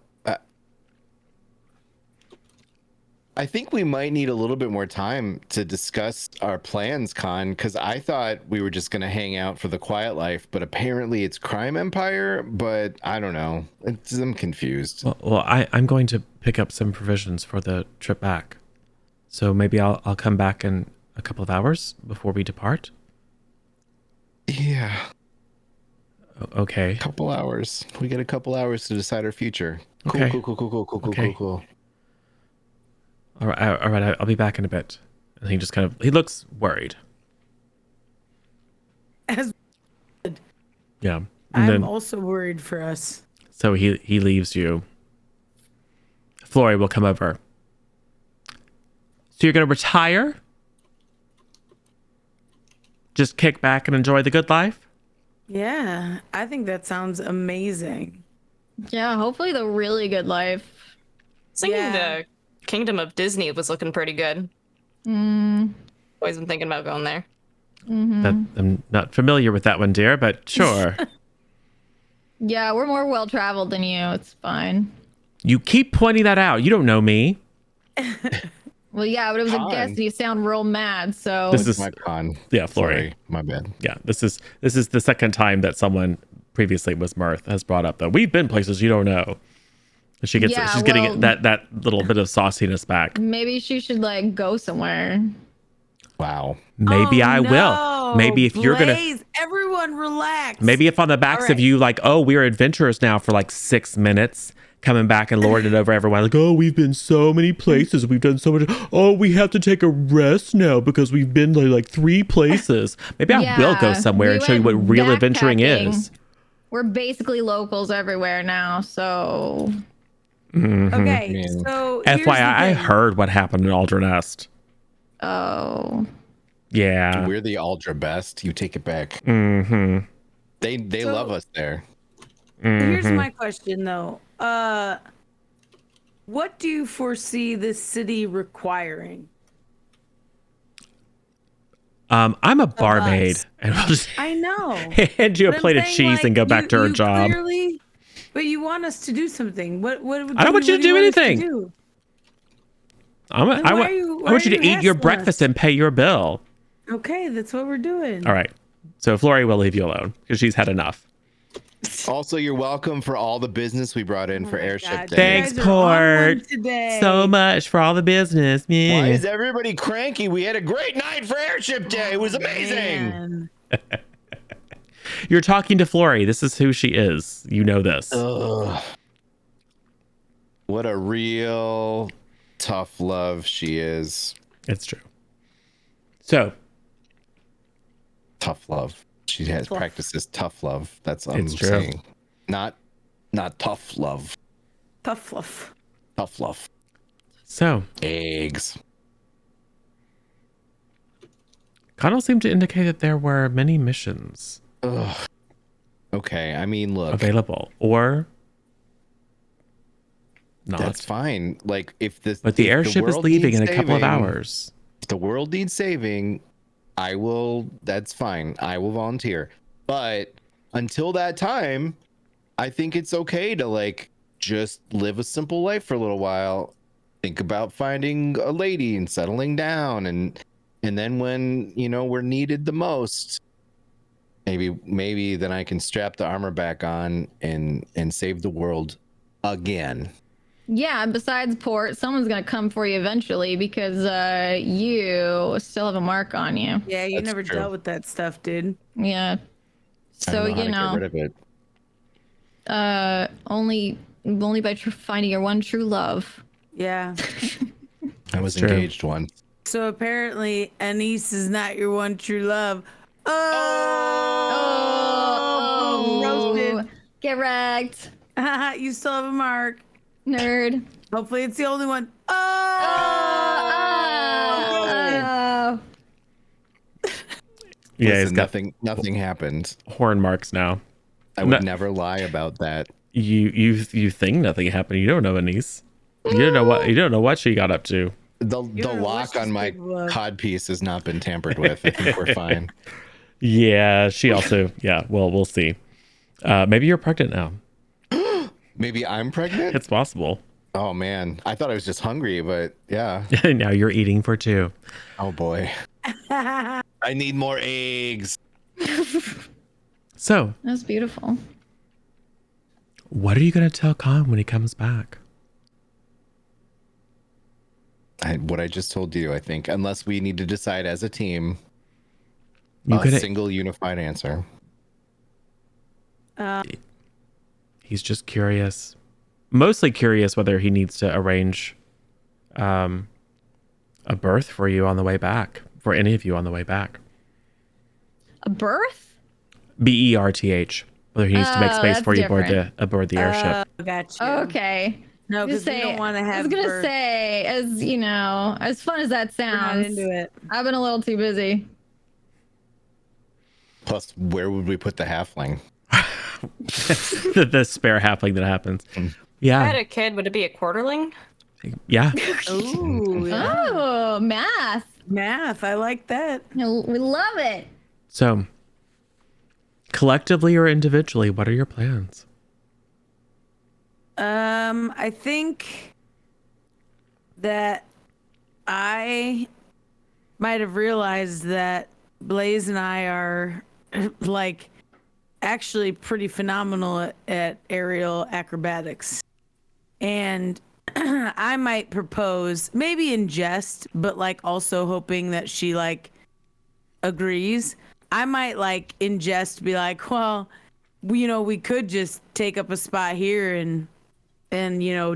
I think we might need a little bit more time to discuss our plans, Con, because I thought we were just going to hang out for the quiet life, but apparently it's Crime Empire, but I don't know. I'm confused. Well, I'm going to pick up some provisions for the trip back. So maybe I'll come back in a couple of hours before we depart. Yeah, Okay. couple hours. We get a couple hours to decide our future. Cool, Okay. cool. All right. I'll be back in a bit. And he looks worried. As Yeah. And I'm then, also worried for us. so he leaves you. Flory will come over. So you're going to retire? Just kick back and enjoy the good life? Yeah, I think that sounds amazing. Yeah, hopefully the really good life. Singing Yeah. the Kingdom of Disney was looking pretty good. Always been thinking about going there. I'm not familiar with that one, dear, but sure. Yeah, we're more well traveled than you. It's fine. You keep pointing that out. You don't know me. Well, yeah, but it was a Con. guess, and you sound real mad. So This What's is my con? yeah, Flory. Sorry, my bad. Yeah, this is the second time that someone previously was Mirth has brought up that we've been places you don't know. And she's Yeah, getting well- that little bit of sauciness back. maybe she should like go somewhere. Wow. Maybe Oh, I will. no, Maybe if you're gonna Blaze, everyone relax. maybe if on the backs All of right. you like, oh, we're adventurers now for like 6 minutes, coming back and lording it over everyone, like, oh, we've been so many places, we've done so much. Oh, we have to take a rest now because we've been to like 3 places. Maybe I will go Yeah, somewhere we and show you what went real adventuring backpacking. is. We're basically locals everywhere now, so Okay, Man. so here's FYI, the I thing. heard what happened in Aldernest. oh, Yeah. We're the ultra best. You take it back. Mm-hmm. They So- love us there. Here's my question though. What do you foresee this city requiring? I'm a barmaid, us. and we'll just I know. hand you a But I'm plate of saying, cheese like, and go back to her you job. Clearly, but you want us to do something. What I don't want you to do anything. I Then why are you- why want you are to you eat your hassling breakfast us? and pay your bill. Okay, that's what we're doing. All right. So Flory will leave you alone because she's had enough. Also, you're welcome for all the business we brought in for Oh my Airship God, Day. Thanks, you guys are on one Port. today. So much for all the business. Why Yeah. is everybody cranky? We had a great night for Airship Day. It was amazing. Man. You're talking to Flory. This is who she is. You know this. Ugh. What a real tough love she is. It's true. So Tough love. She has practices tough love. That's what It's I'm true. saying. Not tough love. Tough fluff. Tough love. So Eggs. Connell seemed to indicate that there were many missions Ugh. Okay, I mean, look, available or not. that's fine. Like, if this, But the if airship is world leaving in needs a couple of saving- hours. If the world needs saving, I will. That's fine. I will volunteer. But until that time, I think it's okay to like just live a simple life for a little while. Think about finding a lady and settling down, and then when we're needed the most, maybe then I can strap the armor back on and save the world again. yeah. Besides Port, someone's gonna come for you eventually because you still have a mark on you. Yeah, you That's never true. dealt with that stuff, dude. Yeah. I So don't know how to get rid of it. only by finding your one true love. Yeah. I was true. engaged once. So apparently, Anise is not your one true love. Oh, roasted. Get wrecked, You still have a mark. nerd. Hopefully, it's the only one. Oh! Oh. Yeah, he's Listen, got nothing happened. horn marks now. I would No- never lie about that. You think nothing happened. You don't know Anise. You don't know what she got up to. The don't know what lock she's on my capable of. cod piece has not been tampered with. I think we're fine. Yeah, she also. Yeah, well, we'll see. Maybe you're pregnant now. Maybe I'm pregnant? It's possible. Oh man, I thought I was just hungry, but yeah. Now you're eating for 2. Oh boy. I need more eggs. So, That's beautiful. what are you gonna tell Khan when he comes back? What I just told you, I think, unless we need to decide as a team You a could. single unified answer. He's just curious, mostly curious whether he needs to arrange a birth for you on the way back, for any of you on the way back. A birth? BERTH. Whether he needs to make Oh, space that's for you different. aboard the airship. Gotcha. Okay. No, Just because we don't want to I have. was gonna birth. say, as you know, as fun as that We're not sounds, into it. I've been a little too busy. Plus, where would we put the halfling? the spare halfling that happens. If I had Yeah. a kid, would it be a quarterling? Yeah. Ooh, yeah. Oh, math. Math. I like that. We love it. So, collectively or individually, what are your plans? I think that I might have realized that Blaze and I are like actually pretty phenomenal at aerial acrobatics. And I might propose, maybe in jest, but like also hoping that she like agrees. I might like in jest be like, well, we could just take up a spot here and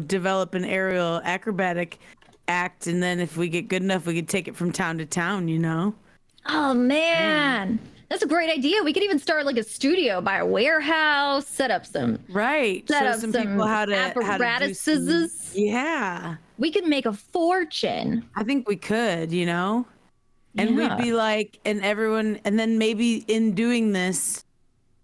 develop an aerial acrobatic act, and then if we get good enough we could take it from town to town. Oh man, that's a great idea. We could even start like a studio by a warehouse, set up some Right. set Show up some some people how to do apparatuses. yeah. We could make a fortune. I think we could, and Yeah. we'd be like, and everyone, and then maybe in doing this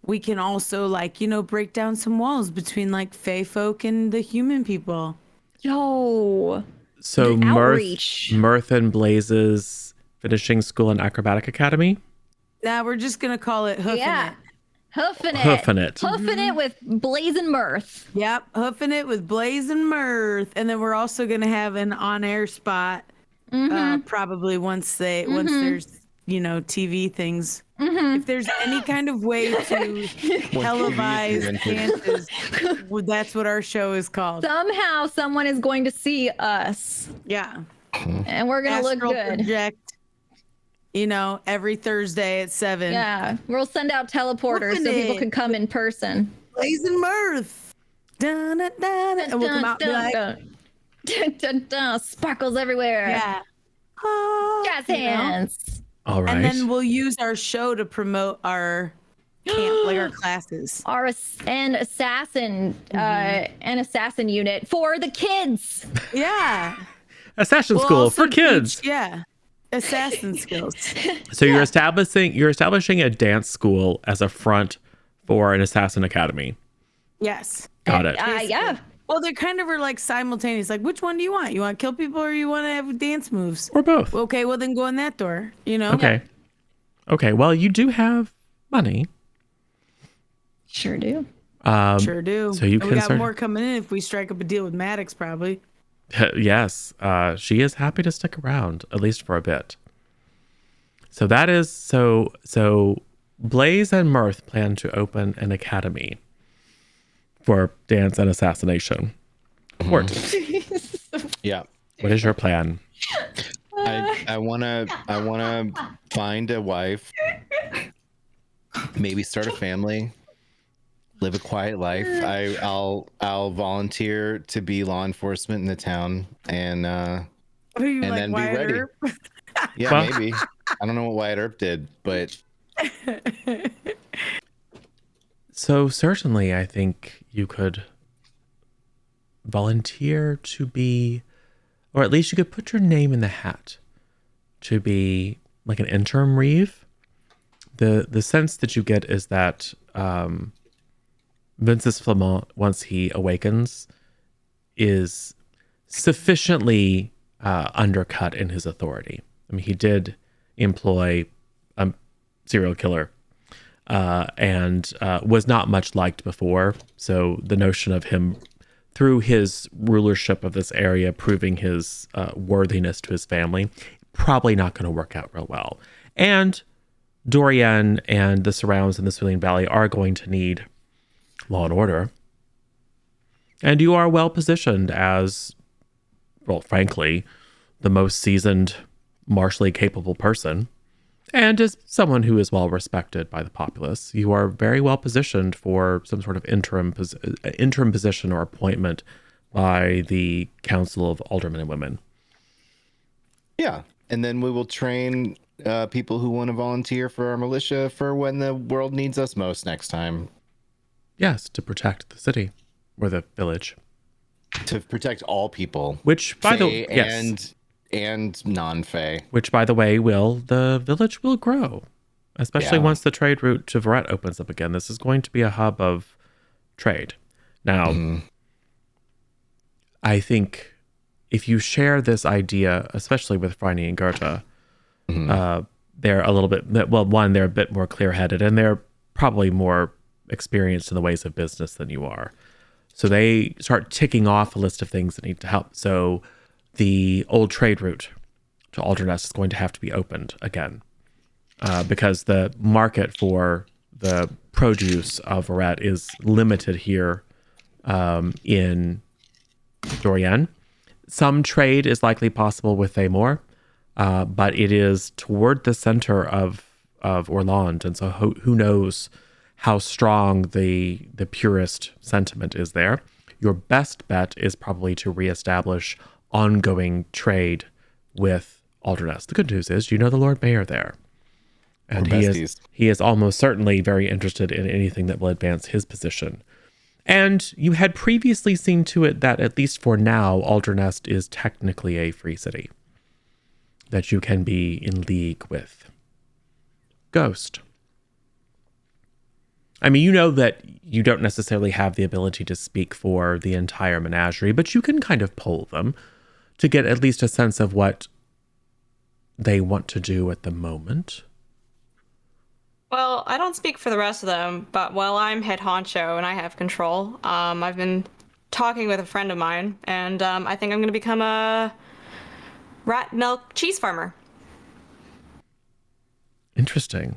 we can also like break down some walls between like fae folk and the human people. Yo, So, The outreach. Mirth and Blaze's finishing school and acrobatic academy. Now we're just gonna call it hoofing yeah. it. Hoofing it. Hoofing it. Hoofing it with blazing mirth. Yep, hoofing it with blaze and mirth, and then we're also gonna have an on-air spot. Probably once there's TV things. If there's any kind of way to televise dances, well, that's what our show is called. Somehow someone is going to see us Yeah, and we're going to look Astral good. project. Every Thursday at 7. Yeah. We'll send out teleporters Hoofing so people it. can come in person. Blaze and mirth. Dun, dun, dun, and we'll come out and be like, dun, dun, dun, sparkles everywhere. yeah. Oh, Jazz hands. All right. And then we'll use our show to promote our camp, like our classes. An assassin unit for the kids. Yeah. Assassin We'll school also for kids. teach, yeah. Assassin skills. So you're establishing a dance school as a front for an assassin academy. Yes. Got it. Yeah. Well, they kind of are like simultaneous. Like, which one do you want? You want to kill people or you want to have dance moves? Or both. Okay, well then go in that door. Okay. Okay. Well, you do have money. Sure do. Sure do. So you And can we got start- more coming in if we strike up a deal with Maddox, probably. Yes. She is happy to stick around, at least for a bit. So that is so Blaze and Mirth plan to open an academy for dance and assassination. Court. Yeah. What is your plan? I wanna find a wife, maybe start a family, live a quiet life. I'll volunteer to be law enforcement in the town and Are you and like then be Wyatt ready. Earp? Yeah, Well- maybe. I don't know what Wyatt Earp did, but So certainly I think you could volunteer to be, or at least you could put your name in the hat to be like an interim reeve. The sense that you get is that Vincent Flamant, once he awakens, is sufficiently undercut in his authority. I mean, he did employ a serial killer and was not much liked before. So the notion of him, through his rulership of this area, proving his worthiness to his family, probably not going to work out real well. And Dorian and the surrounds in the Swilling Valley are going to need law and order. And you are well positioned as, well, frankly, the most seasoned, martially capable person. And as someone who is well respected by the populace, you are very well positioned for some sort of interim position or appointment by the Council of Aldermen and Women. yeah. And then we will train people who want to volunteer for our militia for when the world needs us most next time. Yes, to protect the city or the village. To protect all people. Which, by the Fae yes, and non-Fae. which by the way, the village will grow, especially Yeah. once the trade route to Verret opens up again. This is going to be a hub of trade. Now, I think if you share this idea, especially with Phryne and Gerta, they're a little bit, well, one, they're a bit more clear-headed, and they're probably more experienced in the ways of business than you are. So they start ticking off a list of things that need to help. So the old trade route to Alderness is going to have to be opened again, because the market for the produce of Verret is limited here in Dorian. Some trade is likely possible with Thamor, but it is toward the center of Orland, and so who knows how strong the purist sentiment is there. Your best bet is probably to reestablish ongoing trade with Alderness. The good news is, you know the Lord Mayor there, and he is almost certainly very interested in anything that will advance his position. And you had previously seen to it that, at least for now, Alderness is technically a free city that you can be in league with. Ghost. I mean, you know that you don't necessarily have the ability to speak for the entire menagerie, but you can kind of poll them to get at least a sense of what they want to do at the moment. Well, I don't speak for the rest of them, but while I'm head honcho and I have control, I've been talking with a friend of mine, and I think I'm going to become a rat milk cheese farmer. Interesting.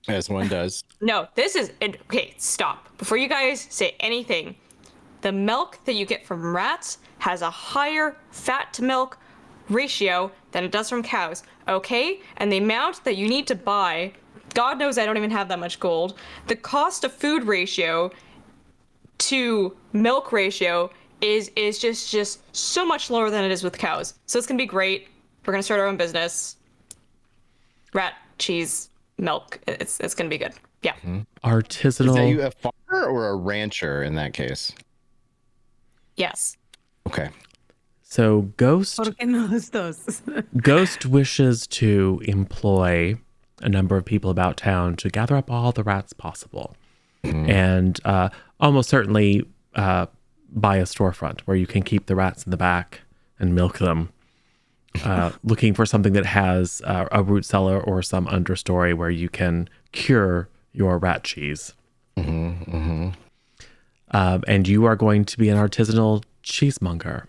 As one does. No, this is... Okay, stop. Before you guys say anything, the milk that you get from rats has a higher fat-to-milk ratio than it does from cows, okay? And the amount that you need to buy... God knows I don't even have that much gold. The cost of food ratio to milk ratio is just so much lower than it is with cows. So it's gonna be great. We're gonna start our own business. Rat, cheese, milk. It's gonna be good. Yeah. Artisanal. Is that you a farmer or a rancher in that case? Yes. Okay. So Ghost wishes to employ a number of people about town to gather up all the rats possible, and almost certainly buy a storefront where you can keep the rats in the back and milk them, looking for something that has a root cellar or some understory where you can cure your rat cheese. And you are going to be an artisanal cheesemonger.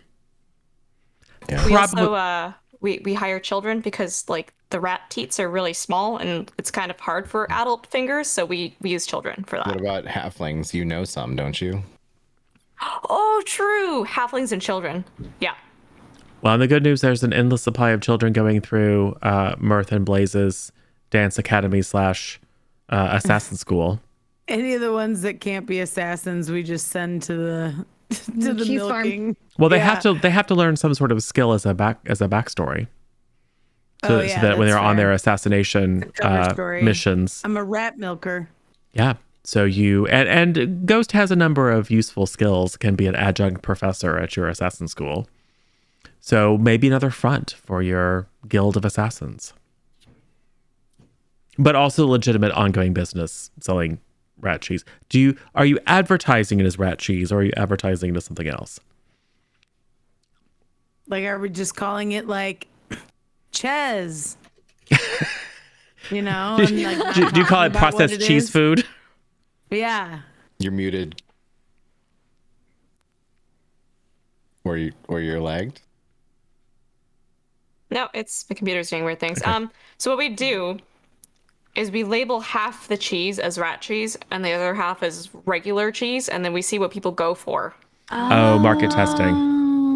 Yeah. We also we hire children because like the rat teats are really small and it's kind of hard for adult fingers, so we use children for that. What about halflings? You know some, don't you? Oh, true. Halflings and children. Yeah. Well, and the good news, there's an endless supply of children going through Mirth and Blaze's dance academy / assassin school. Any of the ones that can't be assassins, we just send to the Cheese milking. farm. Well, they have to learn some sort of skill as a backstory. So that when they're on their assassination missions. I'm a rat milker. Yeah. So you and Ghost has a number of useful skills, can be an adjunct professor at your assassin school. So maybe another front for your guild of assassins. But also legitimate ongoing business selling rat cheese. Are you advertising it as rat cheese, or are you advertising it as something else? Like, are we just calling it like Ches? You know? And like, do you call it processed cheese food? Yeah. You're muted. Or you're lagged? No, it's the computer's doing weird things. Okay. So what we do is we label half the cheese as rat cheese and the other half as regular cheese, and then we see what people go for. Oh, market testing.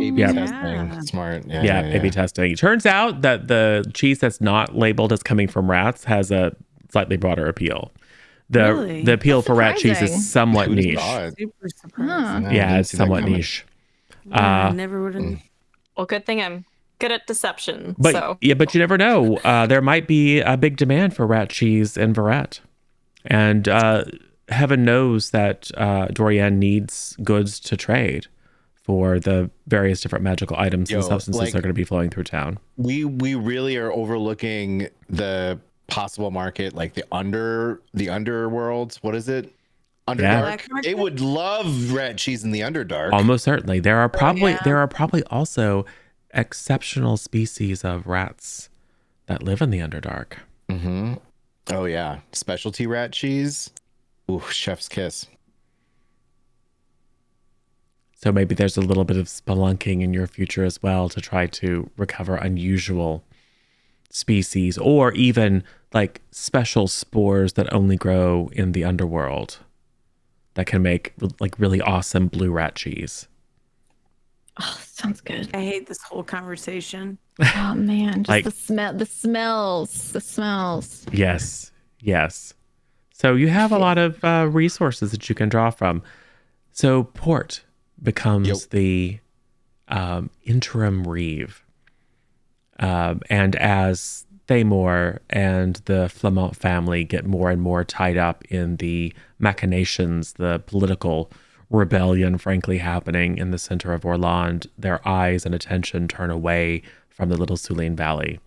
A/B Yeah. testing. Smart. Yeah, A/B testing. It turns out that the cheese that's not labeled as coming from rats has a slightly broader appeal. The appeal for rat cheese is somewhat Who'd have niche. thought? Super surprising. Yeah, I it's didn't see that somewhat coming. niche. I never would have. Well, good thing I'm good at deception. But so but you never know. There might be a big demand for rat cheese in Verret. And heaven knows that Dorian needs goods to trade for the various different magical items and substances that are going to be flowing through town. We really are overlooking the possible market, like the underworld. What is it? Underdark. Black market? It would love rat cheese in the Underdark. Almost certainly. There are probably yeah. there are probably also exceptional species of rats that live in the Underdark. Mm-hmm. Oh yeah, specialty rat cheese. Ooh, chef's kiss. So maybe there's a little bit of spelunking in your future as well to try to recover unusual species, or even like special spores that only grow in the underworld that can make like really awesome blue rat cheese. Oh, sounds good. I hate this whole conversation. Oh man, just Like- the smells. Yes, yes. So you have a lot of resources that you can draw from. So Port becomes the interim reeve. And as Thamor and the Flamont family get more and more tied up in the machinations, the political rebellion, frankly, happening in the center of Orland, their eyes and attention turn away from the Little Suline Valley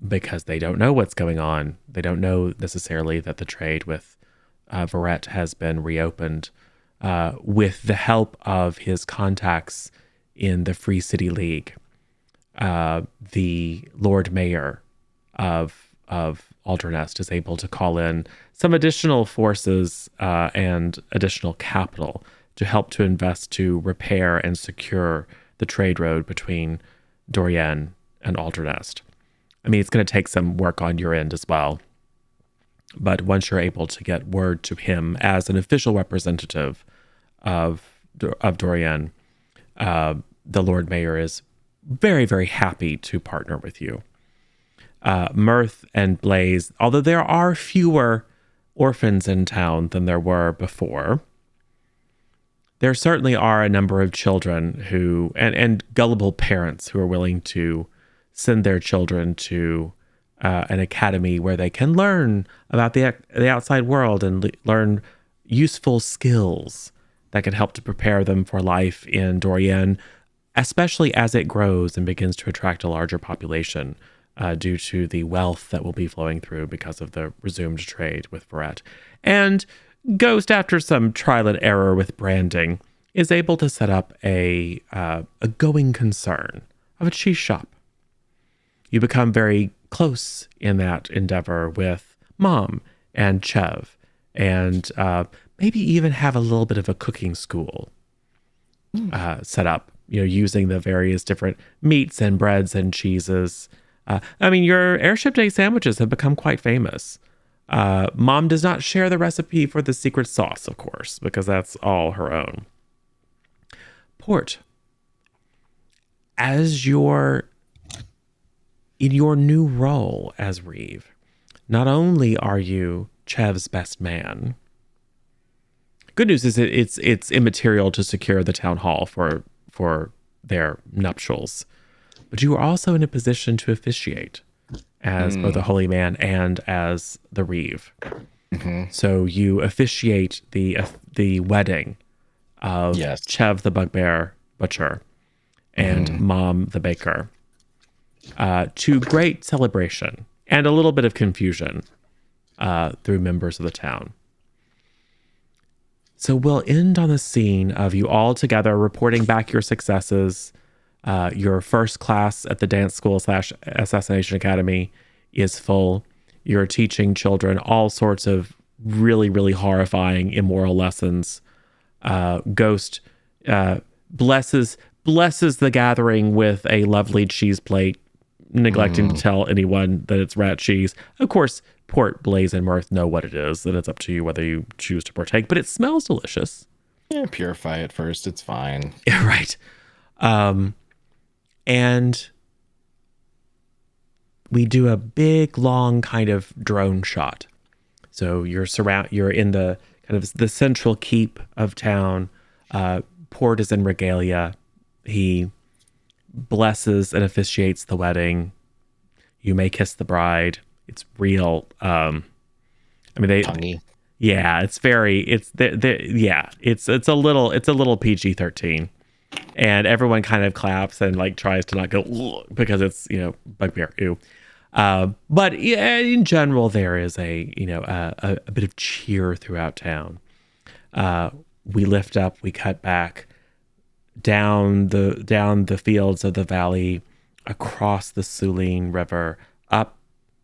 because they don't know what's going on. They don't know necessarily that the trade with Verret has been reopened with the help of his contacts in the Free City League. The Lord Mayor of Aldernest is able to call in some additional forces and additional capital to help to invest to repair and secure the trade road between Dorian and Aldernest. I mean, it's going to take some work on your end as well. But once you're able to get word to him as an official representative of Dorian, the Lord Mayor is very, very happy to partner with you. Mirth and Blaze, although there are fewer orphans in town than there were before, there certainly are a number of children who, and gullible parents who are willing to send their children to an academy where they can learn about the outside world and learn useful skills that can help to prepare them for life in Dorian, especially as it grows and begins to attract a larger population due to the wealth that will be flowing through because of the resumed trade with Verret. And Ghost, after some trial and error with branding, is able to set up a going concern of a cheese shop. You become very close in that endeavor with Mom and Chev, and maybe even have a little bit of a cooking school set up, using the various different meats and breads and cheeses. I mean, your Airship Day sandwiches have become quite famous. Mom does not share the recipe for the secret sauce, of course, because that's all her own. Port, as in your new role as Reeve, not only are you Chev's best man. Good news is it's immaterial to secure the town hall for their nuptials, but you are also in a position to officiate as both a holy man and as the Reeve. Mm-hmm. So you officiate the wedding of Chev the Bugbear Butcher and Mom the Baker, to great celebration and a little bit of confusion through members of the town. So we'll end on the scene of you all together reporting back your successes. Your first class at the dance school / assassination academy is full. You're teaching children all sorts of really, really horrifying immoral lessons. Ghost blesses the gathering with a lovely cheese plate, neglecting to tell anyone that it's rat cheese. Of course, Port, Blaze, and Mirth know what it is, and it's up to you whether you choose to partake, but it smells delicious. Yeah, purify it first. It's fine. Yeah, right. And we do a big, long kind of drone shot. So you're in the kind of the central keep of town. Port is in regalia. He blesses and officiates the wedding. You may kiss the bride. It's real. Tonguey. Yeah, it's very. It's a little PG-13, and everyone kind of claps and like tries to not go because it's bugbear. Ew. But yeah, in general, there is a bit of cheer throughout town. We lift up, we cut back down the fields of the valley, across the Suline River, up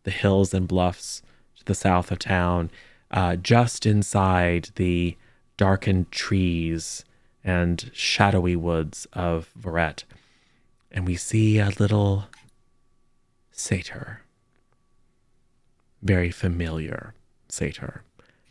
the hills and bluffs to the south of town, just inside the darkened trees and shadowy woods of Verret. And we see a little satyr, very familiar satyr,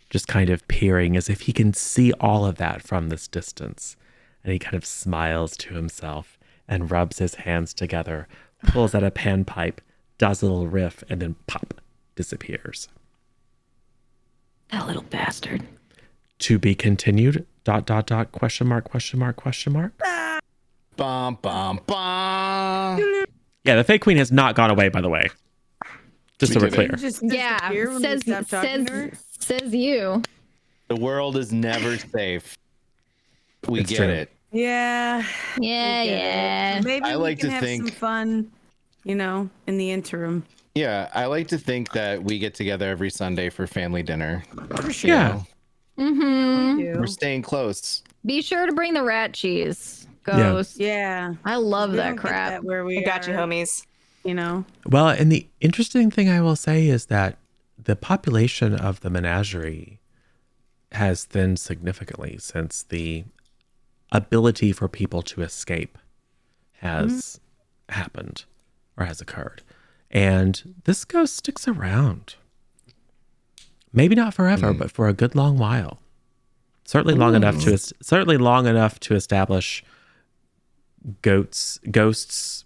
just kind of peering as if he can see all of that from this distance. And he kind of smiles to himself and rubs his hands together, pulls out a panpipe, does a little riff, and then pop, disappears. That little bastard. To be continued, ... question mark. Bum, bum, bum. Yeah, the fake queen has not gone away, by the way. Just so we're clear. Just Yeah, disappear when we stop talking to her? says you. The world is never safe. We It's get true. it. Yeah. Yeah, we get it. yeah. Maybe I we like can to have think- some fun, in the interim. Yeah, I like to think that we get together every Sunday for family dinner. For sure. Yeah. Mm-hmm. We're staying close. Be sure to bring the rat cheese, Ghost. Yeah. I love We that don't get crap. that where we I got you, are, homies. Well, and the interesting thing I will say is that the population of the menagerie has thinned significantly since the ability for people to escape has happened or has occurred. And this ghost sticks around. Maybe not forever, but for a good long while. Certainly long enough to establish ghosts,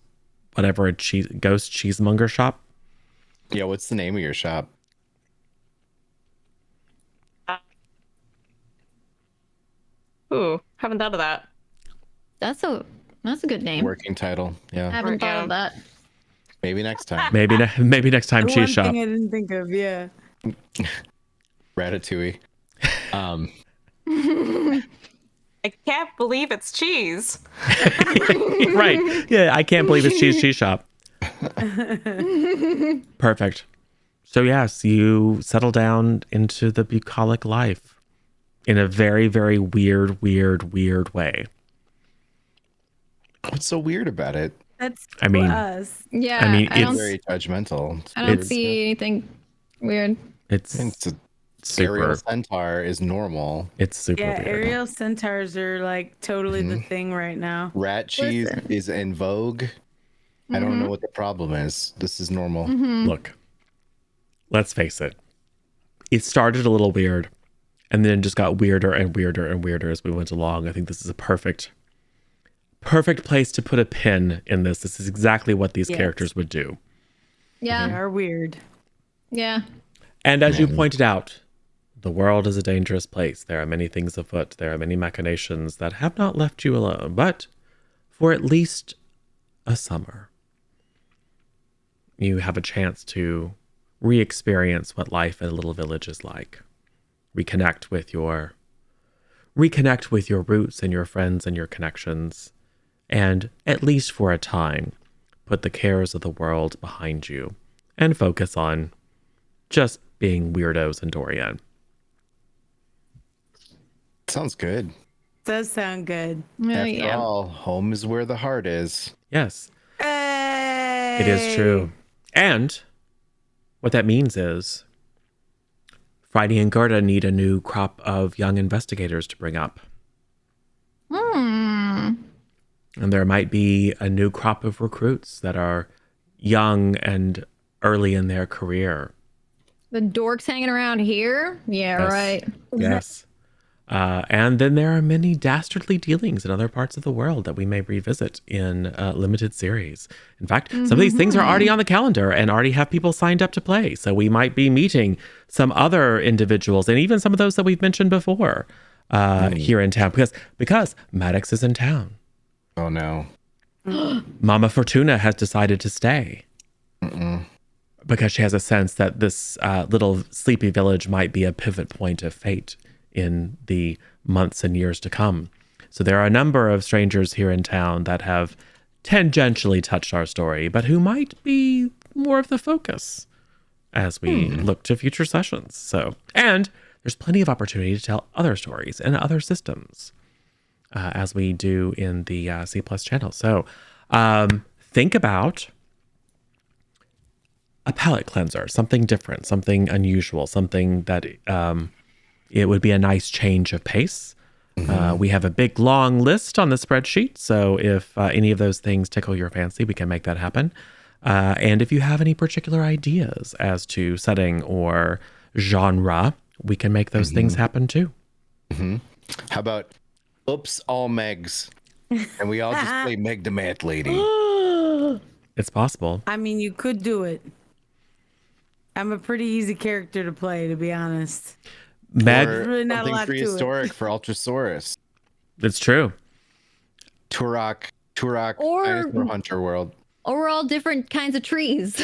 whatever, ghost cheesemonger shop. Yeah, what's the name of your shop? Ooh, haven't thought of that. That's a good name. Working title. I Yeah, haven't thought of that. maybe next time. Maybe next time, The cheese one shop. thing I didn't think of, yeah. Ratatouille. I can't believe it's cheese. Right. Yeah, I can't believe it's cheese shop. Perfect. So yes, you settle down into the bucolic life in a very, very weird way. What's so weird about it? That's I mean- us. Yeah, I mean, I don't, Very judgmental. It's I don't weird. see anything weird. It's It's a super. Aerial centaur is normal. It's super Yeah, weird. aerial centaurs are like totally the thing right now. Rat cheese Listen. is in vogue. I don't know what the problem is. This is normal. Look, let's face it. It started a little weird and then just got weirder and weirder and weirder as we went along. I think this is a perfect place to put a pin in this. This is exactly what these Yes. characters would do. They Yeah, are weird. yeah. And as you pointed out, the world is a dangerous place. There are many things afoot. There are many machinations that have not left you alone. But for at least a summer, you have a chance to re-experience what life in a little village is like. Reconnect with your roots and your friends and your connections. And at least for a time, put the cares of the world behind you and focus on just being weirdos in Dorian. Sounds good. Does sound good. Oh, After yeah. all, home is where the heart is. Yes, Hey! it is true. And what that means is Friday and Gerda need a new crop of young investigators to bring up. Hmm. And there might be a new crop of recruits that are young and early in their career. The dorks hanging around here? Yeah, Yes. right. Yes. And then there are many dastardly dealings in other parts of the world that we may revisit in limited series. In fact, some of these things are already on the calendar and already have people signed up to play. So we might be meeting some other individuals and even some of those that we've mentioned before here in town because Maddox is in town. Oh no. Mama Fortuna has decided to stay because she has a sense that this little sleepy village might be a pivot point of fate in the months and years to come. So there are a number of strangers here in town that have tangentially touched our story, but who might be more of the focus as we look to future sessions. So, and there's plenty of opportunity to tell other stories and other systems as we do in the C+ channel. So think about a palate cleanser, something different, something unusual, something that it would be a nice change of pace. We have a big long list on the spreadsheet. So if any of those things tickle your fancy, we can make that happen. And if you have any particular ideas as to setting or genre, we can make those things happen too. How about oops, all Megs, and we all just play Meg the Math Lady? It's possible. I mean, you could do it. I'm a pretty easy character to play, to be honest. Meg, Or really not a something lot to it. prehistoric for Ultrasaurus. it's true. Turok, Or- Dinosaur Hunter World. Or we're all different kinds of trees.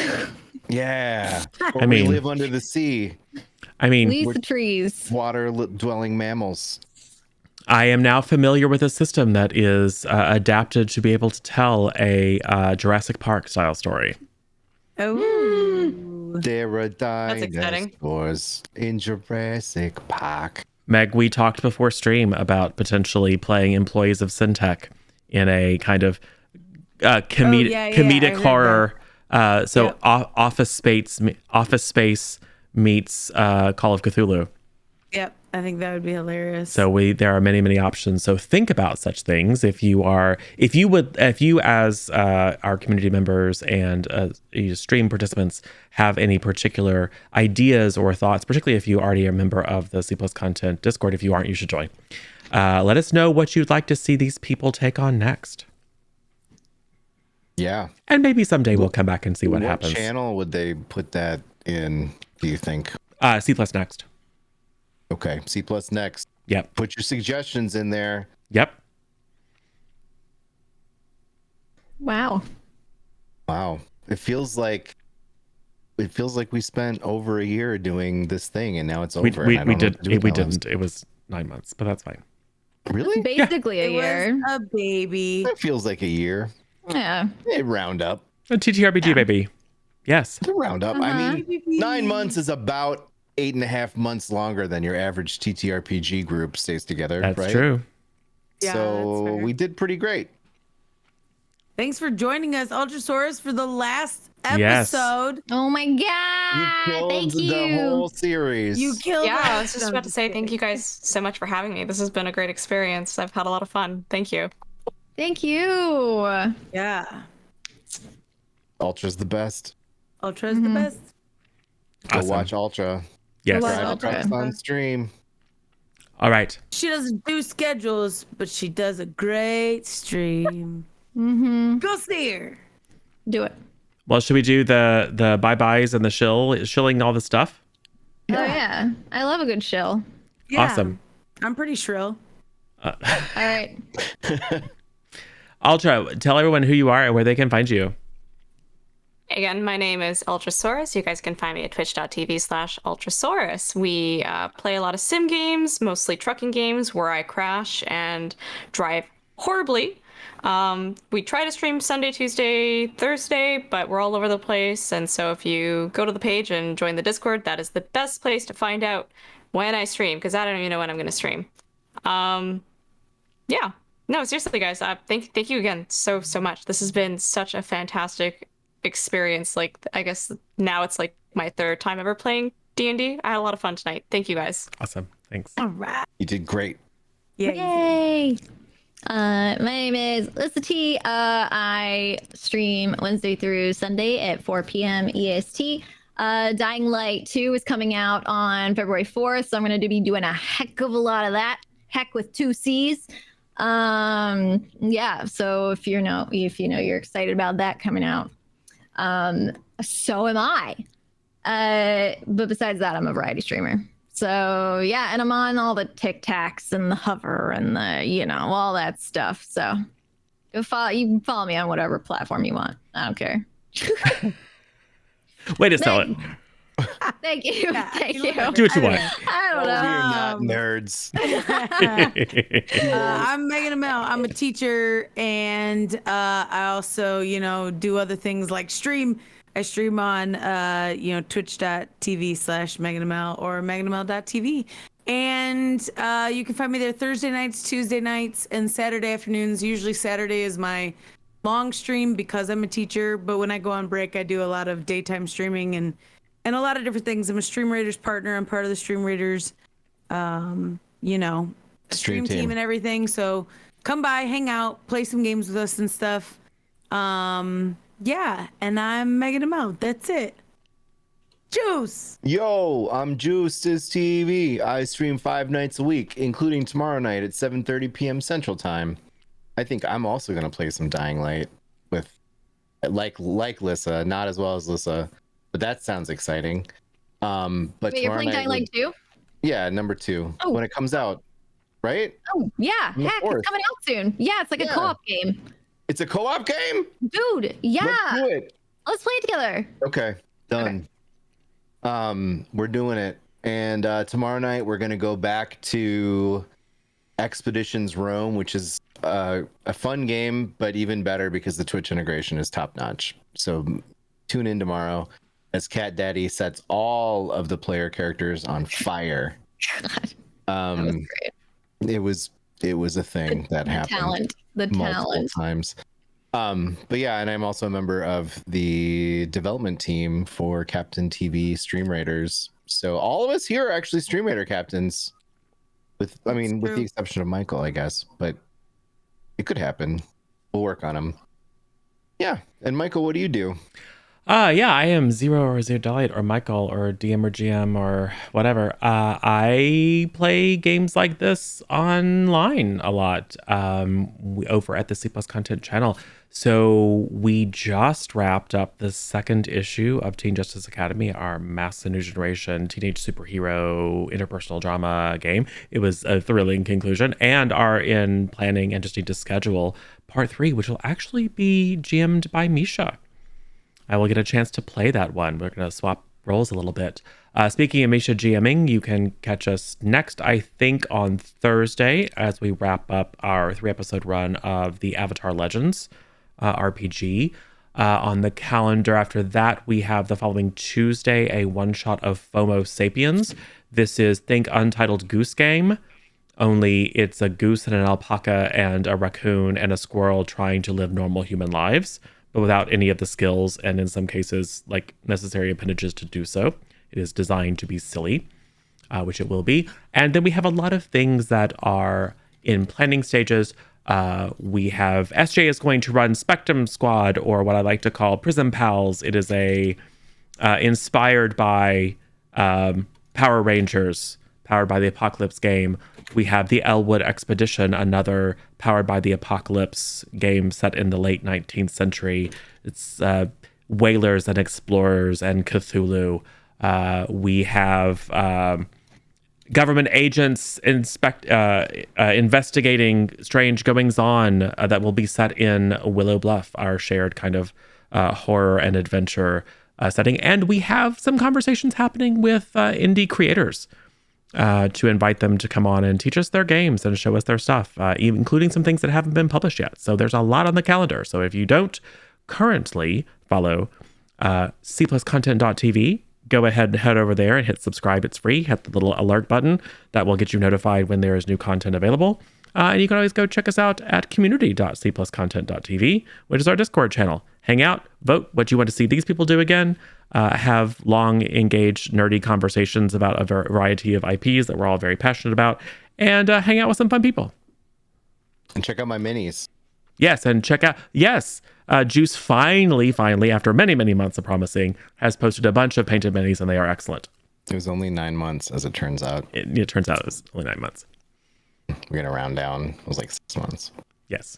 Yeah. Or I mean- we live under the sea. I mean, Leave the trees. Water-dwelling mammals. I am now familiar with a system that is adapted to be able to tell a Jurassic Park style story. Oh. There are exciting. dinosaurs in Jurassic Park. Meg, we talked before stream about potentially playing employees of Syntech in a kind of comedic I heard horror. So Yep. Office Space meets Call of Cthulhu. Yep, I think that would be hilarious. So there are many options. So think about such things. If you as our community members and you stream participants have any particular ideas or thoughts, particularly if you already are a member of the C+ content Discord. If you aren't, you should join. Let us know what you'd like to see these people take on next. Yeah. And maybe someday we'll come back and see what What happens. channel would they put that in, do you think? C+ next. Okay, C+ next. Yep. Put your suggestions in there. Yep. Wow. Wow. It feels like we spent over a year doing this thing and now it's over. We and I don't know what to do with we my lives. didn't. It was 9 months, but that's fine. Really? Basically a it year. was a baby. That feels like a year. Yeah. Hey, round up. A TTRPG baby. Yes. To round up. I Uh-huh. mean, 9 months is about 8.5 months longer than your average TTRPG group stays together. That's right? true. Yeah, So that's fair. we did pretty great. Thanks for joining us, Ultrasaurus, for the last Yes. episode. Oh my You god. killed Thank the you. whole series. You killed Yeah, I us. was just about to say thank you guys so much for having me. This has been a great experience. I've had a lot of fun. Thank you. Thank you. Yeah. Ultra's the best. Ultra is the best. Go Awesome. watch Ultra. Yes. Watch Try to Ultra. press on stream. All right. She doesn't do schedules, but she does a great stream. Mm-hmm. Go see her. Do it. Well, should we do the bye-byes and the shilling all the stuff? Oh yeah. I love a good shill. Yeah. Awesome. I'm pretty shrill. All right. Ultra, tell everyone who you are and where they can find you. Again, my name is Ultrasaurus. You guys can find me at twitch.tv/Ultrasaurus. We play a lot of sim games, mostly trucking games where I crash and drive horribly. We try to stream Sunday, Tuesday, Thursday, but we're all over the place. And so if you go to the page and join the Discord, that is the best place to find out when I stream, because I don't even know when I'm going to stream. Yeah. No, seriously, guys. Thank you again so much. This has been such a fantastic experience. Like, I guess now it's like my third time ever playing D&D. I had a lot of fun tonight. Thank you guys. Awesome. Thanks. All right. You did great. Yeah. Yay! My name is Lisa T. I stream Wednesday through Sunday at 4 p.m. EST. Dying Light 2 is coming out on February 4th, so I'm going to be doing a heck of a lot of that. Heck with 2 C's. Yeah, so if you know you're excited about that coming out, so am I. But besides that, I'm a variety streamer. So yeah, and I'm on all the TikToks and the hover and the, all that stuff. So you can follow me on whatever platform you want. I don't care. Way to sell it. Thank you. Thank you. Do what you want. I don't We're know. not nerds. I'm Megan Amell. I'm a teacher, and I also, do other things like stream I stream on twitch.tv/MeganML or MeganML.tv. And you can find me there Thursday nights, Tuesday nights, and Saturday afternoons. Usually Saturday is my long stream because I'm a teacher. But when I go on break, I do a lot of daytime streaming and a lot of different things. I'm a Stream Raiders partner. I'm part of the Stream Raiders, stream team and everything. So come by, hang out, play some games with us and stuff. Yeah, and I'm Megan ML. That's it. Juice. Yo, I'm Juice's TV. I stream 5 nights a week, including tomorrow night at 7:30 p.m. Central Time. I think I'm also gonna play some Dying Light with like Lissa, not as well as Lissa, but that sounds exciting. But Wait, you're playing Dying Light 2? Yeah, number 2 when it comes out, right? Oh yeah, heck, it's coming out soon. Yeah, it's like a co-op game. It's a co-op game, dude. Yeah, let's do it. Let's play it together. Okay, done. Okay. We're doing it, and tomorrow night we're gonna go back to Expeditions Rome, which is a fun game, but even better because the Twitch integration is top notch. So tune in tomorrow as Cat Daddy sets all of the player characters on fire. God, that was great. It was a thing that happened. The multiple times. But yeah, and I'm also a member of the development team for Captain TV Stream Raiders. So all of us here are actually Stream Raider captains. With the exception of Michael, I guess. But it could happen. We'll work on them. Yeah. And Michael, what do you do? Yeah, I am Zero or Zero Delight or Michael or DM or GM or whatever. I play games like this online a lot over at the C Plus Content channel. So we just wrapped up the second issue of Teen Justice Academy, our Mass and New Generation teenage superhero interpersonal drama game. It was a thrilling conclusion, and are in planning and just need to schedule part 3, which will actually be GM'd by Misha. I will get a chance to play that one. We're going to swap roles a little bit. Speaking of Misha GMing, you can catch us next, I think, on Thursday as we wrap up our 3-episode run of the Avatar Legends RPG. On the calendar after that, we have the following Tuesday, a one-shot of FOMO Sapiens. This is Think Untitled Goose Game, only it's a goose and an alpaca and a raccoon and a squirrel trying to live normal human lives, but without any of the skills and in some cases like necessary appendages to do so. It is designed to be silly, which it will be. And then we have a lot of things that are in planning stages. We have SJ is going to run Spectrum Squad, or what I like to call Prism Pals. It is a inspired by Power Rangers, powered by the Apocalypse game. We have the Elwood Expedition, another powered by the Apocalypse game set in the late 19th century. It's whalers and explorers and Cthulhu. We have government agents investigating strange goings-on that will be set in Willow Bluff, our shared kind of horror and adventure setting. And we have some conversations happening with indie creators to invite them to come on and teach us their games and show us their stuff, including some things that haven't been published yet. So there's a lot on the calendar. So if you don't currently follow cpluscontent.tv, go ahead and head over there and hit subscribe. It's free. Hit the little alert button. That will get you notified when there is new content available. And you can always go check us out at community.cpluscontent.tv, which is our Discord channel. Hang out, vote what you want to see these people do again, have long, engaged, nerdy conversations about a variety of IPs that we're all very passionate about, and hang out with some fun people. And check out my minis. Yes, and check out, Juice finally, after many, many months of promising, has posted a bunch of painted minis, and they are excellent. It was only 9 months, as it turns out. It turns out it was only 9 months. We're going to round down. It was like 6 months. Yes.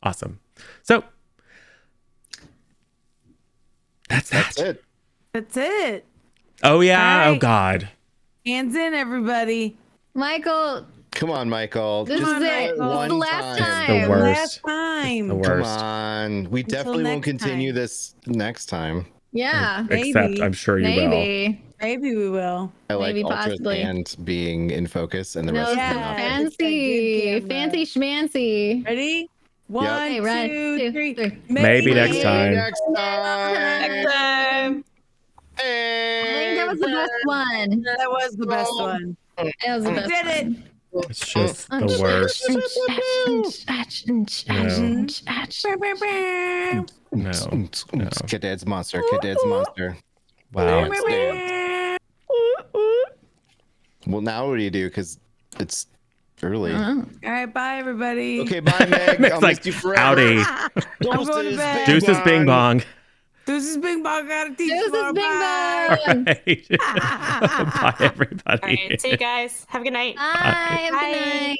Awesome. So, that's it. That's it. Oh, yeah. Right. Oh, God. Hands in, everybody. Michael, Come on, Michael. this Just is it. one This is the last time. The worst. Last time. The Come worst. on. We definitely won't next continue time. this next time. Yeah, Except Maybe. I'm sure you will. maybe. Maybe we will. I like Maybe, Ultra's possibly. hand being in focus and the No, rest it's of Yeah. them not. fancy, It's a good camera. fancy schmancy. Ready? One, Okay, red, two, three. Maybe next time. Next time. I think that was the best one. That was the best one. It was the best Did it. one. It's just the worst. No. Kid Dad's monster. Kid Dad's monster. Wow. Well, now what do you do? Because it's early. All right, bye everybody. Okay, bye, Meg. Meg's I'll like, miss you forever. howdy. I'm going to bed. Deuces bing bong. Deuces bing bong. Gotta teach Deuces tomorrow. bing Bye. bong. Bye, everybody. All right, see you guys. Have a good night. Bye. Have a good Bye. night.